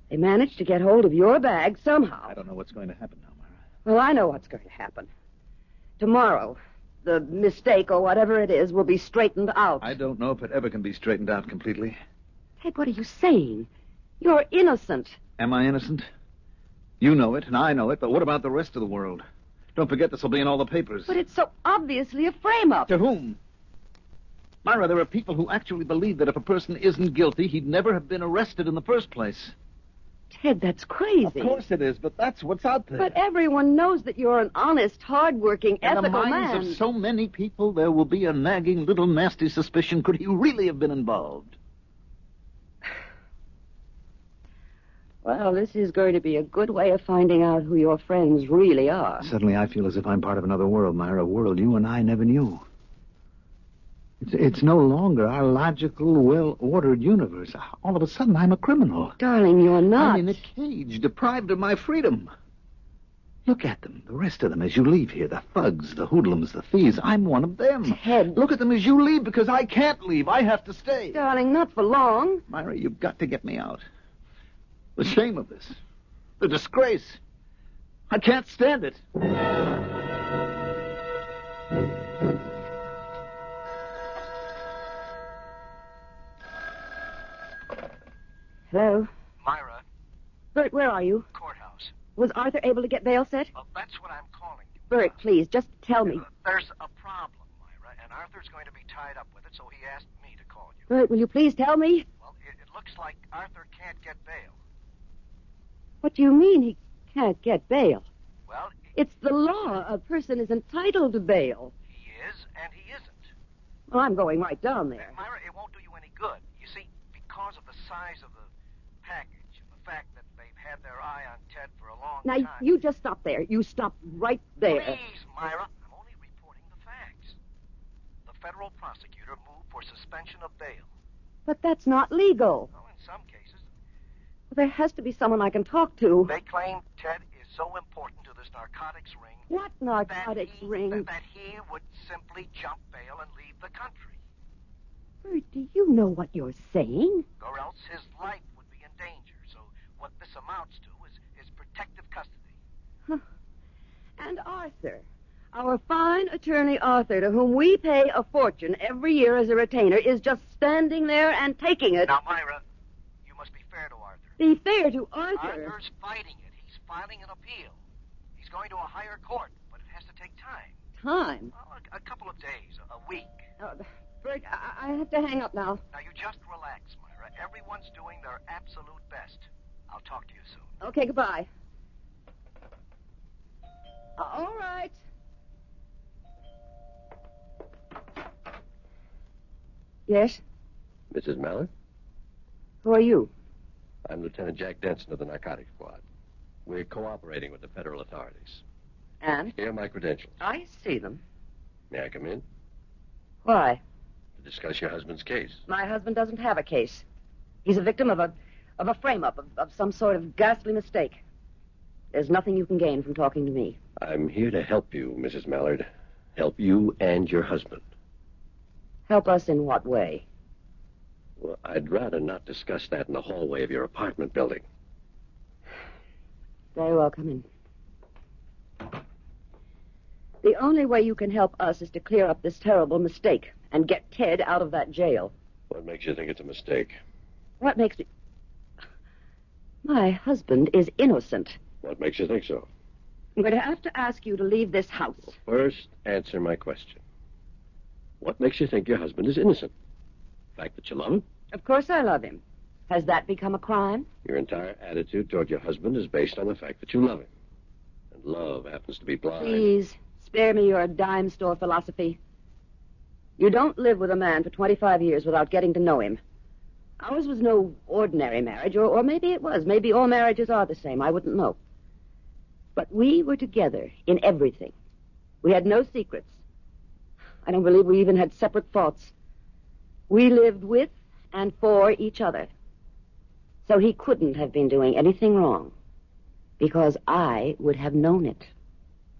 they managed to get hold of your bag somehow. I don't know what's going to happen now, Myra. Well, I know what's going to happen. Tomorrow, the mistake or whatever it is will be straightened out. I don't know if it ever can be straightened out completely. Ted, what are you saying? You're innocent. Am I innocent? You know it, and I know it, but what about the rest of the world? Don't forget this will be in all the papers. But it's so obviously a frame-up. To whom? Myra, there are people who actually believe that if a person isn't guilty, he'd never have been arrested in the first place. Ted, that's crazy. Of course it is, but that's what's out there. But everyone knows that you're an honest, hard-working, ethical man. In the minds of so many people, there will be a nagging little nasty suspicion. Could he really have been involved? Well, this is going to be a good way of finding out who your friends really are. Suddenly I feel as if I'm part of another world, Myra, a world you and I never knew. It's no longer our logical, well-ordered universe. All of a sudden, I'm a criminal. Darling, you're not. I'm in a cage, deprived of my freedom. Look at them, the rest of them, as you leave here. The thugs, the hoodlums, the thieves. I'm one of them. Ted. Look at them as you leave, because I can't leave. I have to stay. Darling, not for long. Myra, you've got to get me out. The shame of this. The disgrace. I can't stand it. Hello? Myra. Bert, where are you? Courthouse. Was Arthur able to get bail set? Well, that's what I'm calling you. Bert, please, just tell me. There's a problem, Myra, and Arthur's going to be tied up with it, so he asked me to call you. Bert, will you please tell me? Well, it looks like Arthur can't get bail. What do you mean he can't get bail? Well, it's the law. A person is entitled to bail. He is, and he isn't. Well, I'm going right down there. Myra, it won't do you any good. You see, because of the size of the package and the fact that they've had their eye on Ted for a long time... Now, you just stop there. You stop right there. Please, Myra. I'm only reporting the facts. The federal prosecutor moved for suspension of bail. But that's not legal. Well, in some cases... Well, there has to be someone I can talk to. They claim Ted is so important to this narcotics ring... What narcotics ring? That he would simply jump bail and leave the country. Bert, do you know what you're saying? Or else his life would be in danger. So what this amounts to is protective custody. Huh. And Arthur, our fine attorney Arthur, to whom we pay a fortune every year as a retainer, is just standing there and taking it. Now, Myra, you must be fair to Arthur. Be fair to Arthur? Arthur's fighting it. He's filing an appeal. He's going to a higher court, but it has to take time. Time? Well, a couple of days, a week. Bert, I have to hang up now. Now, you just relax, Myra. Everyone's doing their absolute best. I'll talk to you soon. Okay, goodbye. All right. Yes? Mrs. Mallard? Who are you? I'm Lieutenant Jack Denson of the Narcotics Squad. We're cooperating with the federal authorities. And? Here are my credentials. I see them. May I come in? Why? To discuss your husband's case. My husband doesn't have a case. He's a victim of a frame-up, of some sort of ghastly mistake. There's nothing you can gain from talking to me. I'm here to help you, Mrs. Mallard. Help you and your husband. Help us in what way? Well, I'd rather not discuss that in the hallway of your apartment building. Very well, come in. The only way you can help us is to clear up this terrible mistake and get Ted out of that jail. What makes you think it's a mistake? What makes me... My husband is innocent. What makes you think so? I'm going to have to ask you to leave this house. First, answer my question. What makes you think your husband is innocent? The fact that you love him? Of course I love him. Has that become a crime? Your entire attitude toward your husband is based on the fact that you love him. And love happens to be blind. Please, spare me your dime store philosophy. You don't live with a man for 25 years without getting to know him. Ours was no ordinary marriage, or maybe it was. Maybe all marriages are the same. I wouldn't know. But we were together in everything. We had no secrets. I don't believe we even had separate thoughts. We lived with and for each other. So he couldn't have been doing anything wrong, because I would have known it.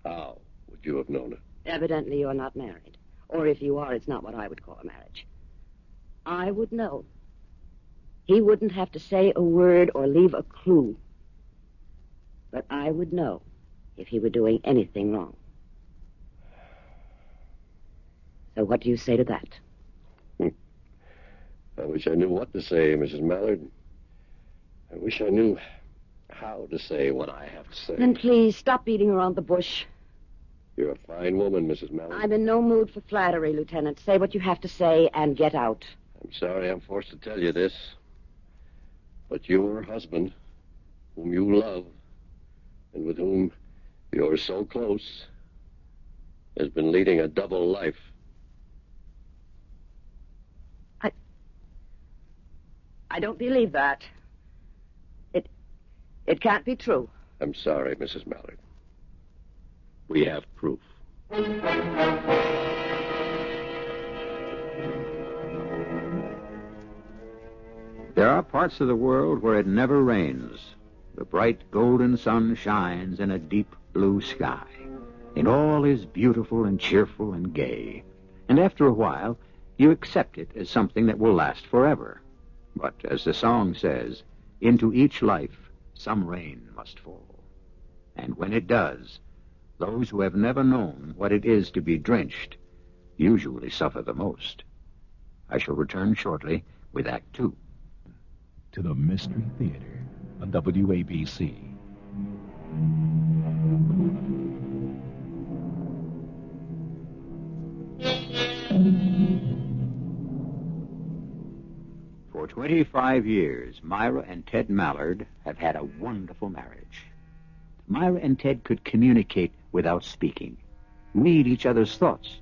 How would you have known it? Evidently you're not married. Or if you are, it's not what I would call a marriage. I would know. He wouldn't have to say a word or leave a clue. But I would know. if he were doing anything wrong. So what do you say to that? I wish I knew what to say, Mrs. Mallard. I wish I knew how to say what I have to say. Then please stop beating around the bush. You're a fine woman, Mrs. Mallard. I'm in no mood for flattery, Lieutenant. Say what you have to say and get out. I'm sorry I'm forced to tell you this, but your husband, whom you love, and with whom you're so close, has been leading a double life. I don't believe that. It can't be true. I'm sorry, Mrs. Mallard. We have proof. There are parts of the world where it never rains. The bright golden sun shines in a deep blue sky, and all is beautiful and cheerful and gay. And after a while, you accept it as something that will last forever. But as the song says, into each life some rain must fall. And when it does, those who have never known what it is to be drenched usually suffer the most. I shall return shortly with Act Two. To the Mystery Theater on WABC. For 25 years, Myra and Ted Mallard have had a wonderful marriage. Myra and Ted could communicate without speaking, read each other's thoughts,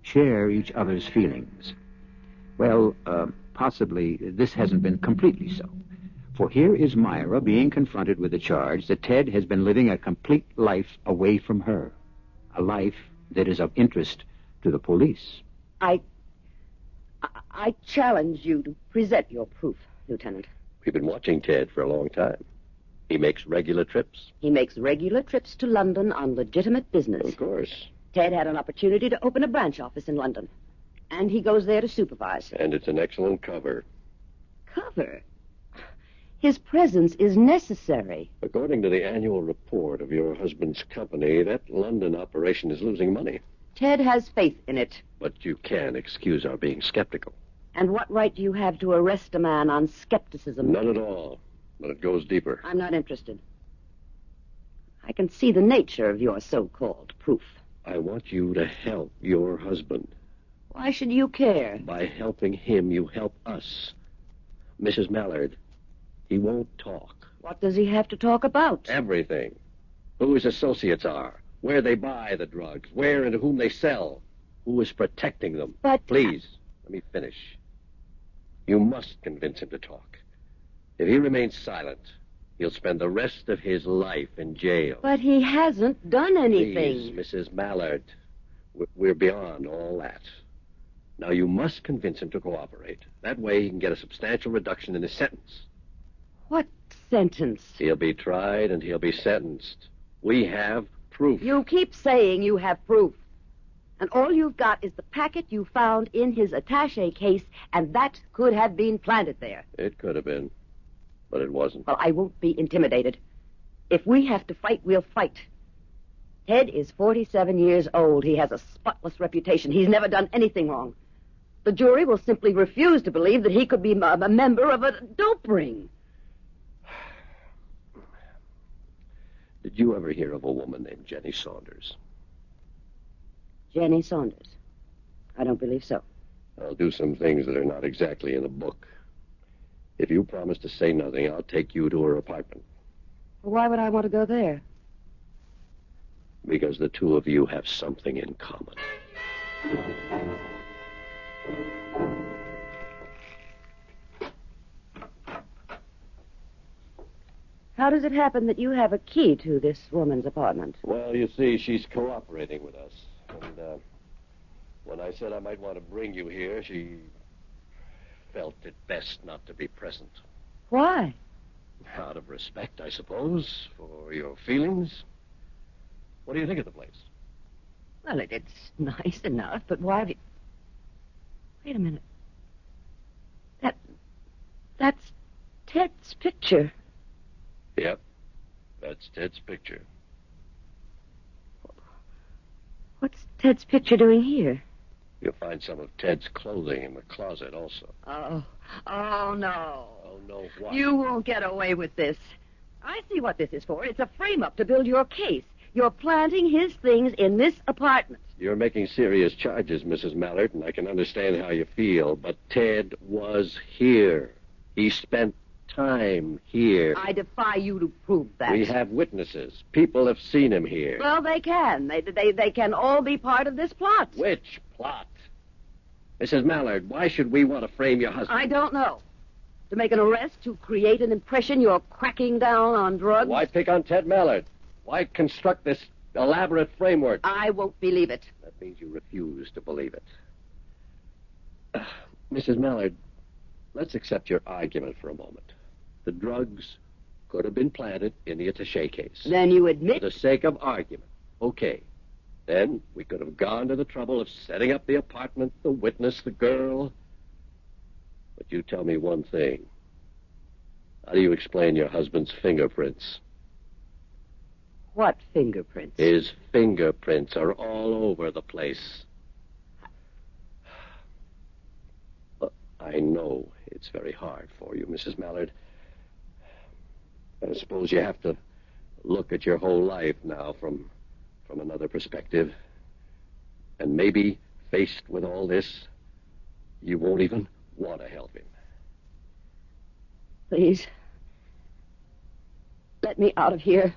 share each other's feelings. Well, possibly this hasn't been completely so. For here is Myra being confronted with the charge that Ted has been living a complete life away from her, a life that is of interest to the police. I challenge you to present your proof, Lieutenant. We've been watching Ted for a long time. He makes regular trips. He makes regular trips to London on legitimate business. Of course. Ted had an opportunity to open a branch office in London, and he goes there to supervise. And it's an excellent cover. Cover? His presence is necessary. According to the annual report of your husband's company, that London operation is losing money. Ted has faith in it. But you can excuse our being skeptical. And what right do you have to arrest a man on skepticism? None at all. But it goes deeper. I'm not interested. I can see the nature of your so-called proof. I want you to help your husband. Why should you care? By helping him, you help us. Mrs. Mallard, he won't talk. What does he have to talk about? Everything. Who his associates are, where they buy the drugs, where and to whom they sell, who is protecting them. But... Please, let me finish. You must convince him to talk. If he remains silent, he'll spend the rest of his life in jail. But he hasn't done anything. Please, Mrs. Mallard, we're beyond all that. Now, you must convince him to cooperate. That way he can get a substantial reduction in his sentence. What sentence? He'll be tried and he'll be sentenced. We have proof. You keep saying you have proof. And all you've got is the packet you found in his attaché case, and that could have been planted there. It could have been, but it wasn't. Well, I won't be intimidated. If we have to fight, we'll fight. Ted is 47 years old. He has a spotless reputation. He's never done anything wrong. The jury will simply refuse to believe that he could be a member of a dope ring. Did you ever hear of a woman named Jenny Saunders? Jenny Saunders? I don't believe so. I'll do some things that are not exactly in the book. If you promise to say nothing, I'll take you to her apartment. Well, why would I want to go there? Because the two of you have something in common. How does it happen that you have a key to this woman's apartment? Well, you see, she's cooperating with us. And when I said I might want to bring you here, she felt it best not to be present. Why? Out of respect, I suppose, for your feelings. What do you think of the place? Well, it's nice enough, but why have you... Wait a minute. That's Ted's picture. Yep, that's Ted's picture. What's Ted's picture doing here? You'll find some of Ted's clothing in the closet also. Oh no. Oh, no, what? You won't get away with this. I see what this is for. It's a frame-up to build your case. You're planting his things in this apartment. You're making serious charges, Mrs. Mallard, and I can understand how you feel, but Ted was here. He spent time here. I defy you to prove that. We have witnesses. People have seen him here. Well, they can. They can all be part of this plot. Which plot? Mrs. Mallard, why should we want to frame your husband? I don't know. To make an arrest, to create an impression you're cracking down on drugs? Why pick on Ted Mallard? Why construct this elaborate framework? I won't believe it. That means you refuse to believe it. Mrs. Mallard, let's accept your argument for a moment. The drugs could have been planted in the attaché case. Then you admit... For the sake of argument. Okay. Then we could have gone to the trouble of setting up the apartment, the witness, the girl. But you tell me one thing. How do you explain your husband's fingerprints? What fingerprints? His fingerprints are all over the place. I know it's very hard for you, Mrs. Mallard. I suppose you have to look at your whole life now from another perspective. And maybe, faced with all this, you won't even want to help him. Please. Let me out of here.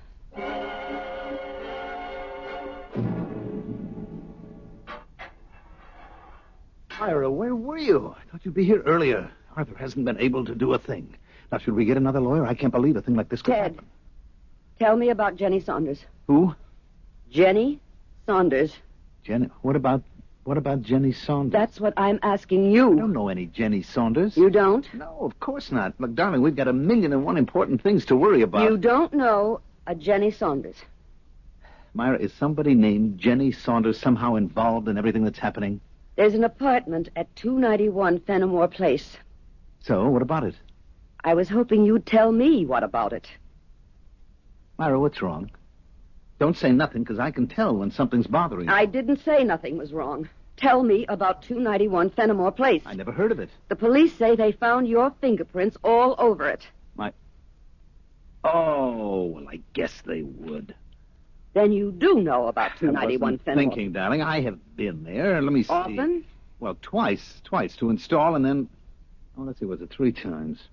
Myra, where were you? I thought you'd be here earlier. Arthur hasn't been able to do a thing. Now, should we get another lawyer? I can't believe a thing like this could happen. Tell me about Jenny Saunders. Who? Jenny Saunders. Jenny? What about Jenny Saunders? That's what I'm asking you. I don't know any Jenny Saunders. You don't? No, of course not. Look, darling, we've got 1,000,001 important things to worry about. You don't know a Jenny Saunders. Myra, is somebody named Jenny Saunders somehow involved in everything that's happening? There's an apartment at 291 Fenimore Place. So, what about it? I was hoping you'd tell me what about it. Myra, what's wrong? Don't say nothing, because I can tell when something's bothering you. I didn't say nothing was wrong. Tell me about 291 Fenimore Place. I never heard of it. The police say they found your fingerprints all over it. Oh, well, I guess they would. Then you do know about 291 I wasn't Fenimore. thinking, darling. I have been there. Let me see. Often? Well, twice to install and then... Oh, let's see, was it 3 times?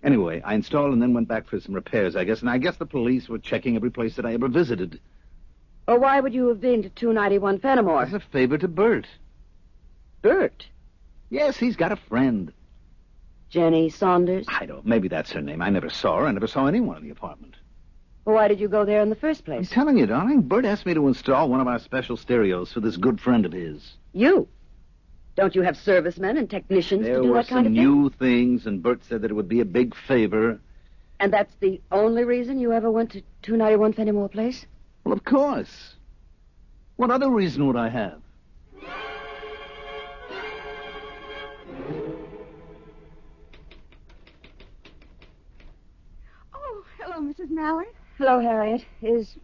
Anyway, I installed and then went back for some repairs, I guess. And I guess the police were checking every place that I ever visited. Well, why would you have been to 291 Fenimore? As a favor to Bert. Bert? Yes, he's got a friend. Jenny Saunders? I don't... Maybe that's her name. I never saw her. I never saw anyone in the apartment. Well, why did you go there in the first place? I'm telling you, darling, Bert asked me to install one of our special stereos for this good friend of his. You? Don't you have servicemen and technicians There to do were that kind some of thing? new things, and Bert said that it would be a big favor. And that's the only reason you ever went to 291 Fenimore Place? Well, of course. What other reason would I have? Oh, hello, Mrs. Mallard. Hello, Harriet. Is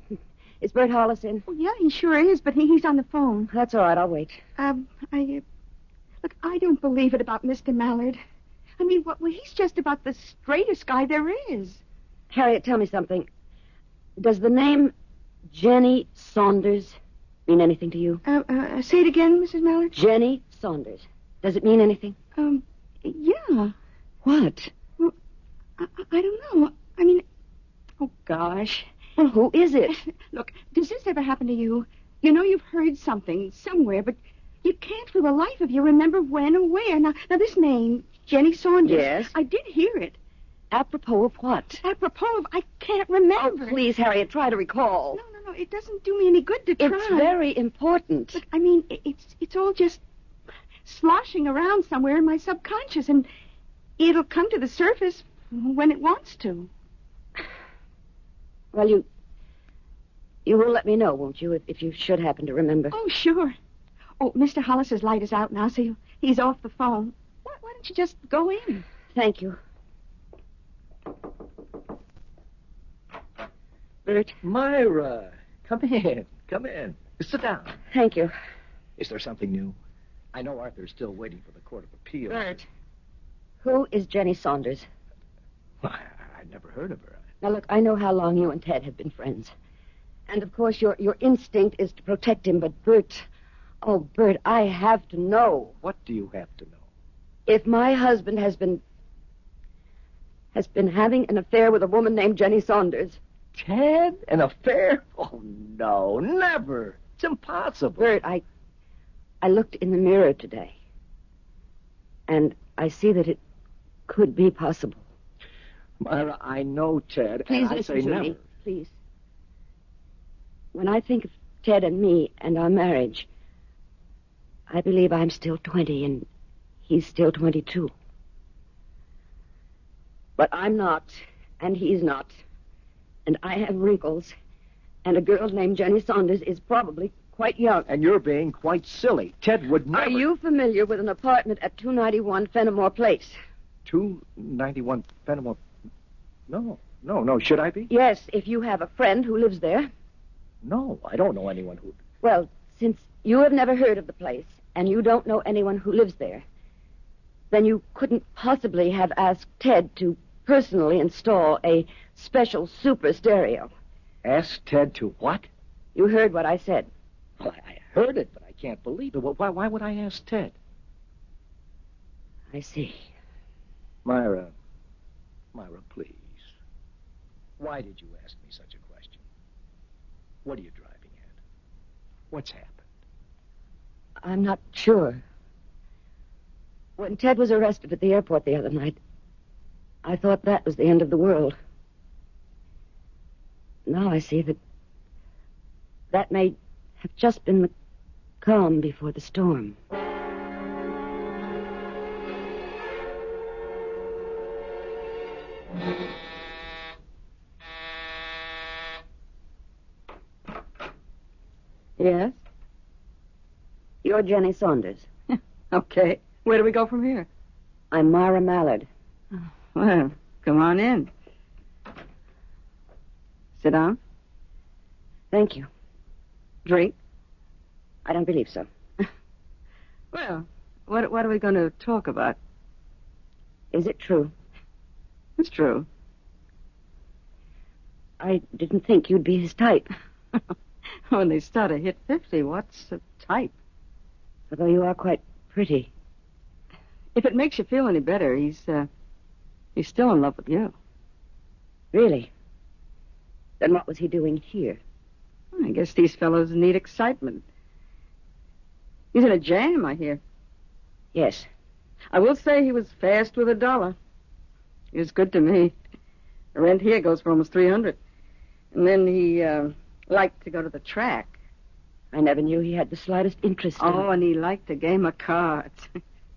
Bert Hollis in? Oh, yeah, he sure is, but he's on the phone. That's all right. I'll wait. Look, I don't believe it about Mr. Mallard. I mean, well, he's just about the straightest guy there is. Harriet, tell me something. Does the name Jenny Saunders mean anything to you? Say it again, Mrs. Mallard. Jenny Saunders. Does it mean anything? Yeah. What? Well, I don't know. I mean, oh, gosh. Well, who is it? Look, does this ever happen to you? You know you've heard something somewhere, but you can't for the life of you remember when or where. Now this name, Jenny Saunders. Yes? I did hear it. Apropos of what? Apropos of, I can't remember. Oh, please, Harriet, try to recall. No, it doesn't do me any good to try. It's very important. But, I mean, it's all just sloshing around somewhere in my subconscious, and it'll come to the surface when it wants to. Well, you will let me know, won't you, if you should happen to remember? Oh, sure. Oh, Mr. Hollis's light is out now, so he's off the phone. Why don't you just go in? Thank you. Bert? Myra, come in. Sit down. Thank you. Is there something new? I know Arthur's still waiting for the Court of Appeal. Bert, who is Jenny Saunders? Well, I've never heard of her. Now, look, I know how long you and Ted have been friends. And, of course, your instinct is to protect him, but Bert... Oh, Bert, I have to know. What do you have to know? If my husband has been having an affair with a woman named Jenny Saunders. Ted? An affair? Oh, no, never. It's impossible. Bert, I looked in the mirror today, and I see that it could be possible. Myra, I know Ted. Please and listen I say to never. me, please. When I think of Ted and me and our marriage, I believe I'm still 20 and he's still 22. But I'm not, and he's not. And I have wrinkles, and a girl named Jenny Saunders is probably quite young. And you're being quite silly. Ted would never... Are you familiar with an apartment at 291 Fenimore Place? 291 Fenimore... No. Should I be? Yes, if you have a friend who lives there. No, I don't know anyone who... Well, since you have never heard of the place, and you don't know anyone who lives there, then you couldn't possibly have asked Ted to personally install a special super stereo. Ask Ted to what? You heard what I said. Well, I heard it, but I can't believe it. Well, why would I ask Ted? I see. Myra, please. Why did you ask me such a question? What are you driving at? What's happened? I'm not sure. When Ted was arrested at the airport the other night, I thought that was the end of the world. Now I see that may have just been the calm before the storm. Yes? You're Jenny Saunders. Okay. Where do we go from here? I'm Myra Mallard. Well, come on in. Sit down. Thank you. Drink? I don't believe so. Well, what are we going to talk about? Is it true? It's true. I didn't think you'd be his type. When they start to hit 50, what's a type? Although you are quite pretty. If it makes you feel any better, he's still in love with you. Really? Then what was he doing here? I guess these fellows need excitement. He's in a jam, I hear. Yes. I will say he was fast with $1. He was good to me. The rent here goes for almost $300. And then he liked to go to the track. I never knew he had the slightest interest in... Oh, and he liked a game of cards.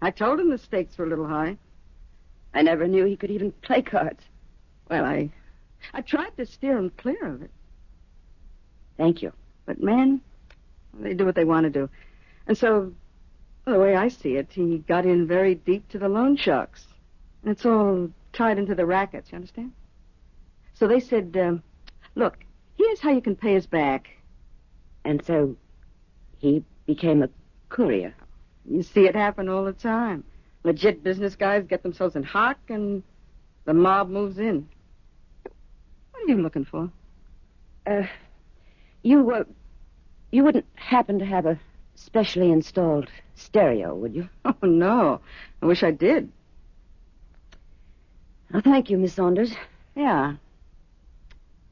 I told him the stakes were a little high. I never knew he could even play cards. Well, I tried to steer him clear of it. Thank you. But men, they do what they want to do. And so, well, the way I see it, he got in very deep to the loan sharks. And it's all tied into the rackets, you understand? So they said, look, here's how you can pay us back. And so he became a courier. You see it happen all the time. Legit business guys get themselves in hock, and the mob moves in. What are you looking for? You wouldn't happen to have a specially installed stereo, would you? Oh, no. I wish I did. Oh, thank you, Miss Saunders. Yeah.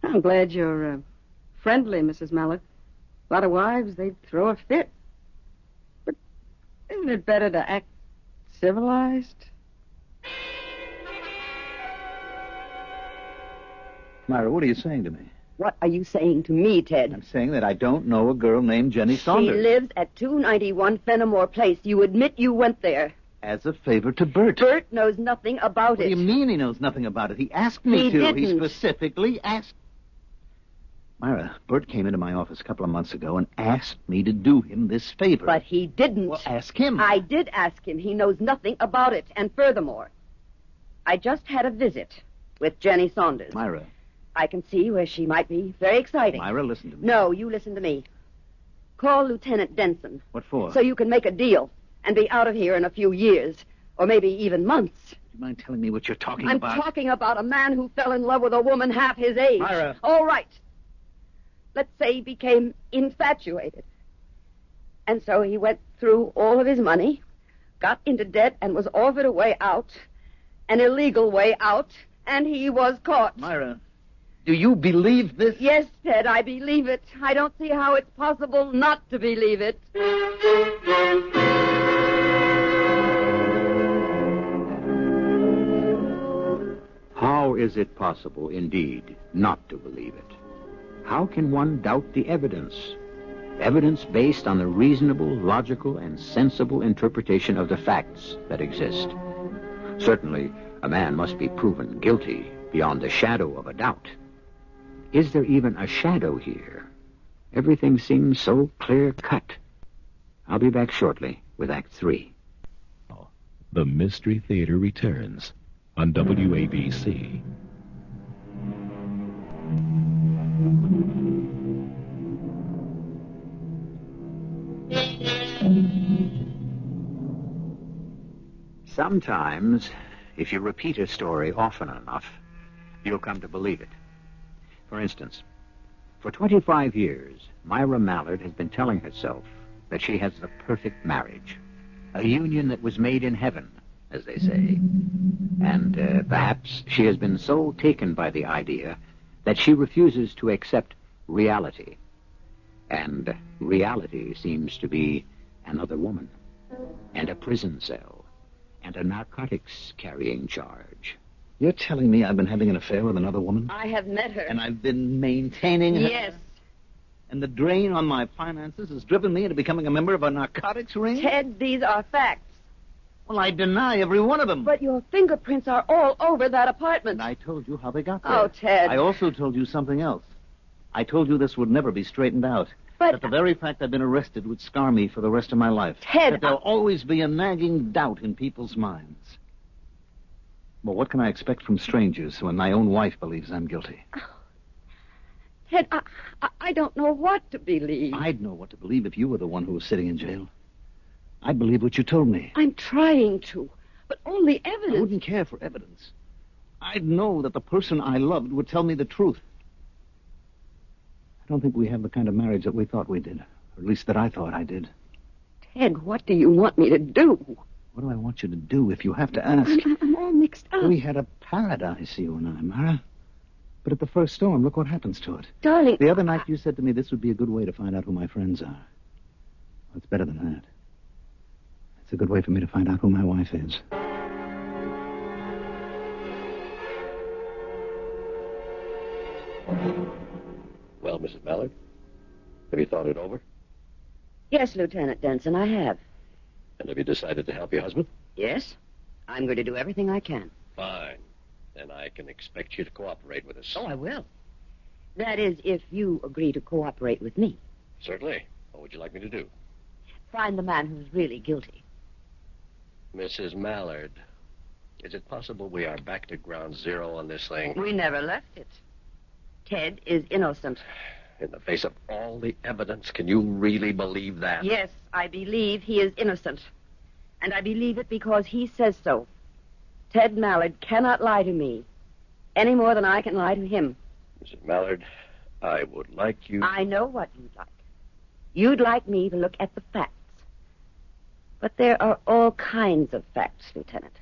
I'm glad you're friendly, Mrs. Mallard. A lot of wives, they'd throw a fit. But isn't it better to act civilized? Myra, what are you saying to me? What are you saying to me, Ted? I'm saying that I don't know a girl named Jenny Saunders. She lives at 291 Fenimore Place. You admit you went there. As a favor to Bert. Bert knows nothing about What do you mean he knows nothing about it? He asked me He to. didn't. He specifically asked. Myra, Bert came into my office a couple of months ago and asked me to do him this favor. But he didn't. Well, ask him. I did ask him. He knows nothing about it. And furthermore, I just had a visit with Jenny Saunders. Myra. I can see where she might be very exciting. Myra, listen to me. No, you listen to me. Call Lieutenant Denson. What for? So you can make a deal and be out of here in a few years, or maybe even months. Do you mind telling me what you're talking I'm about? talking about a man who fell in love with a woman half his age. Myra. All right. Let's say he became infatuated. And so he went through all of his money, got into debt, and was offered a way out, an illegal way out, and he was caught. Myra, do you believe this? Yes, Ted, I believe it. I don't see how it's possible not to believe it. How is it possible, indeed, not to believe it? How can one doubt the evidence? Evidence based on the reasonable, logical, and sensible interpretation of the facts that exist. Certainly, a man must be proven guilty beyond the shadow of a doubt. Is there even a shadow here? Everything seems so clear-cut. I'll be back shortly with Act 3. The Mystery Theater returns on WABC. Sometimes, if you repeat a story often enough, you'll come to believe it. For instance, for 25 years, Myra Mallard has been telling herself that she has the perfect marriage, a union that was made in heaven, as they say. And perhaps she has been so taken by the idea that she refuses to accept reality. And reality seems to be another woman, and a prison cell, and a narcotics-carrying charge. You're telling me I've been having an affair with another woman? I have met her. And I've been maintaining her? Yes. And the drain on my finances has driven me into becoming a member of a narcotics ring? Ted, these are facts. Well, I deny every one of them. But your fingerprints are all over that apartment. And I told you how they got there. Oh, Ted. I also told you something else. I told you this would never be straightened out. But that the very fact I've been arrested would scar me for the rest of my life. Ted, that there'll always be a nagging doubt in people's minds. Well, what can I expect from strangers when my own wife believes I'm guilty? Ted, I don't know what to believe. I'd know what to believe if you were the one who was sitting in jail. I'd believe what you told me. I'm trying to, but only evidence. I wouldn't care for evidence. I'd know that the person I loved would tell me the truth. I don't think we have the kind of marriage that we thought we did. Or at least that I thought I did. Ted, what do you want me to do? What do I want you to do if you have to ask? I'm all mixed up. We had a paradise, you and I, Myra. But at the first storm, look what happens to it. Darling. The other night you said to me this would be a good way to find out who my friends are. Well, it's better than that. It's a good way for me to find out who my wife is. Well, Mrs. Mallard, have you thought it over? Yes, Lieutenant Denson, I have. And have you decided to help your husband? Yes? I'm going to do everything I can. Fine. Then I can expect you to cooperate with us. Oh, I will. That is, if you agree to cooperate with me. Certainly. What would you like me to do? Find the man who's really guilty. Mrs. Mallard, is it possible we are back to ground zero on this thing? We never left it. Ted is innocent. In the face of all the evidence, can you really believe that? Yes, I believe he is innocent. And I believe it because he says so. Ted Mallard cannot lie to me any more than I can lie to him. Mrs. Mallard, I would like you... I know what you'd like. You'd like me to look at the facts. But there are all kinds of facts, Lieutenant.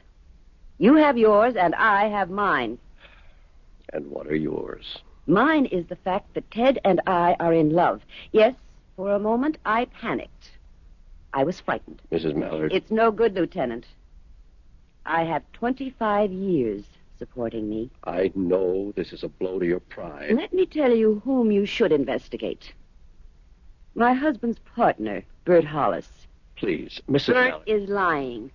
You have yours, and I have mine. And what are yours? Mine is the fact that Ted and I are in love. Yes, for a moment, I panicked. I was frightened. Mrs. Mallard... It's no good, Lieutenant. I have 25 years supporting me. I know this is a blow to your pride. Let me tell you whom you should investigate. My husband's partner, Bert Hollis. Please, Mrs. Bert Mallard... is lying.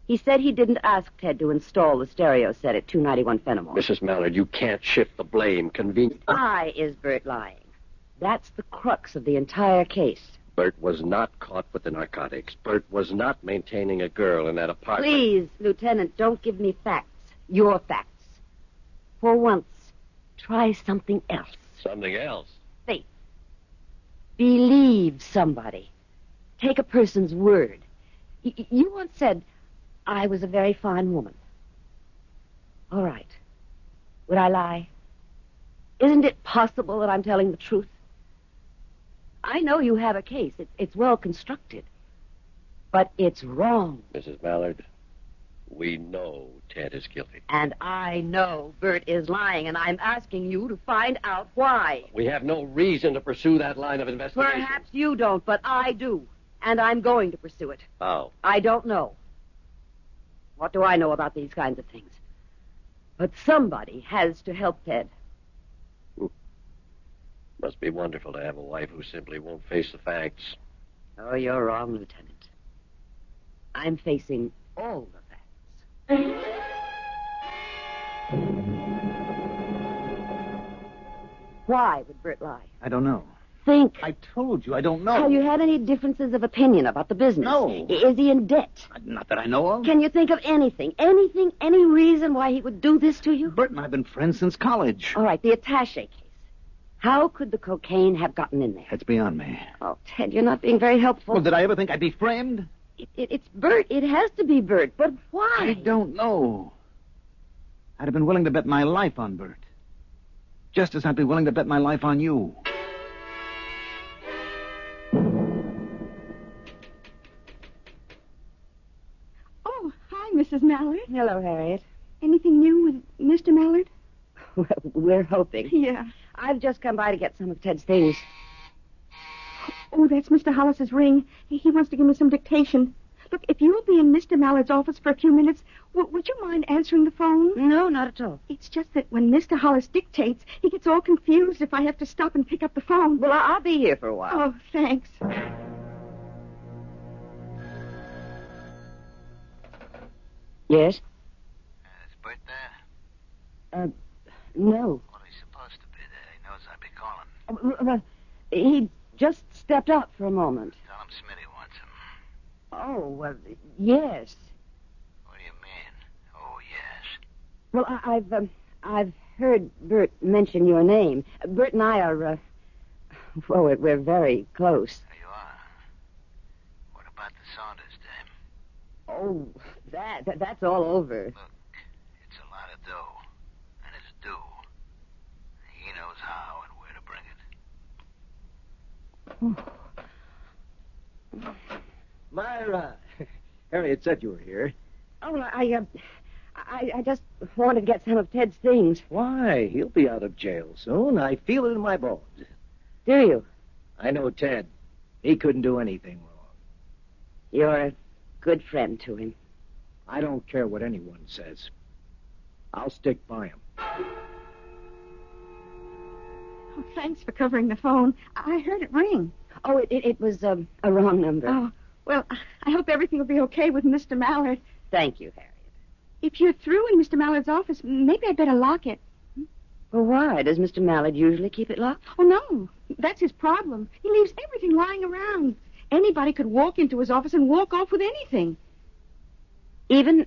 He said he didn't ask Ted to install the stereo set at 291 Fenimore. Mrs. Mallard, you can't shift the blame conveniently. Why is Bert lying? That's the crux of the entire case. Bert was not caught with the narcotics. Bert was not maintaining a girl in that apartment. Please, Lieutenant, don't give me facts. Your facts. For once, try something else. Something else? Faith. believe somebody. Take a person's word. You once said, I was a very fine woman. All right. Would I lie? Isn't it possible that I'm telling the truth? I know you have a case. It's well constructed. But it's wrong. Mrs. Mallard, we know Ted is guilty. And I know Bert is lying, and I'm asking you to find out why. We have no reason to pursue that line of investigation. Perhaps you don't, but I do. And I'm going to pursue it. How? I don't know. What do I know about these kinds of things? But somebody has to help Ted. Must be wonderful to have a wife who simply won't face the facts. Oh, you're wrong, Lieutenant. I'm facing all the facts. Why would Bert lie? I don't know. Think. I told you, I don't know. Have you had any differences of opinion about the business? No. Is he in debt? Not that I know of. Can you think of anything, any reason why he would do this to you? Bert and I have been friends since college. All right, the attaché case. How could the cocaine have gotten in there? That's beyond me. Oh, Ted, you're not being very helpful. Well, did I ever think I'd be framed? It's Bert. It has to be Bert. But why? I don't know. I'd have been willing to bet my life on Bert. Just as I'd be willing to bet my life on you. Oh, hi, Mrs. Mallard. Hello, Harriet. Anything new with Mr. Mallard? Well, we're hoping. Yeah. I've just come by to get some of Ted's things. Oh, that's Mr. Hollis's ring. He wants to give me some dictation. Look, if you'll be in Mr. Mallard's office for a few minutes, would you mind answering the phone? No, not at all. It's just that when Mr. Hollis dictates, he gets all confused if I have to stop and pick up the phone. Well, I'll be here for a while. Oh, thanks. Yes? Is Bert there? No. Well, he's supposed to be there. He knows I'd be calling. He just stepped out for a moment. Tell him Smitty wants him. Oh, well, yes. What do you mean? Oh, yes. Well, I've heard Bert mention your name. Bert and I are, well, we're very close. There you are. What about the Saunders dame? Oh, that's all over. Look, it's a lot of dough. And it's due. He knows how and where to bring it. Myra, Harriet said you were here. Oh, I just wanted to get some of Ted's things. Why? He'll be out of jail soon. I feel it in my bones. Do you? I know Ted. He couldn't do anything wrong. You're a good friend to him. I don't care what anyone says. I'll stick by him. Oh, thanks for covering the phone. I heard it ring. Oh, it was a wrong number. Oh, well, I hope everything will be okay with Mr. Mallard. Thank you, Harriet. If you're through in Mr. Mallard's office, maybe I'd better lock it. Well, why? Does Mr. Mallard usually keep it locked? Oh, no. That's his problem. He leaves everything lying around. Anybody could walk into his office and walk off with anything. Even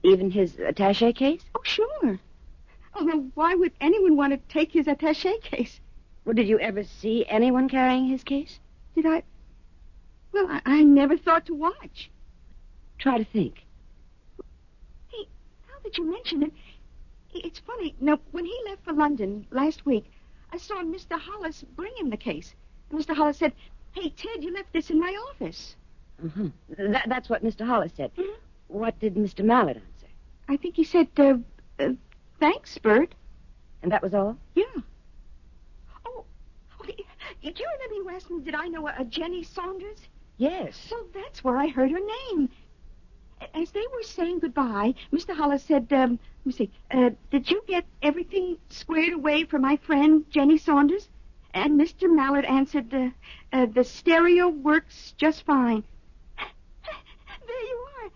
his attaché case? Oh, sure. Although, why would anyone want to take his attaché case? Well, did you ever see anyone carrying his case? Did I? Well, I never thought to watch. Try to think. Hey, now that you mention it, it's funny. Now, when he left for London last week, I saw Mr. Hollis bring him the case. And Mr. Hollis said, "Hey, Ted, you left this in my office." Mm-hmm. That's what Mr. Hollis said. Mm-hmm. What did Mr. Mallard answer? I think he said, thanks, Bert. And that was all? Yeah. Oh, do you remember you asked me, did I know a Jenny Saunders? Yes. So that's where I heard her name. As they were saying goodbye, Mr. Hollis said, let me see, did you get everything squared away for my friend, Jenny Saunders? And Mr. Mallard answered, the stereo works just fine. There you are.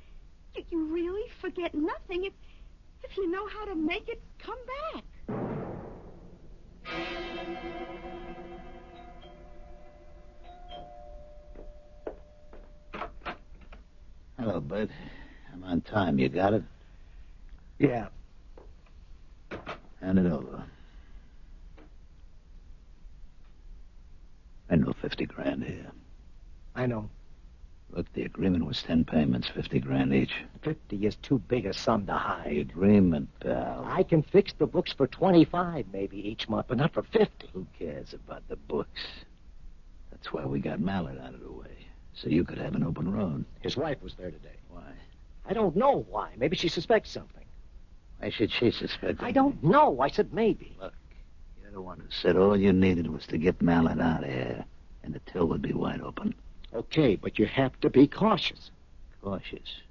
You really forget nothing if you know how to make it come back. Hello, Bert. I'm on time. You got it? Yeah. Hand it over. I know 50 grand here. I know. Look, the agreement was 10 payments, 50 grand each. 50 is too big a sum to The hide. agreement, pal. I can fix the books for 25 maybe each month, but not for 50. Who cares about the books? That's why we got Mallard out of the way. So you could have an open road. His wife was there today. Why? I don't know why. Maybe she suspects something. Why should she suspect? I don't know. I said maybe. Look, you're the one who said all you needed was to get Mallard out of here, and the till would be wide open. Okay, but you have to be cautious. Cautious?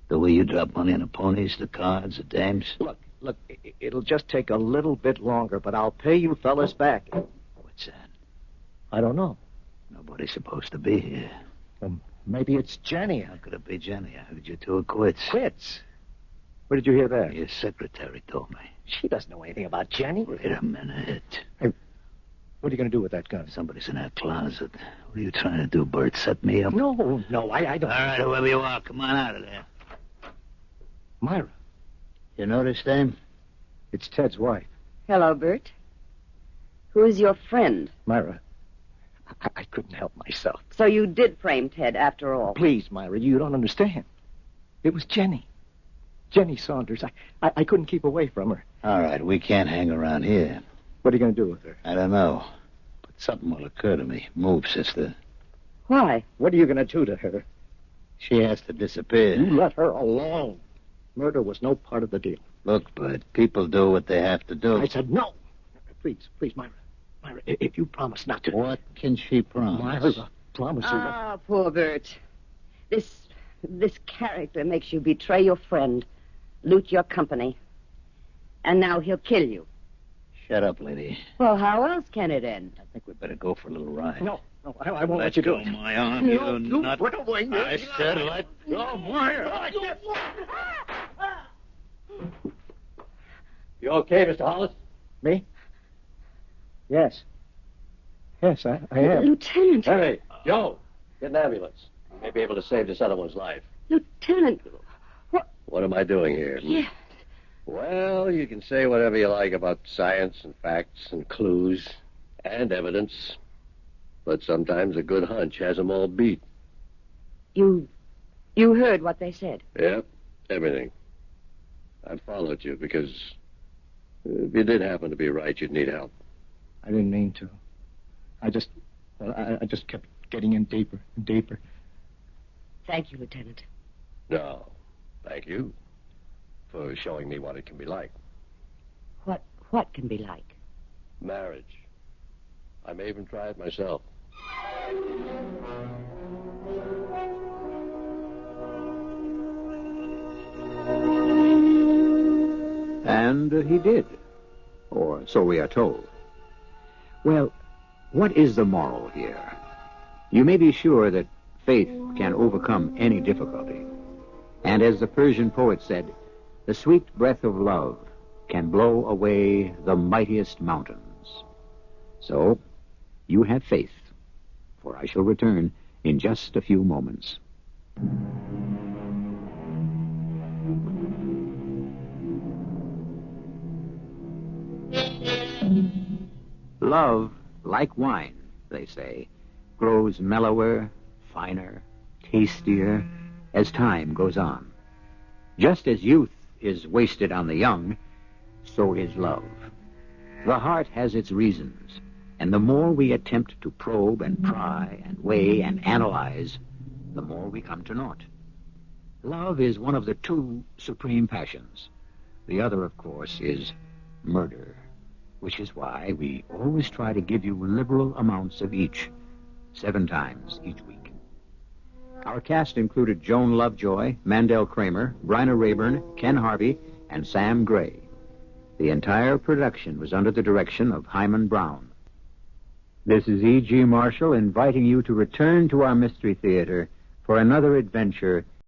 The way you drop money on the ponies, the cards, the dames? Look, it'll just take a little bit longer, but I'll pay you fellas back. What's that? I don't know. Nobody's supposed to be here. Maybe it's Jenny. How could it be Jenny? I heard you two are quits. Quits? Where did you hear that? Your secretary told me. She doesn't know anything about Jenny. Wait a minute. Hey, what are you going to do with that gun? Somebody's in that closet. What are you trying to do, Bert? Set me up? No, I don't. All right, whoever you are, come on out of there. Myra. You know this dame? It's Ted's wife. Hello, Bert. Who is your friend? Myra, I couldn't help myself. So you did frame Ted after all. Please, Myra, you don't understand. It was Jenny. Jenny Saunders. I couldn't keep away from her. All right, we can't hang around here. What are you going to do with her? I don't know. But something will occur to me. Move, sister. Why? What are you going to do to her? She has to disappear. You let her alone. Murder was no part of the deal. Look, Bud, people do what they have to do. I said no. Please, Myra. Myra, if you promise not to... What can she promise? Myra, promise her... Ah, poor Bert. This character makes you betray your friend, loot your company, and now he'll kill you. Shut up, lady. Well, how else can it end? I think we'd better go for a little ride. No, I won't let you do it. My arm, No, you nut. What away. I said let go, Myra. You okay, Mr. Hollis? Me? Yes. Yes, I am. Lieutenant. Hey, Joe, get an ambulance. You may be able to save this other one's life. Lieutenant. What am I doing here? Yeah. Well, you can say whatever you like about science and facts and clues and evidence, but sometimes a good hunch has them all beat. You heard what they said? Yep, everything. I followed you because if you did happen to be right, you'd need help. I didn't mean to. I just kept getting in deeper and deeper. Thank you, Lieutenant. No, thank you for showing me what it can be like. What can be like? Marriage. I may even try it myself. And he did. Or so we are told. Well, what is the moral here? You may be sure that faith can overcome any difficulty. And as the Persian poet said, the sweet breath of love can blow away the mightiest mountains. So, you have faith, for I shall return in just a few moments. Love, like wine, they say, grows mellower, finer, tastier as time goes on. Just as youth is wasted on the young, so is love. The heart has its reasons, and the more we attempt to probe and pry and weigh and analyze, the more we come to naught. Love is one of the two supreme passions. The other, of course, is murder, which is why we always try to give you liberal amounts of each, 7 times each week. Our cast included Joan Lovejoy, Mandel Kramer, Bryna Rayburn, Ken Harvey, and Sam Gray. The entire production was under the direction of Hyman Brown. This is E.G. Marshall inviting you to return to our Mystery Theater for another adventure